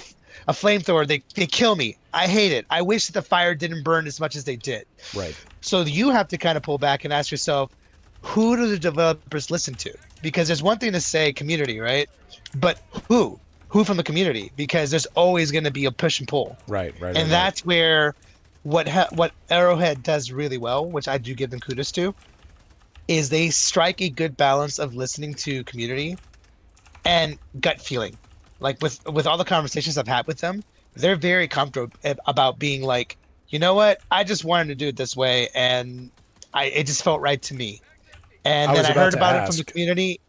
flamethrower, they kill me. I hate it. I wish that the fire didn't burn as much as they did. Right. So you have to kind of pull back and ask yourself, who do the developers listen to? Because there's one thing to say community, right? But who? Who from the community? Because there's always going to be a push and pull. Right. And that's where what Arrowhead does really well, which I do give them kudos to, is they strike a good balance of listening to community and gut feeling. Like with all the conversations I've had with them, they're very comfortable about being like, you know what, I just wanted to do it this way, and it just felt right to me. And then I heard about it from the community.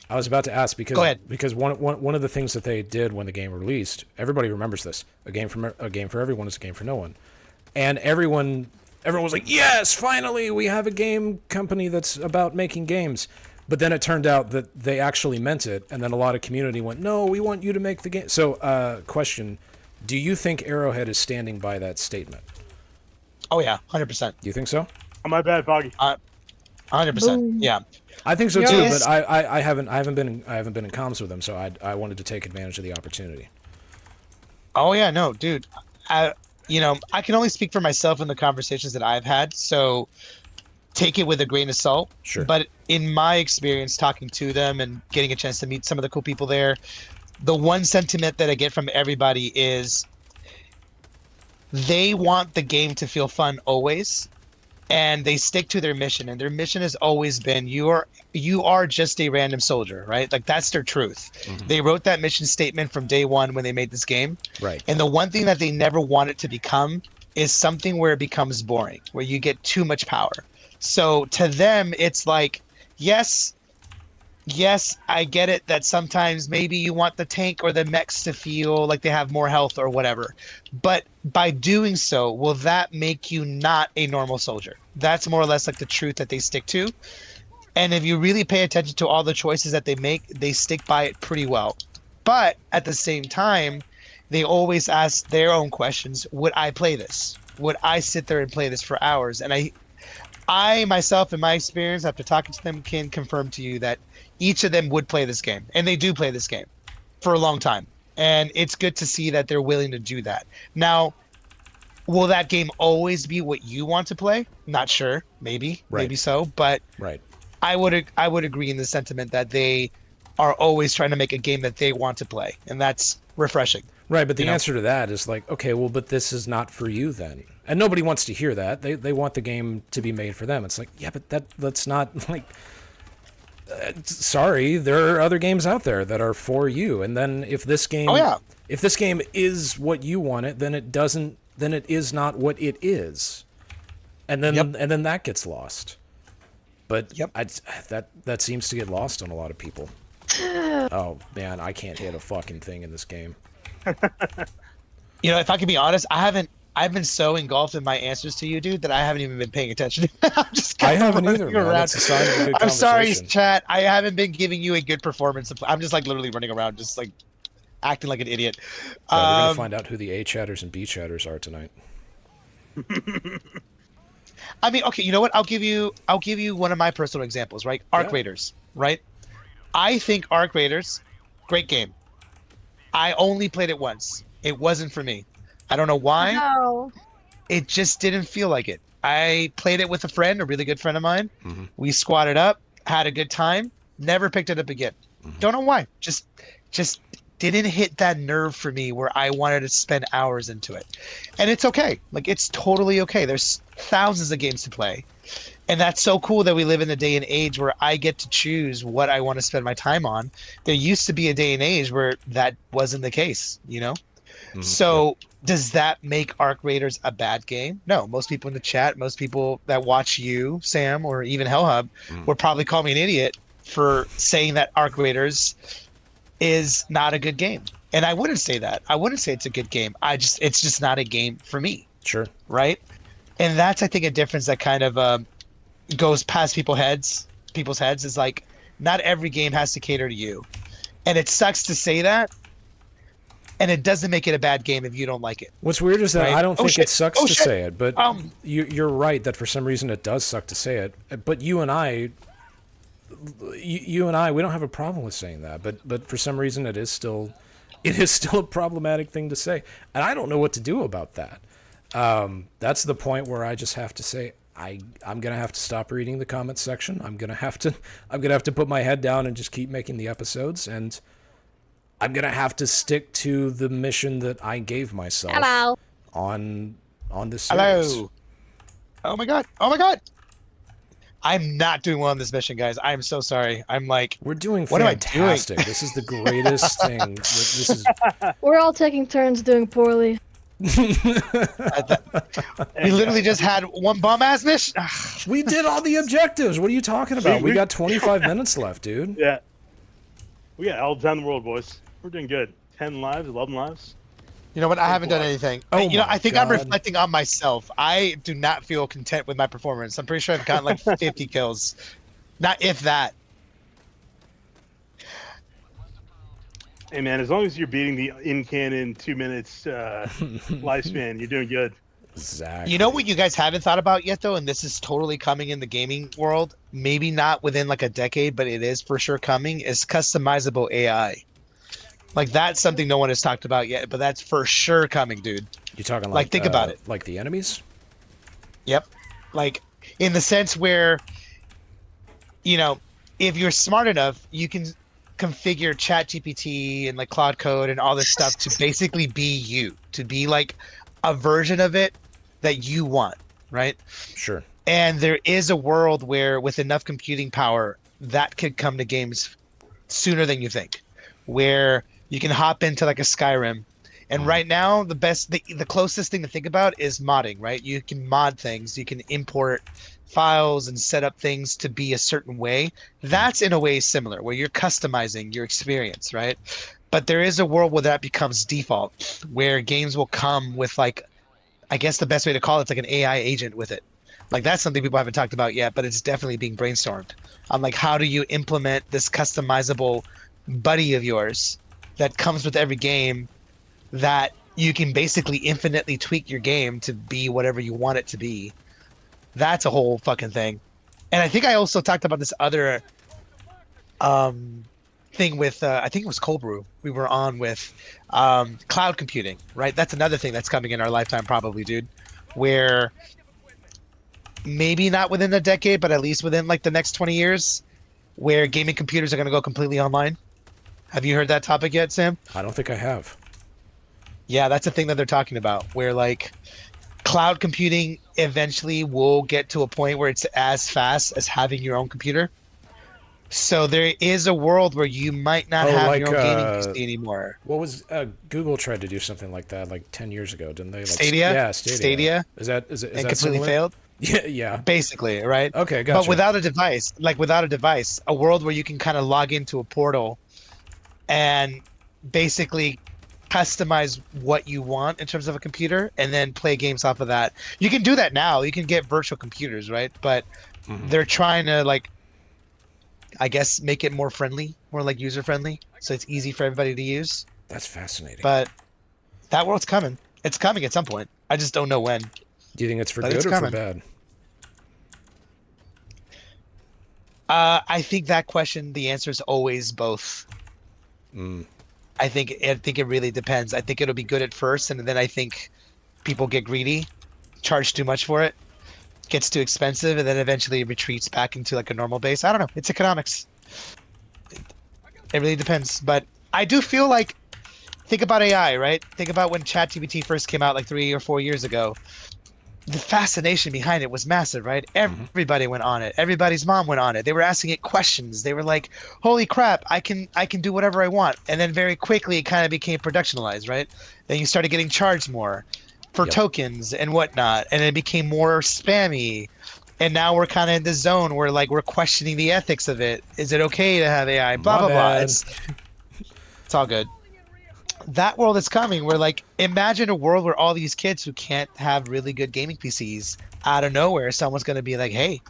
I was about to ask Go ahead. because one of the things that they did when the game released, everybody remembers this. A game for everyone is a game for no one, and everyone was like, yes, finally we have a game company that's about making games. But then it turned out that they actually meant it, and then a lot of community went, no, we want you to make the game. So, question, do you think Arrowhead is standing by that statement? Oh yeah, 100%. Do you think so? Oh, my bad, Foggy. 100%. Yeah. I think so too, but I haven't been in comms with them, so I wanted to take advantage of the opportunity. Oh yeah, no, dude. I can only speak for myself in the conversations that I've had, so take it with a grain of salt. Sure. But in my experience talking to them and getting a chance to meet some of the cool people there, the one sentiment that I get from everybody is they want the game to feel fun always, and they stick to their mission, and their mission has always been you are just a random soldier, right? Like that's their truth. Mm-hmm. They wrote that mission statement from day one when they made this game. Right. And the one thing that they never want it to become is something where it becomes boring, where you get too much power. So to them, it's like, yes, I get it that sometimes maybe you want the tank or the mechs to feel like they have more health or whatever. But by doing so, will that make you not a normal soldier? That's more or less like the truth that they stick to. And if you really pay attention to all the choices that they make, they stick by it pretty well. But at the same time, they always ask their own questions. Would I play this? Would I sit there and play this for hours? And I myself, in my experience, after talking to them, can confirm to you that each of them would play this game. And they do play this game for a long time. And it's good to see that they're willing to do that. Now, will that game always be what you want to play? Not sure. Maybe. Right. Maybe so. But right. I would agree in the sentiment that they are always trying to make a game that they want to play. And that's refreshing. Right, but the answer to that is like, okay, well, but this is not for you then. And nobody wants to hear that. They want the game to be made for them. It's like, yeah, but that's not like... sorry, there are other games out there that are for you. And then if this game... if this game is what you want it, then it doesn't... then it is not what it is. And then and then that gets lost. But that seems to get lost on a lot of people. Oh, man, I can't hit a fucking thing in this game. If I can be honest, I've been so engulfed in my answers to you, dude, that I haven't even been paying attention. I haven't either, man. That's a sign of a good I'm sorry, conversation. chat. I haven't been giving you a good performance. I'm just like literally running around, just like acting like an idiot. We're gonna find out who the A chatters and B chatters are tonight. I mean, okay, you know what? I'll give you one of my personal examples, right? Arc Raiders, right? I think Arc Raiders, great game. I only played it once. It wasn't for me. I don't know why. No. It just didn't feel like it. I played it with a friend, a really good friend of mine. Mm-hmm. We squatted up, had a good time, never picked it up again. Mm-hmm. Don't know why. Just didn't hit that nerve for me where I wanted to spend hours into it. And it's okay. Like, it's totally okay. There's thousands of games to play. And that's so cool that we live in a day and age where I get to choose what I want to spend my time on. There used to be a day and age where that wasn't the case, Mm-hmm. So does that make Arc Raiders a bad game? No. Most people in the chat, most people that watch you, Sam, or even HELLHUB, would probably call me an idiot for saying that Arc Raiders is not a good game. And I wouldn't say that. I wouldn't say it's a good game. It's just not a game for me. Sure. Right? And that's, I think, a difference that kind of goes past people's heads is like, not every game has to cater to you. And it sucks to say that, and it doesn't make it a bad game if you don't like it. What's weird is that Right. I don't Oh, think shit. it sucks Oh, to shit. say it, but Um. you're right that for some reason it does suck to say it. But you and I, we don't have a problem with saying that. But for some reason it is still a problematic thing to say, and I don't know what to do about that. That's the point where I just have to say I'm gonna have to stop reading the comments section. I'm gonna have to put my head down and just keep making the episodes, and I'm gonna have to stick to the mission that I gave myself. Hello. On this series. Hello. Oh my god. Oh my god. I'm not doing well on this mission, guys. I'm so sorry. I'm like, We're doing What am I doing? fantastic. This is the greatest thing. This is We're all taking turns doing poorly. we literally just had one bomb ass mission. we did all the objectives. What are you talking about? We we- got 25 minutes left, dude. Yeah. We got all the time in the world, boys. We're doing good. 10 lives, 11 lives. You know what? I haven't done anything. Oh You know, my I think I'm God. reflecting on myself. I do not feel content with my performance. I'm pretty sure I've gotten like 50 kills. Not if that. Hey, man, as long as you're beating the in-canon 2 minutes lifespan, you're doing good. Exactly. You know what you guys haven't thought about yet, though, and this is totally coming in the gaming world. Maybe not within like a decade, but it is for sure coming. Is customizable AI. Like that's something no one has talked about yet, but that's for sure coming, dude. You're talking like, think about it. Like the enemies? Yep. Like in the sense where, you know, if you're smart enough, you can configure ChatGPT and like Cloud Code and all this stuff to basically be you, to be like a version of it that you want, right? Sure. And there is a world where with enough computing power, that could come to games sooner than you think, where you can hop into like a Skyrim. And right now, the closest thing to think about is modding, right? You can mod things, you can import files and set up things to be a certain way. That's in a way similar, where you're customizing your experience, right? But there is a world where that becomes default, where games will come with like, I guess the best way to call it's like an AI agent with it. Like that's something people haven't talked about yet, but it's definitely being brainstormed. On like how do you implement this customizable buddy of yours that comes with every game that you can basically infinitely tweak your game to be whatever you want it to be. That's a whole fucking thing. And I think I also talked about this other thing with I think it was Cold Brew we were on with cloud computing, right? That's another thing that's coming in our lifetime probably, dude, where maybe not within a decade, but at least within like the next 20 years, where gaming computers are going to go completely online. Have you heard that topic yet, Sam? I don't think I have. Yeah, that's a thing that they're talking about, where like cloud computing eventually will get to a point where it's as fast as having your own computer. So there is a world where you might not have like, your own gaming PC anymore. What was Google tried to do something like that like 10 years ago, didn't they? Like, Stadia? Yeah, Stadia. Stadia? Is that And that completely similar? failed? Yeah, yeah. Basically, right? Okay, gotcha. But without a device, a world where you can kind of log into a portal and basically customize what you want in terms of a computer and then play games off of that. You can do that now. You can get virtual computers, right? But they're trying to like, I guess, make it more friendly, more like user friendly, so it's easy for everybody to use. That's fascinating. But that world's coming. It's coming at some point. I just don't know when. Do you think it's for But good it's or coming. for bad? I think that question, the answer is always both. I think it really depends. I think it'll be good at first, and then I think people get greedy, charge too much for it, gets too expensive, and then eventually it retreats back into like a normal base. I don't know. It's economics. It really depends. But I do feel like, think about AI, right? Think about when ChatGPT first came out like 3 or 4 years ago. The fascination behind it was massive, right? Everybody went on it. Everybody's mom went on it. They were asking it questions. They were like, "Holy crap, I can do whatever I want." And then very quickly it kind of became productionalized, right? Then you started getting charged more for tokens and whatnot, and it became more spammy. And now we're kind of in the zone where like we're questioning the ethics of it. Is it okay to have AI? Blah blah blah. It's all good. That world is coming where like imagine a world where all these kids who can't have really good gaming PCs, out of nowhere someone's going to be like, hey,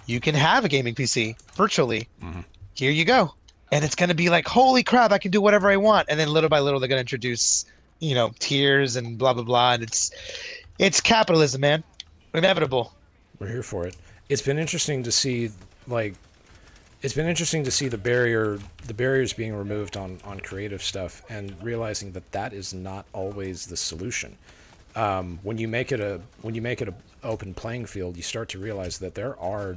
you can have a gaming PC virtually. Here you go. and it's gonna be like, holy crap, I can do whatever I want. And then little by little, they're gonna introduce, tiers and blah blah blah. And it's capitalism, man. Inevitable. We're here for it. It's been interesting to see, like, the barriers being removed on creative stuff, and realizing that is not always the solution. When you make it a open playing field, you start to realize that there are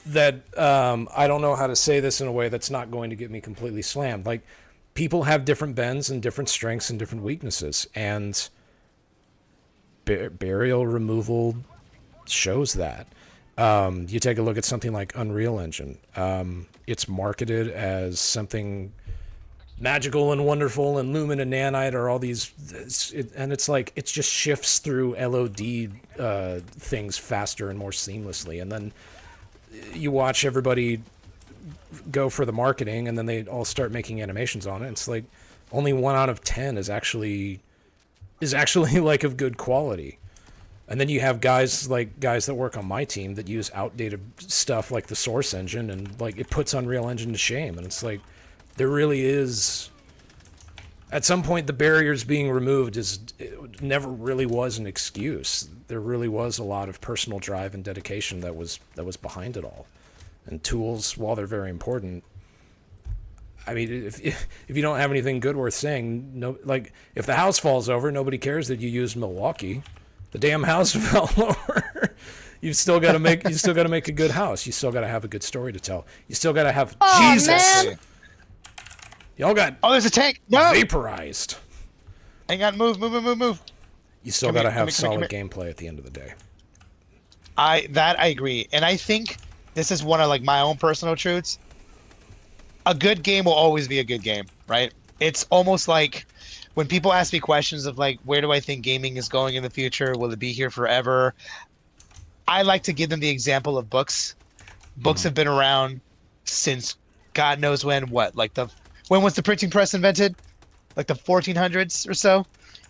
that I don't know how to say this in a way that's not going to get me completely slammed. Like, people have different bends and different strengths and different weaknesses, and burial removal shows that. You take a look at something like Unreal Engine. It's marketed as something magical and wonderful, and Lumen and Nanite are all these, and it's like it just shifts through LOD things faster and more seamlessly. And then you watch everybody go for the marketing, and then they all start making animations on it. It's like only 1 out of 10 is actually like of good quality. And then you have guys that work on my team that use outdated stuff like the Source Engine, and like it puts Unreal Engine to shame. And it's like, there really is, at some point, the barriers being removed it never really was an excuse. There really was a lot of personal drive and dedication that was behind it all. And tools, while they're very important, I mean, if you don't have anything good worth saying, no, like if the house falls over, nobody cares that you used Milwaukee. The damn house fell over. You've still got to make a good house. You still got to have a good story to tell. You still got to have Jesus. Man. Y'all got There's a tank. No. vaporized. Hang on, move. You still got to have solid gameplay at the end of the day. I agree, and I think this is one of like my own personal truths. A good game will always be a good game, right? It's almost like when people ask me questions of like, where do I think gaming is going in the future? Will it be here forever? I like to give them the example of books. Books have been around since God knows when. When was the printing press invented? Like the 1400s or so?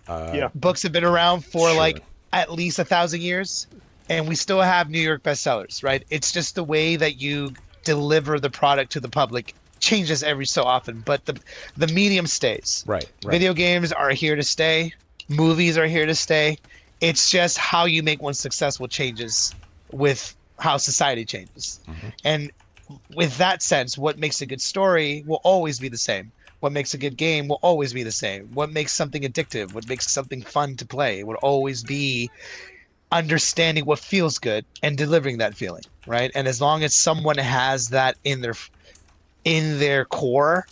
Yeah. Books have been around for Sure. like at least 1,000 years, and we still have New York bestsellers, right? It's just the way that you deliver the product to the public changes every so often, but the medium stays. Right. Video games are here to stay. Movies are here to stay. It's just how you make one successful changes with how society changes. And with that sense, what makes a good story will always be the same. What makes a good game will always be the same. What makes something addictive, what makes something fun to play will always be understanding what feels good and delivering that feeling, right? And as long as someone has that in their core,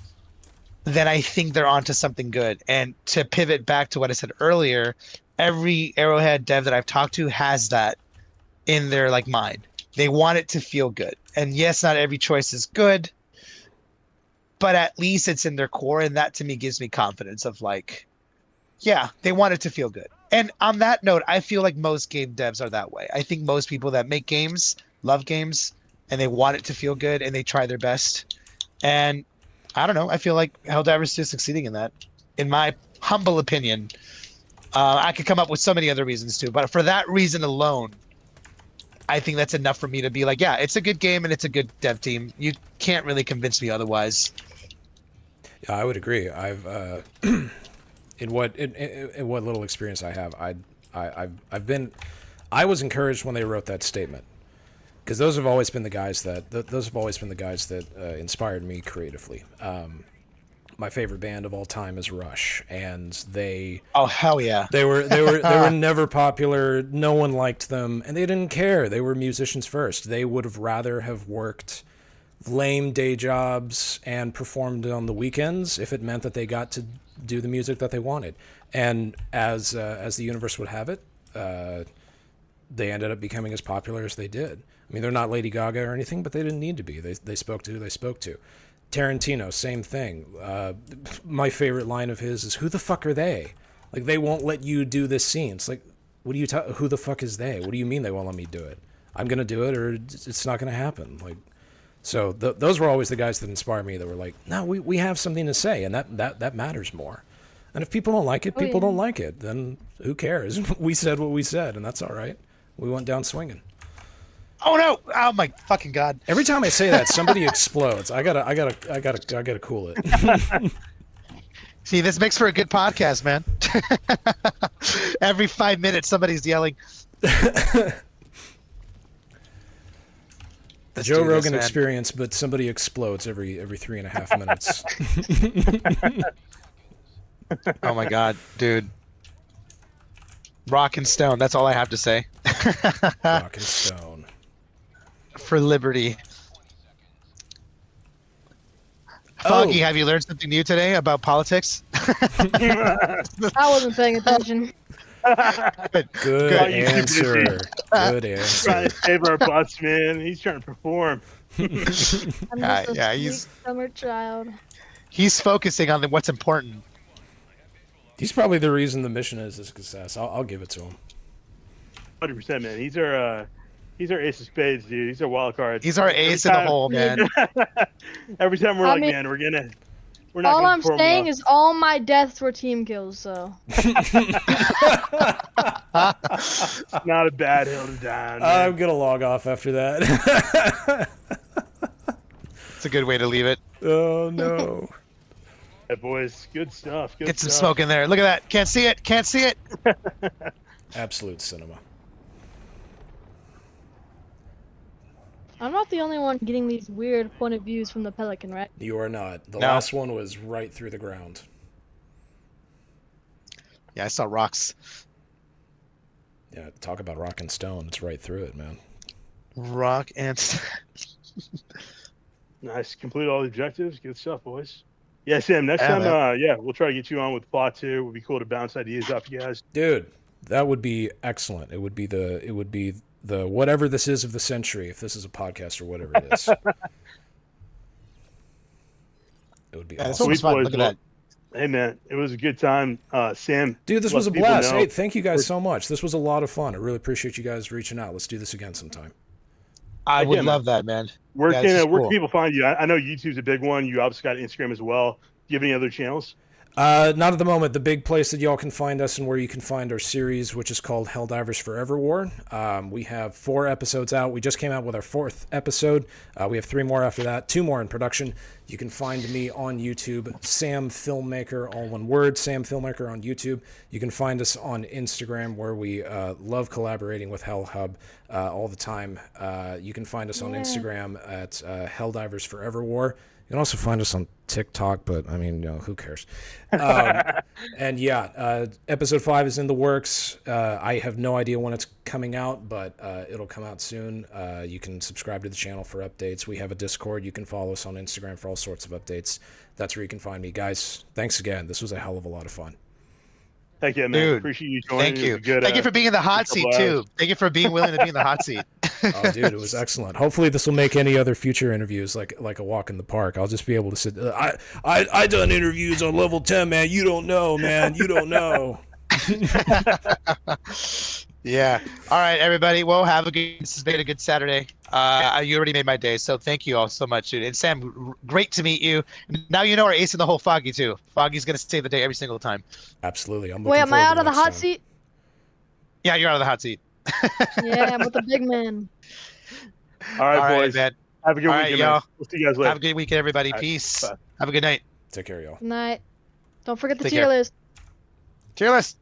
then I think they're onto something good. And to pivot back to what I said earlier, every Arrowhead dev that I've talked to has that in their like mind. They want it to feel good. And yes, not every choice is good, but at least it's in their core, and that to me gives me confidence of like, yeah, they want it to feel good. And on that note, I feel like most game devs are that way. I think most people that make games love games, and they want it to feel good, and they try their best. And I don't know, I feel like Helldivers is succeeding in that, in my humble opinion. I could come up with so many other reasons too, but for that reason alone, I think that's enough for me to be like, yeah, it's a good game and it's a good dev team. You can't really convince me otherwise. Yeah, I would agree. I've in what little experience I have, I was encouraged when they wrote that statement, because those have always been the guys that inspired me creatively. My favorite band of all time is Rush, and oh hell yeah, they were never popular. No one liked them, and they didn't care. They were musicians first. They would have rather have worked lame day jobs and performed on the weekends if it meant that they got to do the music that they wanted. And as the universe would have it, they ended up becoming as popular as they did. I mean, they're not Lady Gaga or anything, but they didn't need to be. They spoke to who they spoke to. Tarantino, same thing. My favorite line of his is, "Who the fuck are they? Like, they won't let you do this scene." It's like, what do you who the fuck is they? What do you mean they won't let me do it? I'm gonna do it, or it's not gonna happen. Like, so those were always the guys that inspired me. That were like, no, we have something to say, and that matters more. And if people don't like it, people don't like it. Then who cares? We said what we said, and that's all right. We went down swinging. Oh no! Oh my fucking god! Every time I say that, somebody explodes. I gotta cool it. See, this makes for a good podcast, man. Every 5 minutes, somebody's yelling. The Let's Joe do this, Rogan man. experience, but somebody explodes every 3.5 minutes. Oh my god, dude. Rock and stone. That's all I have to say. Rock and stone. For liberty. Foggy, Oh. have you learned something new today about politics? I wasn't paying attention. Good. Good Oh, you keep answer. busy. Good Trying answer. to save our butts, man. He's trying to perform. I'm just a Yeah, sweet he's- summer child. He's focusing on what's important. He's probably the reason the mission is a success. I'll give it to him. 100%, man. He's our ace of spades, dude. He's our wild card. He's our ace in the hole, man. Every time we're I like, mean- man, we're not All gonna I'm perform saying well. is all my deaths were team kills, so. Not a bad hill to die on, I'm man. gonna log off after that. It's a good way to leave it. Oh no. Yeah, boys, good stuff. Good Get some stuff. smoke in there. Look at that. Can't see it. Can't see it. Absolute cinema. I'm not the only one getting these weird point of views from the Pelican, right? You are not. The No. last one was right through the ground. Yeah, I saw rocks. Yeah, talk about rock and stone. It's right through it, man. Rock and Nice. Complete all the objectives. Good stuff, boys. Yeah, Sam. Next Yeah, time, man. we'll try to get you on with plot 2. It would be cool to bounce ideas off you guys. Dude, that would be excellent. It would be the whatever this is of the century, if this is a podcast or whatever it is. It would be Yeah, this awesome. one was Sweet fun. boys, Look at well, that. Hey, man, it was a good time. Sam, Dude, this let was a people blast. know- Hey, thank you guys so much. This was a lot of fun. I really appreciate you guys reaching out. Let's do this again sometime. I would Again, love that, man. Where Yeah, can this is where cool. can people find you? I know YouTube's a big one. You obviously got Instagram as well. Do you have any other channels? Not at the moment. The big place that y'all can find us and where you can find our series, which is called Helldivers Forever War. We have 4 episodes out. We just came out with our 4th episode. We have 3 more after that, 2 more in production. You can find me on YouTube, Sam Filmmaker, all one word, Sam Filmmaker on YouTube. You can find us on Instagram, where we love collaborating with HELLHUB all the time. You can find us on Instagram at Helldivers Forever War. You can also find us on TikTok, but I mean, who cares? And yeah, episode 5 is in the works. I have no idea when it's coming out, but it'll come out soon. You can subscribe to the channel for updates. We have a Discord. You can follow us on Instagram for all sorts of updates. That's where you can find me. Guys, thanks again. This was a hell of a lot of fun. Thank you, man. Dude, Appreciate you joining. Thank It was you. a good, Thank you for being in the hot couple seat, hours. too. Thank you for being willing to be in the hot seat. Oh, dude, it was excellent. Hopefully, this will make any other future interviews like a walk in the park. I'll just be able to sit. I done interviews on level 10, man. You don't know, man. You don't know. Yeah. All right, everybody. Well, have a good. This has been a good Saturday. You already made my day, so thank you all so much, dude. And Sam, great to meet you. Now you know our ace in the hole, Foggy, too. Foggy's gonna save the day every single time. Absolutely. I'm Wait, looking am I forward out to of the next hot time. seat? Yeah, you're out of the hot seat. Yeah, I'm with the big man. All right, All right, boys. man. Have a good All right, weekend, y'all. man. We'll see you guys later. Have a good weekend, everybody. All right, Peace. bye. Have a good night. Take care, y'all. Good night. Don't forget the Take tier care. list. Tier list.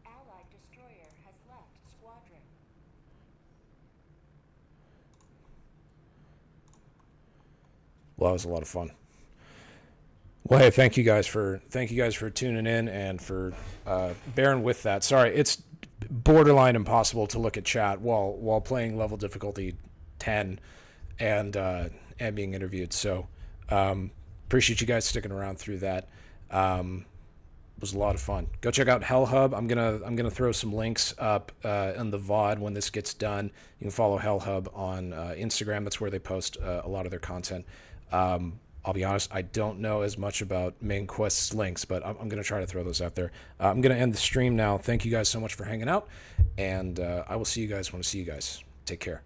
Allied destroyer has left squadron. Well, that was a lot of fun. Well, hey, thank you guys for tuning in and for bearing with that. Sorry, it's borderline impossible to look at chat while playing level difficulty 10 and being interviewed. So appreciate you guys sticking around through that. It was a lot of fun. Go check out HELLHUB. I'm gonna throw some links up in the VOD when this gets done. You can follow HELLHUB on Instagram. That's where they post a lot of their content. I'll be honest, I don't know as much about MAINQuest's links, but I'm going to try to throw those out there. I'm going to end the stream now. Thank you guys so much for hanging out, and I will see you guys when I see you guys. Take care.